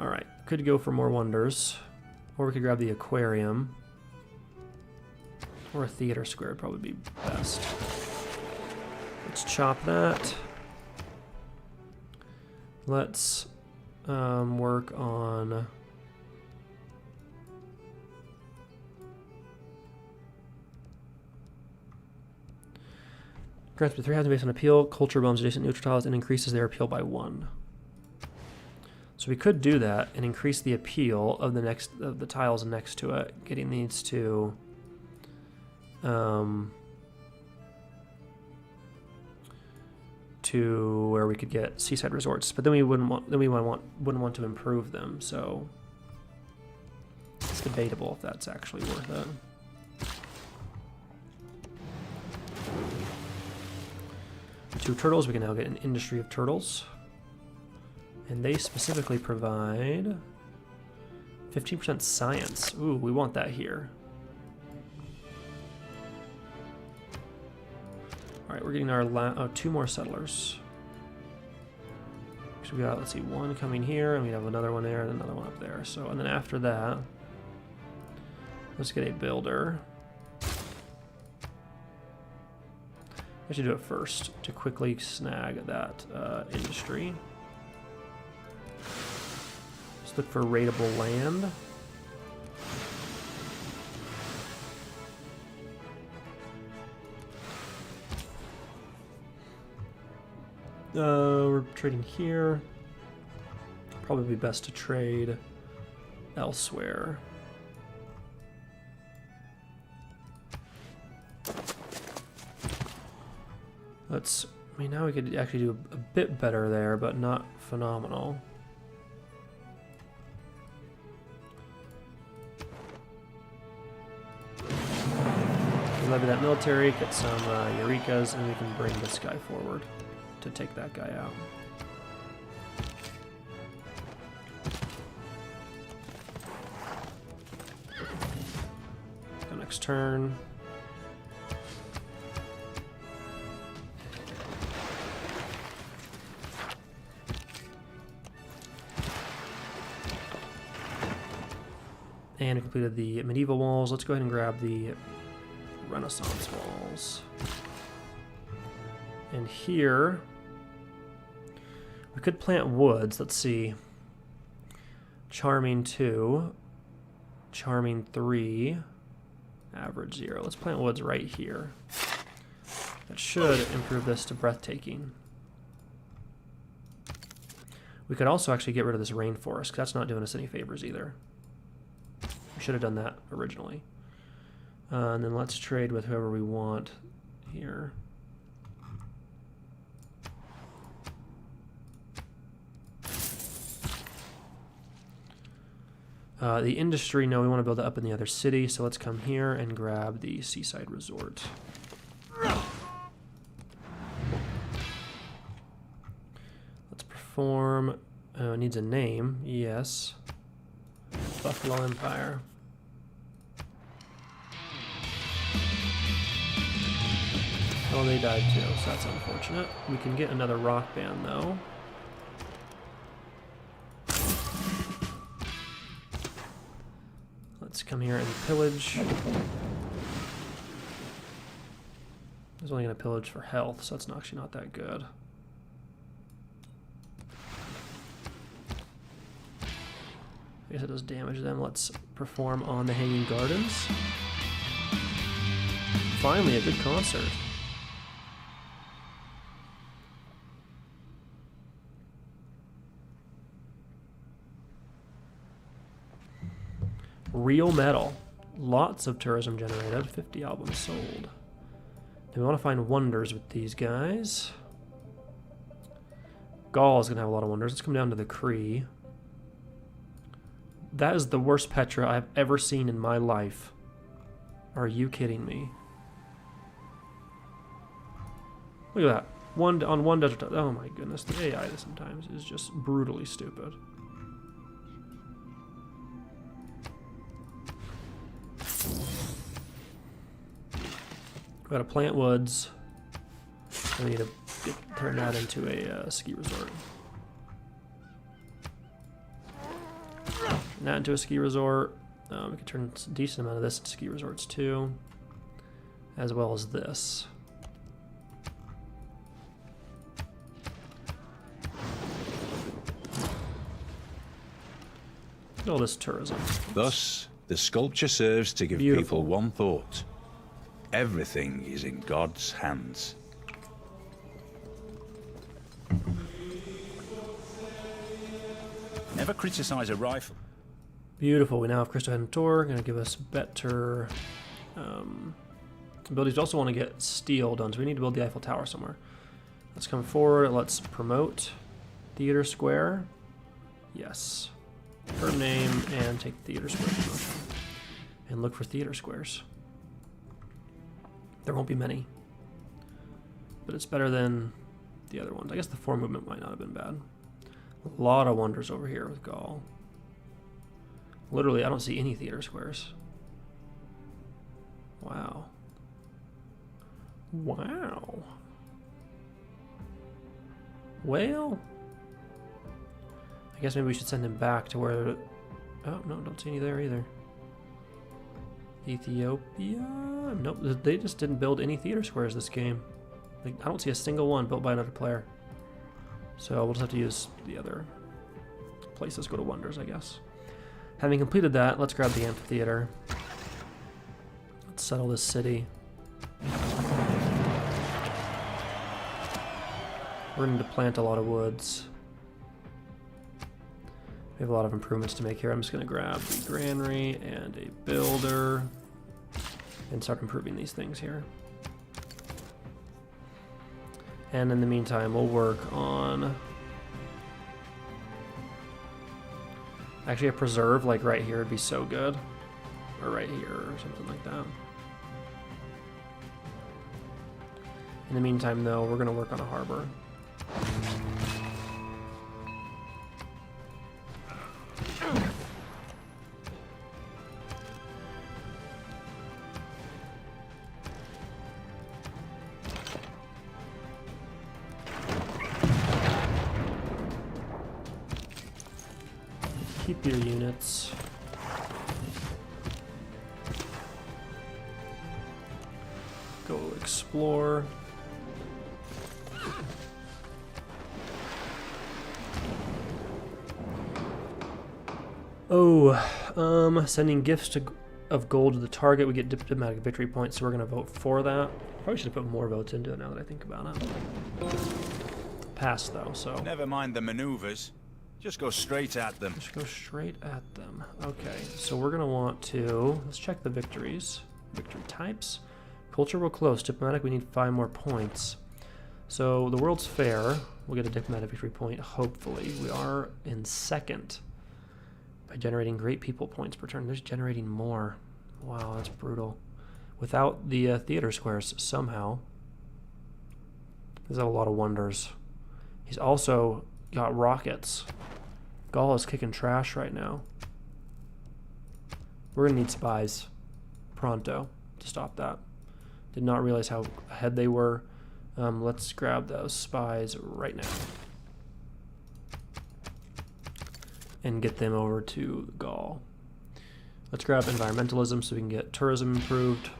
Alright, could go for more wonders. Or we could grab the aquarium. Or a theater square would probably be best. Let's chop that. Let's work on... Grants for 3,000 based on appeal, culture bombs adjacent neutral tiles, and increases their appeal by 1. So we could do that and increase the appeal of the tiles next to it, getting these to where we could get seaside resorts, but then we wouldn't want to improve them. So it's debatable if that's actually worth it. Two turtles, we can now get an industry of turtles. And they specifically provide 15% science. Ooh, we want that here. Alright, we're getting our 2 more settlers. So we got, let's see, 1 coming here, and we have another one there, and another one up there. So, and then after that, let's get a builder. I should do it first to quickly snag that industry. Let's look for rateable land. We're trading here. Probably be best to trade elsewhere. Let's, I mean, now we could actually do a bit better there, but not phenomenal. We levy that military, get some Eurekas, and we can bring this guy forward to take that guy out. next turn. And we completed the medieval walls. Let's go ahead and grab the Renaissance walls. And here, we could plant woods. Let's see. Charming 2, Charming 3, average 0. Let's plant woods right here. That should improve this to breathtaking. We could also actually get rid of this rainforest, because that's not doing us any favors either. We should have done that originally. And then let's trade with whoever we want here. The industry, no, we want to build it up in the other city, so let's come here and grab the seaside resort. Let's perform, it needs a name, yes. Buffalo Empire. Oh, they died too, so that's unfortunate. We can get another rock band though. Let's come here and pillage. I was only going to pillage for health, so that's actually not that good. I guess it does damage them. Let's perform on the Hanging Gardens. Finally, a good concert. Real metal. Lots of tourism generated. 50 albums sold. Do we want to find wonders with these guys? Gaul is going to have a lot of wonders. Let's come down to the Cree. That is the worst Petra I've ever seen in my life. Are you kidding me? Look at that. On one desert. Oh my goodness. The AI sometimes is just brutally stupid. We gotta plant woods. We need to turn that into a ski resort. Turn that into a ski resort. We can turn a decent amount of this into ski resorts too, as well as this. Look at all this tourism. Thus, the sculpture serves to give people one thought. Everything is in God's hands. Never criticize a rifle. Beautiful. We now have Crystal Head and Tor. Going to give us better abilities. We also want to get steel done, so we need to build the Eiffel Tower somewhere. Let's come forward. Let's promote Theater Square. Yes. Her name and take Theater Square promotion. And look for theater squares. There won't be many. But it's better than the other ones. I guess the 4 movement might not have been bad. A lot of wonders over here with Gaul. Literally, I don't see any theater squares. Wow. Wow. Well, I guess maybe we should send him back to where... Oh, no, don't see any there either. Ethiopia? Nope, they just didn't build any theater squares this game. Like, I don't see a single one built by another player. So we'll just have to use the other places, go to wonders, I guess. Having completed that, let's grab the amphitheater. Let's settle this city. We're going to plant a lot of woods. We have a lot of improvements to make here. I'm just going to grab the granary and a builder and start improving these things here. And in the meantime, we'll work on actually a preserve, like right here would be so good. Or right here, or something like that. In the meantime, though, we're going to work on a harbor. keep your units. Go explore. Oh, sending gifts of gold to the target. We get diplomatic victory points, so we're going to vote for that. Probably should have put more votes into it now that I think about it. Pass, though, so... Never mind the maneuvers. Just go straight at them. Just go straight at them. Okay, so we're going to want to... Let's check the victories. Victory types. Cultural close. Diplomatic, we need 5 more points. So the World's Fair, we'll get a diplomatic victory point, hopefully. We are in second by generating great people points per turn. There's generating more. Wow, that's brutal. Without the theater squares, somehow. There's a lot of wonders. He's also got rockets. Gaul is kicking trash right now. We're going to need spies pronto to stop that. Did not realize how ahead they were. Let's grab those spies right now. And get them over to Gaul. Let's grab environmentalism so we can get tourism improved.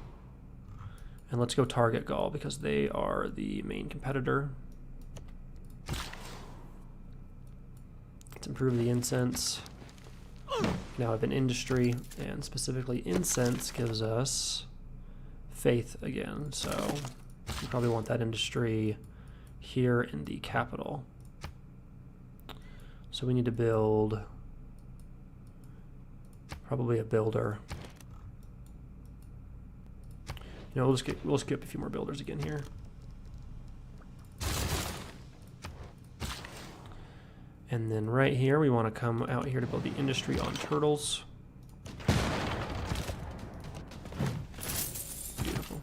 And let's go target Gaul because they are the main competitor. Let's improve the incense. Now I have an industry, and specifically incense gives us faith again. So you probably want that industry here in the capital. So we need to build probably a builder. You know, we'll skip a few more builders again here. And then right here, we want to come out here to build the industry on turtles. Beautiful.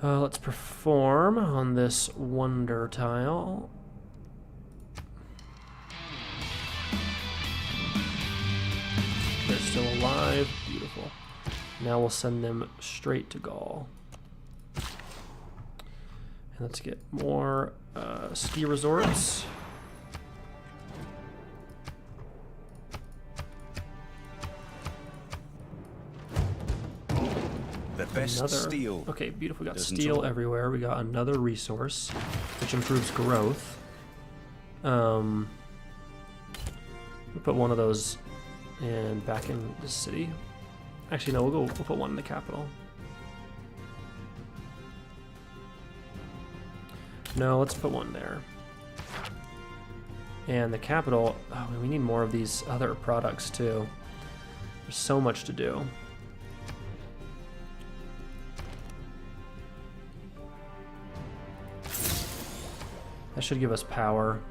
Let's perform on this wonder tile. They're still alive. Beautiful. Now we'll send them straight to Gaul. And let's get more ski resorts. The best steel. Okay, beautiful. We got steel everywhere. We got another resource, which improves growth. We'll put one of those back in the city. Actually, no, we'll put one in the capital. No, let's put one there. And the capital, oh, we need more of these other products too. There's so much to do. That should give us power.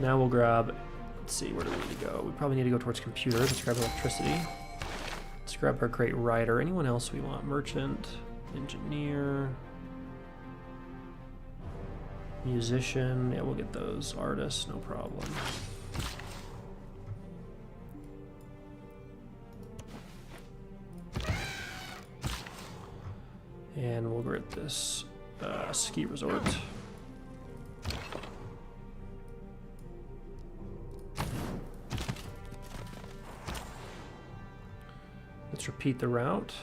Now we'll grab, let's see, where do we need to go? We probably need to go towards computer. Let's grab electricity. Let's grab our great writer. Anyone else we want? Merchant, engineer, musician. Yeah, we'll get those. Artists, no problem. And we'll get this ski resort. Let's repeat the route.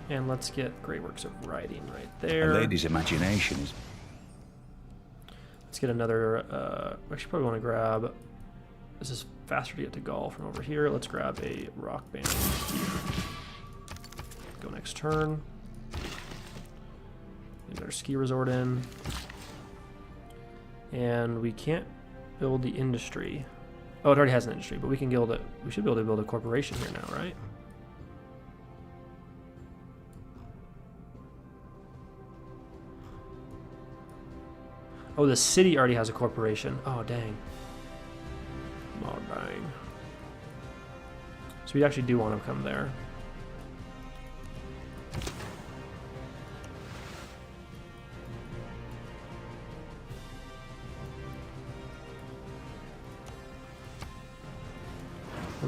And let's get great works of writing right there. A lady's imagination is... Let's get another, we actually probably want to grab, this is faster to get to Gaul from over here. Let's grab a rock band here. Go next turn. Get our ski resort in. And we can't build the industry. Oh, it already has an industry, but we can build it. We should be able to build a corporation here now, right? Oh, the city already has a corporation. Oh, dang. Oh, dang. So we actually do want to come there.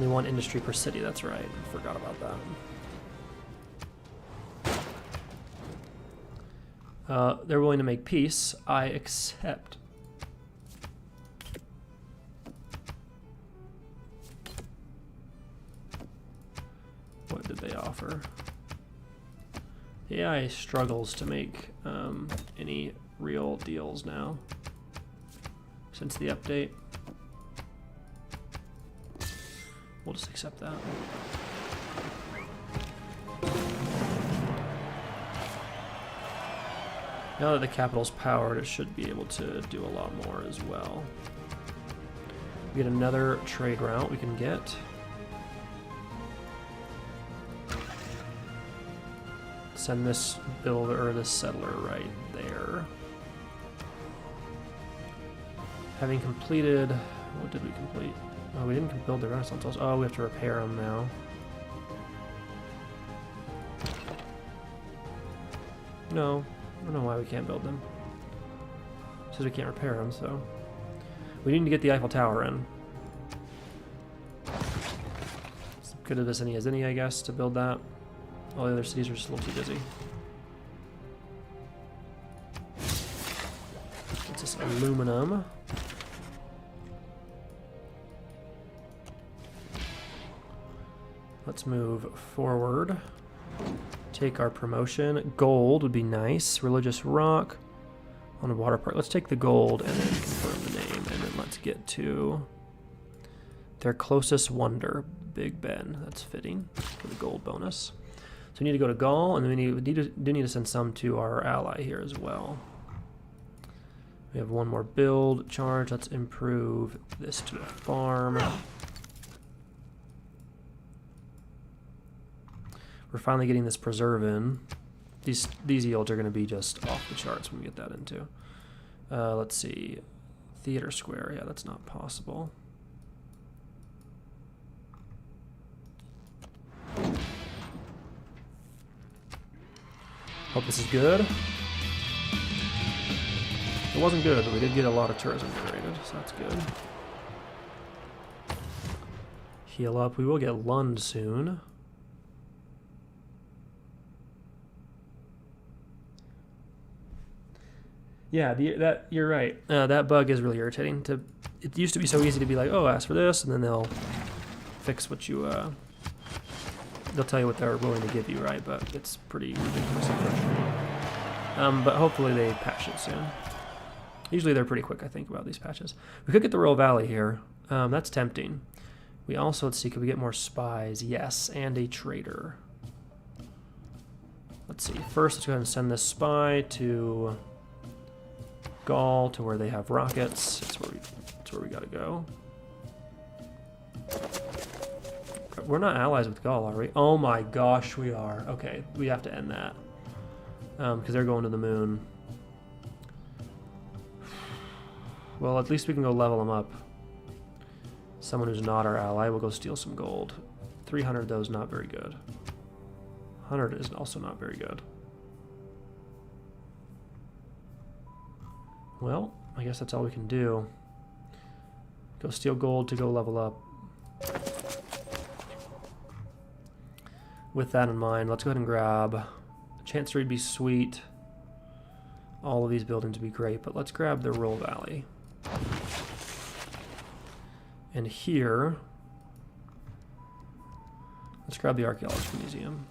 Only one industry per city, that's right. Forgot about that. They're willing to make peace. I accept. What did they offer? The AI struggles to make any real deals now since the update. We'll just accept that. Now that the capital's powered, it should be able to do a lot more as well. We get another trade route we can get. Send this builder or this settler right there. Having completed, what did we complete? Oh, we didn't build the Renaissance halls. Oh, we have to repair them now. No, I don't know why we can't build them. It says we can't repair them, so we need to get the Eiffel Tower in. As good of as any, I guess, to build that. All the other cities are just a little too busy. It's just aluminum. Let's move forward. Take our promotion. Gold would be nice. Religious rock on a water park. Let's take the gold and then confirm the name. And then let's get to their closest wonder, Big Ben. That's fitting for the gold bonus. So we need to go to Gaul, and then we do need to send some to our ally here as well. We have one more build charge. Let's improve this to a farm. We're finally getting this preserve in. These yields are going to be just off the charts when we get that into. Let's see. Theater Square. Yeah, that's not possible. Hope this is good. It wasn't good, but we did get a lot of tourism generated, so that's good. Heal up. We will get Lund soon. Yeah, you're right. That bug is really irritating. It used to be so easy to be like, oh, ask for this, and then they'll fix what you. They'll tell you what they're willing to give you, right? But it's pretty ridiculous and frustrating. But hopefully they patch it soon. Usually they're pretty quick, I think, about these patches. We could get the Royal Valley here. That's tempting. We also, let's see, could we get more spies? Yes, and a trader. Let's see. First, let's go ahead and send this spy to Gaul, to where they have rockets. That's where we gotta go. We're not allies with Gaul, are we? Oh my gosh, we are. Okay, we have to end that. Because they're going to the moon. Well, at least we can go level them up. Someone who's not our ally will go steal some gold. 300, though, is not very good. 100 is also not very good. Well, I guess that's all we can do. Go steal gold to go level up. With that in mind, let's go ahead and grab... Chancery would be sweet. All of these buildings would be great, but let's grab the Roll Valley. And here... Let's grab the Archaeological Museum.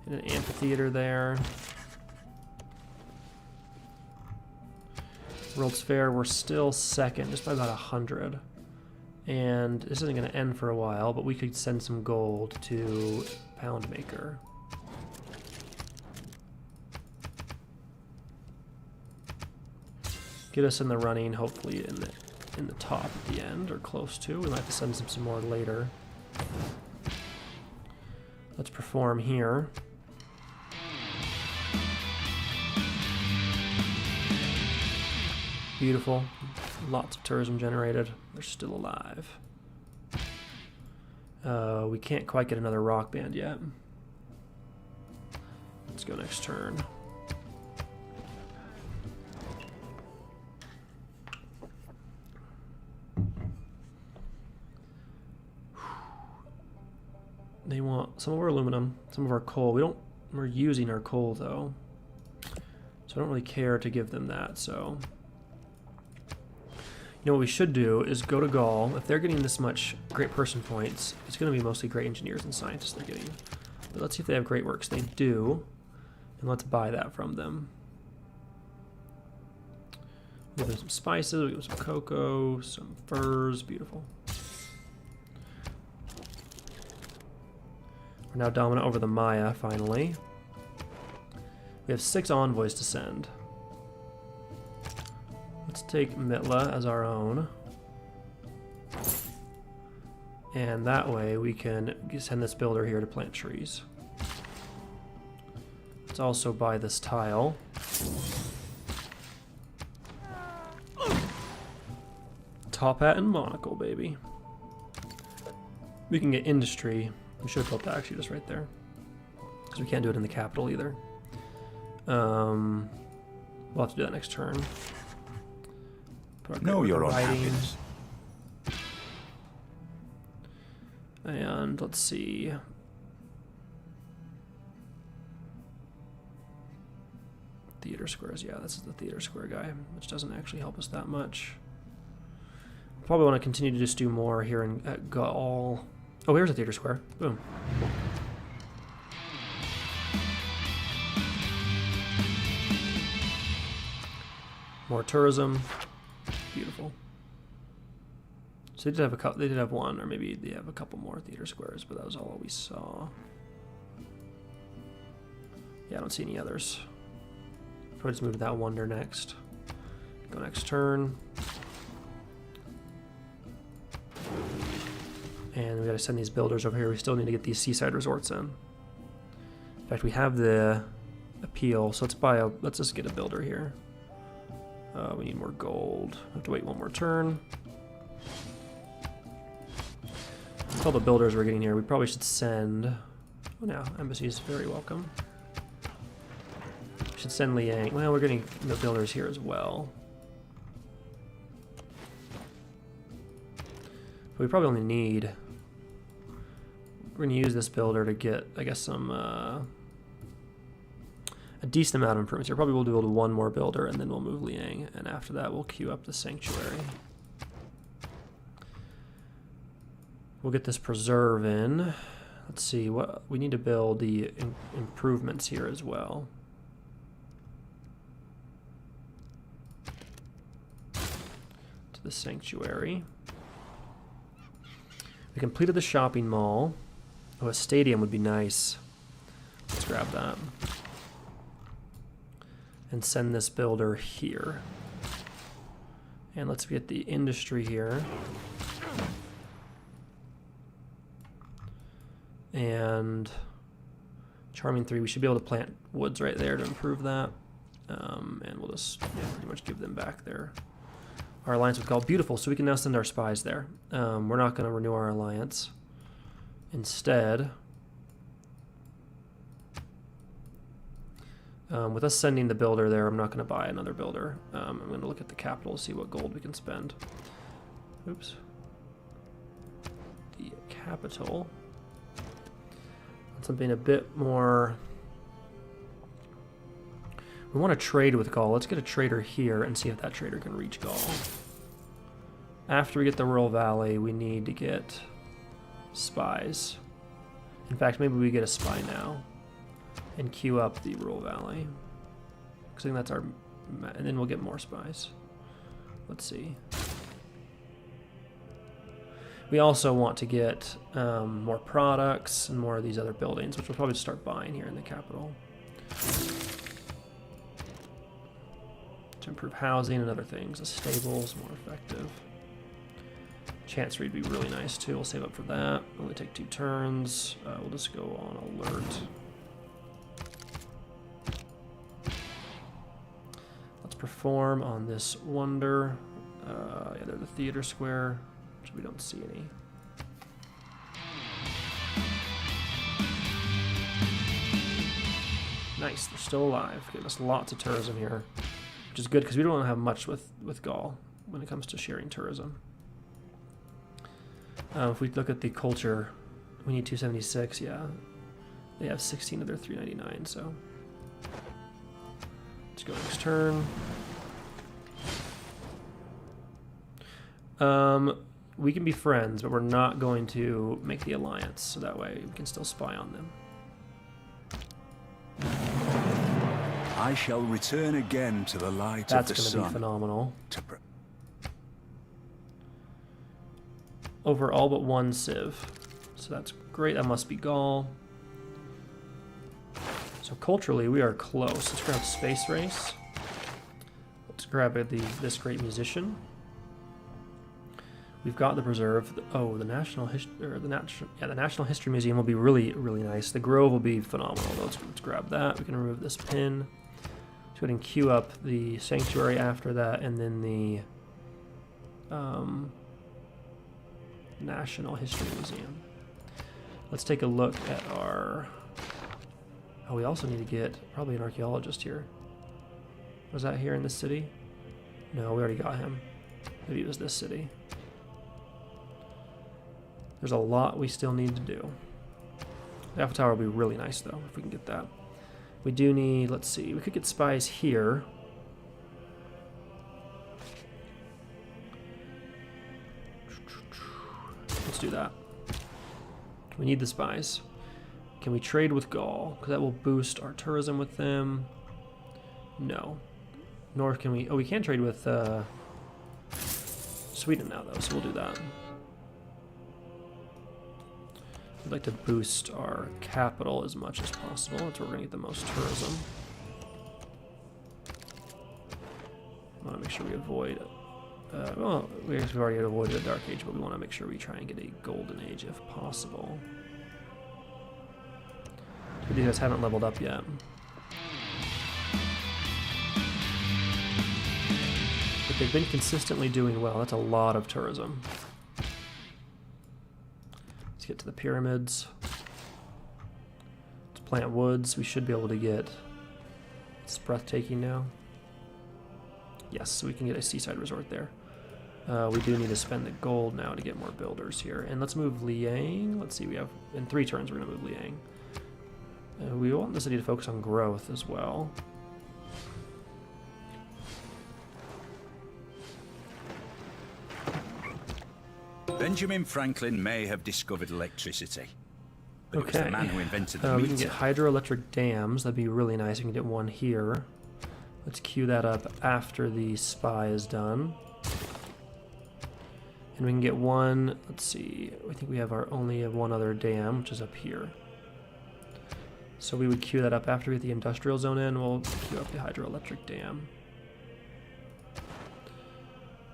And an amphitheater there. World's Fair, we're still second, just by about 100. And this isn't going to end for a while, but we could send some gold to Poundmaker. Get us in the running, hopefully in the top at the end, or close to. We might have to send some more later. Let's perform here. Beautiful. Lots of tourism generated. They're still alive. We can't quite get another rock band yet. Let's go next turn. some of our aluminum, some of our coal. We're using our coal though, so I don't really care to give them that. So, you know what we should do is go to Gaul. If they're getting this much great person points, it's going to be mostly great engineers and scientists they're getting. But let's see if they have great works. They do, and let's buy that from them. Give them some spices, we give them some cocoa, some furs, beautiful. We're now dominant over the Maya, finally. We have 6 envoys to send. Let's take Mitla as our own. And that way we can send this builder here to plant trees. Let's also buy this tile. Top hat and monocle, baby. We can get industry. We should have built that actually just right there, because we can't do it in the capital either. We'll have to do that next turn. Know your own happiness. And let's see. Theater squares, yeah, this is the theater square guy, which doesn't actually help us that much. Probably want to continue to just do more here at Gaul. Oh, here's a theater square. Boom. More tourism. Beautiful. So they did have a couple. They did have one, or maybe they have a couple more theater squares, but that was all we saw. Yeah, I don't see any others. Probably just move to that wonder next. Go next turn. And we gotta send these builders over here. We still need to get these seaside resorts in. In fact, we have the appeal, so let's just get a builder here. We need more gold. We have to wait one more turn. With all the builders we're getting here, we probably should send... Oh, now, embassy is very welcome. We should send Liang. Well, we're getting the builders here as well. But we probably only need... We're going to use this builder to get, I guess, some... a decent amount of improvements here. Probably we'll build one more builder, and then we'll move Liang. And after that, we'll queue up the sanctuary. We'll get this preserve in. Let's see, what we need to build the improvements here as well. To the sanctuary. We completed the shopping mall. Oh, a stadium would be nice. Let's grab that. And send this builder here. And let's get the industry here. And Charming 3, we should be able to plant woods right there to improve that. And we'll just pretty much give them back our alliance with Gaul. Beautiful, so we can now send our spies there. We're not going to renew our alliance. Instead, with us sending the builder there, I'm not going to buy another builder. I'm going to look at the capital to see what gold we can spend. Oops. The capital. Something a bit more... We want to trade with Gaul. Let's get a trader here and see if that trader can reach Gaul. After we get the Rural Valley, we need to get spies. In fact, maybe we get a spy now and queue up the Rural Valley. Because I think that's our... And then we'll get more spies. Let's see. We also want to get more products and more of these other buildings, which we'll probably start buying here in the capital. To improve housing and other things. The stables, more effective. Chancery would be really nice too. We'll save up for that. Only take 2 turns. We'll just go on alert. Let's perform on this wonder. Yeah, they're the theater square, which we don't see any. Nice, they're still alive. Giving us lots of tourism here, which is good because we don't have much with Gaul when it comes to sharing tourism. If we look at the culture, we need 276, yeah. They have 16 of their 399, so let's go next turn. We can be friends, but we're not going to make the alliance, so that way we can still spy on them. I shall return again to the light That's of the sun. going to be phenomenal. Over all but one civ. So that's great. That must be Gaul. So culturally, we are close. Let's grab Space Race. Let's grab this great musician. We've got the preserve. Oh, the National History Museum will be really, really nice. The Grove will be phenomenal. Let's grab that. We can remove this pin. Let's go ahead and queue up the Sanctuary after that, and then the National History Museum. Let's take a look at our... Oh, we also need to get probably an archaeologist here. Was that here in this city? No, we already got him. Maybe it was this city. There's a lot we still need to do. The Eiffel Tower will be really nice, though, if we can get that. We do need, let's see, we could get spies here. Let's do that. We need the spies. Can we trade with Gaul? Because that will boost our tourism with them. No. Nor can we... Oh, we can trade with Sweden now, though, so we'll do that. I'd like to boost our capital as much as possible. That's where we're going to get the most tourism. I want to make sure we avoid... well, we guess we've already avoided a Dark Age, but we want to make sure we try and get a Golden Age if possible. These guys haven't leveled up yet. But they've been consistently doing well. That's a lot of tourism. Let's get to the pyramids. Let's plant woods. We should be able to get... It's breathtaking now. Yes, so we can get a seaside resort there. We do need to spend the gold now to get more builders here. And let's move Liang. Let's see, we have... In 3 turns we're going to move Liang. We want the city to focus on growth as well. Benjamin Franklin may have discovered electricity, but it was Okay. the man who invented the We meter. can get hydroelectric dams. That'd be really nice. We can get one here. Let's queue that up after the spy is done. And we can get one, let's see, I think we have only one other dam, which is up here. So we would queue that up after we get the industrial zone in. We'll queue up the hydroelectric dam.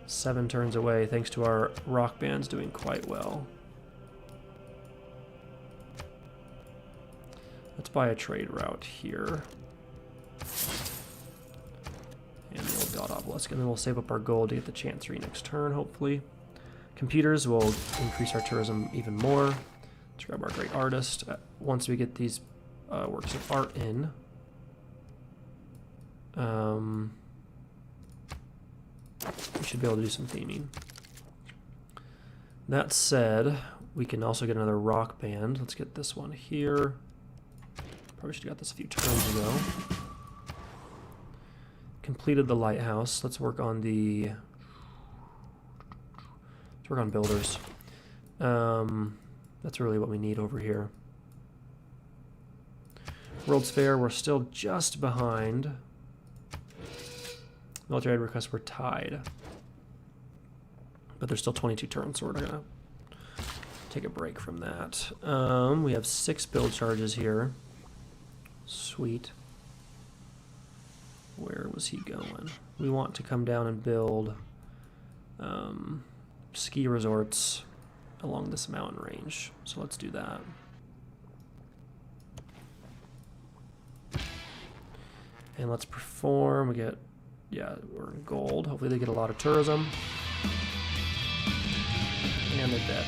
7 turns away, thanks to our rock bands doing quite well. Let's buy a trade route here. And the old God Obelisk, and then we'll save up our gold to get the Chancery next turn, hopefully. Computers will increase our tourism even more. Let's grab our Great Artist. Once we get these works of art in, we should be able to do some theming. That said, we can also get another rock band. Let's get this one here. Probably should have got this a few turns ago. Completed the lighthouse. Let's work on the... Let's work on builders. That's really what we need over here. World's Fair, we're still just behind. Military aid requests were tied. But there's still 22 turns, so we're going to take a break from that. We have 6 build charges here. Sweet. Where was he going? We want to come down and build ski resorts along this mountain range. So let's do that. And let's perform. We get, yeah, we're in gold. Hopefully they get a lot of tourism. And they're dead.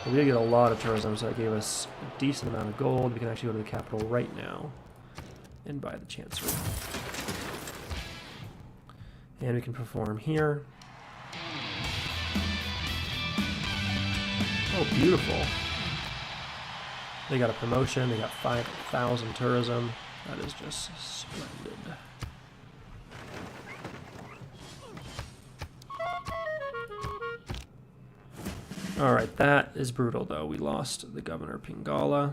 But we did get a lot of tourism, so that gave us a decent amount of gold. We can actually go to the capital right now and buy the Chancery. And we can perform here. Oh, beautiful. They got a promotion. They got 5,000 tourism. That is just splendid. Alright, that is brutal though. We lost the Governor Pingala.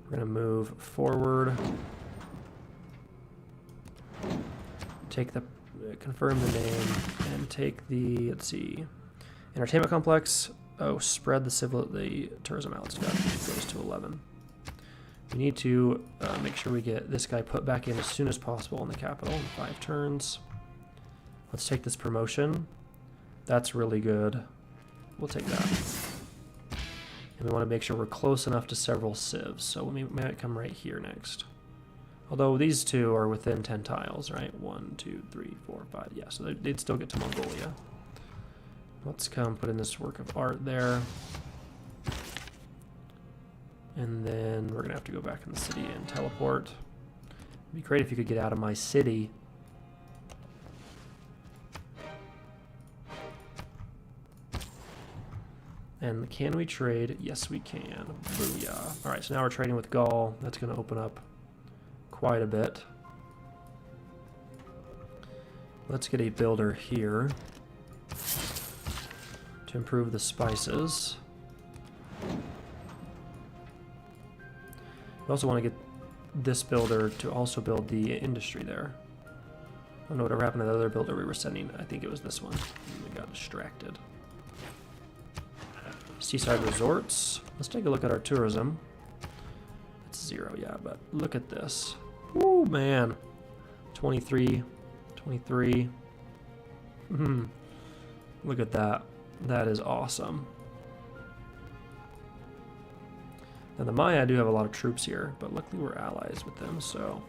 We're going to move forward. Take the, confirm the name, and take the, let's see, entertainment complex. Oh, spread the tourism out. It goes to 11. We need to make sure we get this guy put back in as soon as possible in the capital in 5 turns. Let's take this promotion. That's really good. We'll take that. And we want to make sure we're close enough to several civs, so we might come right here next. Although these two are within 10 tiles, right? 1, 2, 3, 4, 5. Yeah, so they'd still get to Mongolia. Let's come put in this work of art there. And then we're going to have to go back in the city and teleport. It'd be great if you could get out of my city. And can we trade? Yes, we can. Booyah. Alright, so now we're trading with Gaul. That's going to open up quite a bit. Let's get a builder here to improve the spices. We also want to get this builder to also build the industry there. I don't know whatever happened to the other builder we were sending. I think it was this one. We got distracted. Seaside resorts. Let's take a look at our tourism. It's 0, yeah, but look at this. Woo, man. 23, 23. Look at that. That is awesome. Now the Maya do have a lot of troops here, but luckily we're allies with them, so...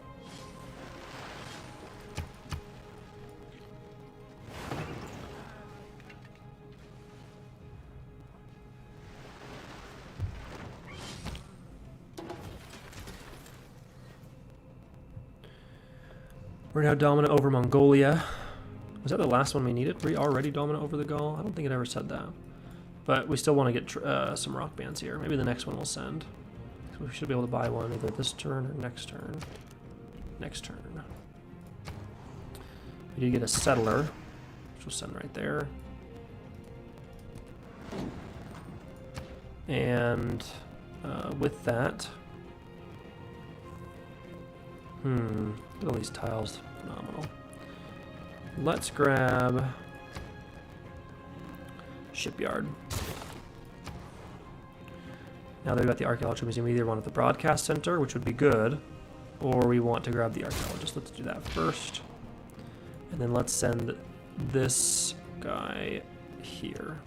We're now dominant over Mongolia. Was that the last one we needed? Were we already dominant over the Gaul? I don't think it ever said that. But we still want to get some rock bands here. Maybe the next one we'll send. So we should be able to buy one either this turn or next turn. Next turn. We need to get a settler, which we'll send right there. And with that... Look at all these tiles. Phenomenal. Let's grab shipyard. Now that we've got the archaeological museum, we either want the broadcast center, which would be good, or we want to grab the archaeologist. Let's do that first. And then let's send this guy here.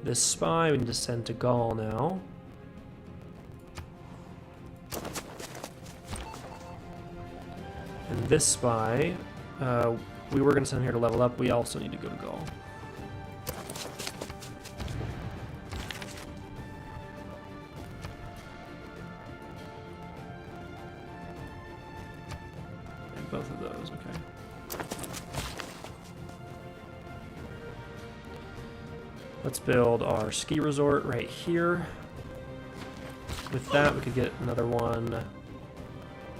This spy we need to send to Gaul now. And this spy, we were going to send him here to level up. We also need to go to Gaul. And both of those, okay. Let's build our ski resort right here. With that, we could get another one.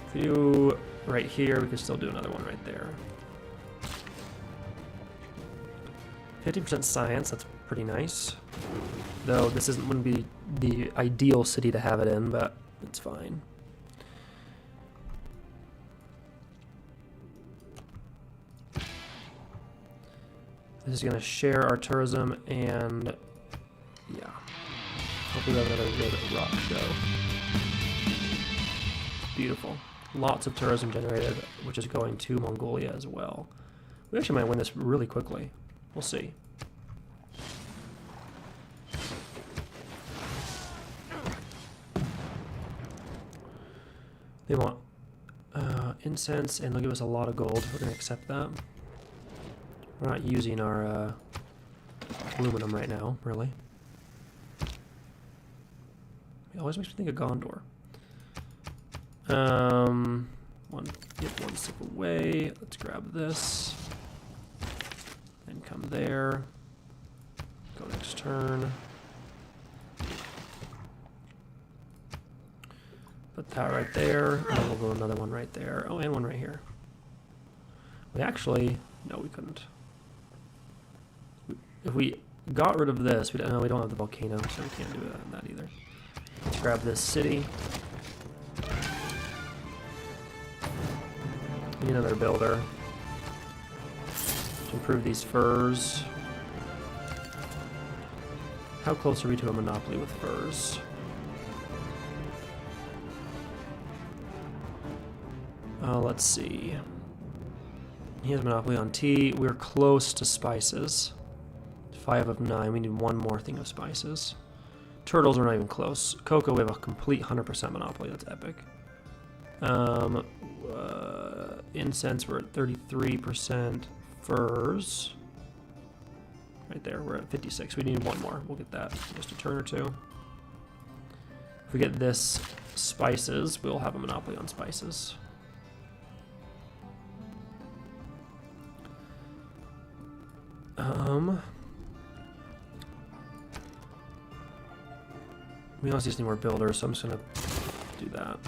If we do right here, we could still do another one right there. 50% science, that's pretty nice. Though this wouldn't be the ideal city to have it in, but it's fine. This is going to share our tourism and, yeah. Hopefully we have another good rock show. Beautiful. Lots of tourism generated, which is going to Mongolia as well. We actually might win this really quickly. We'll see. They want incense, and they'll give us a lot of gold. We're going to accept that. We're not using our aluminum right now, really. It always makes me think of Gondor. Get one step away. Let's grab this. And come there. Go next turn. Put that right there, and then we'll go another one right there. Oh, and one right here. We actually, no, we couldn't. If we got rid of this, we don't have the volcano, so we can't do that either. Let's grab this city. We need another builder to improve these furs. How close are we to a monopoly with furs? Let's see. He has monopoly on tea. We're close to spices. 5 of 9. We need one more thing of spices. Turtles, we're not even close. Cocoa, we have a complete 100% monopoly. That's epic. Incense, we're at 33%. Furs. Right there, we're at 56. We need one more. We'll get that in just a turn or two. If we get this spices, we'll have a monopoly on spices. We also just need more builders, so I'm just gonna do that.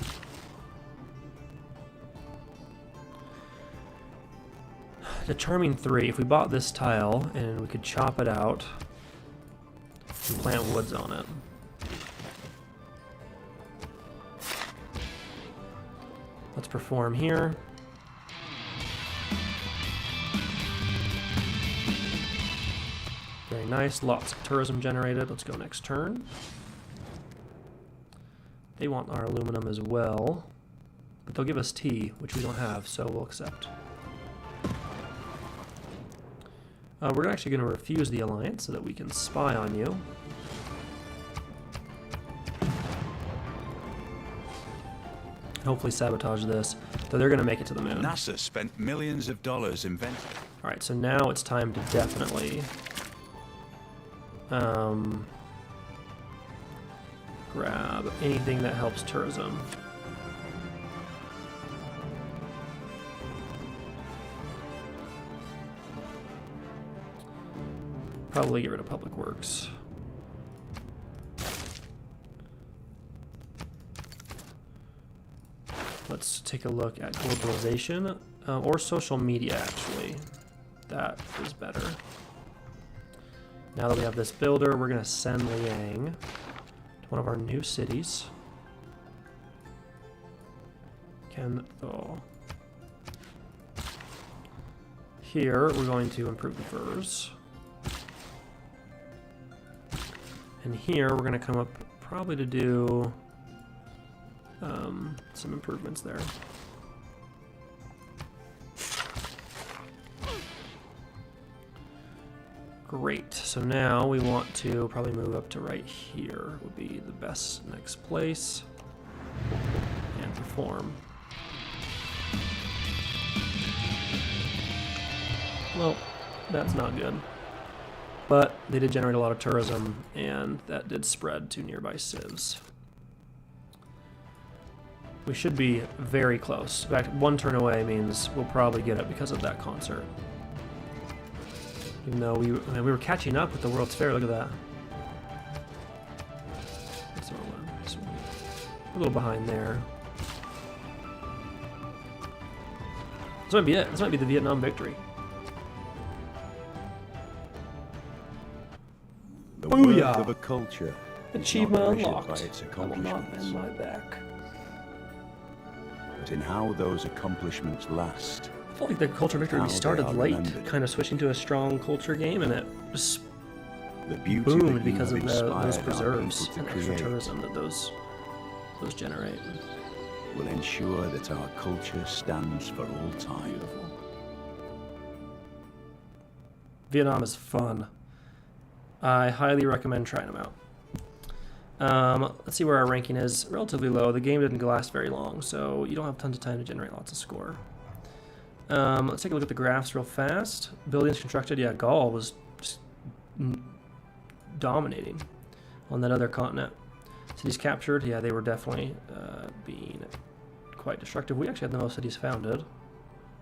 The Charming 3, if we bought this tile and we could chop it out and plant woods on it. Let's perform here. Very nice, lots of tourism generated. Let's go next turn. They want our aluminum as well, but they'll give us tea, which we don't have, so we'll accept. We're actually going to refuse the alliance so that we can spy on you. Hopefully sabotage this, though they're going to make it to the moon. NASA spent millions of dollars inventing. Alright, so now it's time to definitely grab anything that helps tourism. Probably get rid of public works. Let's take a look at globalization, or social media actually. That is better. Now that we have this builder, we're gonna send Liang to one of our new cities. Here, we're going to improve the furs. And here, we're going to come up probably to do some improvements there. Great. So now we want to probably move up to right here would be the best next place. And perform. Well, that's not good. But they did generate a lot of tourism, and that did spread to nearby civs. We should be very close. In fact, one turn away means we'll probably get it because of that concert. Even though we were catching up with the World's Fair. Look at that. That's the wrong one. This one. A little behind there. This might be it. This might be the Vietnam victory. The worth of a culture. Achievement unlocked. By its I will not accomplishments, bend my back. but in how those accomplishments last. I felt like the culture victory How we they started are late, remembered. kind of switching to a strong culture game, and it just The beauty boomed that you because have of those inspired our preserves people and to extra create tourism that those generate. will ensure that our culture stands for all time. Beautiful. Vietnam is fun. I highly recommend trying them out. Let's see where our ranking is. Relatively low. The game didn't last very long, so you don't have tons of time to generate lots of score. Let's take a look at the graphs real fast. Buildings constructed. Yeah, Gaul was just dominating on that other continent. Cities captured. Yeah, they were definitely being quite destructive. We actually had the most cities founded.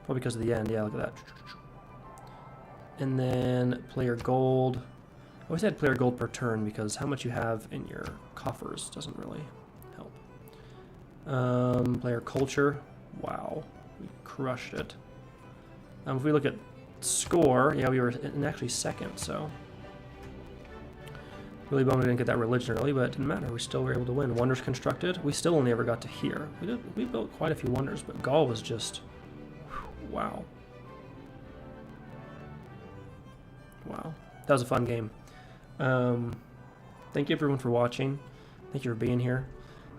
Probably because of the end. Yeah, look at that. And then player gold. always add player gold per turn because how much you have in your coffers doesn't really help. Player culture, wow, we crushed it. If we look at score, yeah, we were in actually second, so really bummed we didn't get that religion early, but it didn't matter. We still were able to win. Wonders constructed, we still only ever got to here. We built quite a few wonders, but Gaul was just, wow. Wow, that was a fun game. Thank you everyone for watching. Thank you for being here,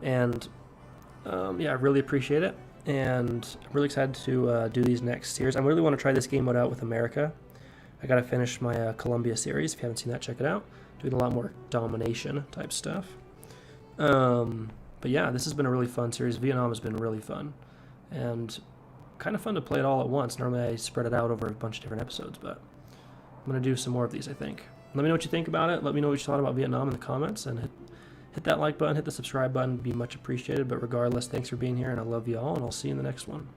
and yeah, I really appreciate it. And I'm really excited to do these next series. I really want to try this game mode out with America. I gotta finish my Colombia series. If you haven't seen that, check it out. Doing a lot more domination type stuff. But yeah, this has been a really fun series. Vietnam has been really fun, and kind of fun to play it all at once. Normally I spread it out over a bunch of different episodes, but I'm gonna do some more of these, I think. Let me know what you think about it. Let me know what you thought about Vietnam in the comments, and hit that like button, hit the subscribe button. It'd be much appreciated. But regardless, thanks for being here, and I love you all, and I'll see you in the next one.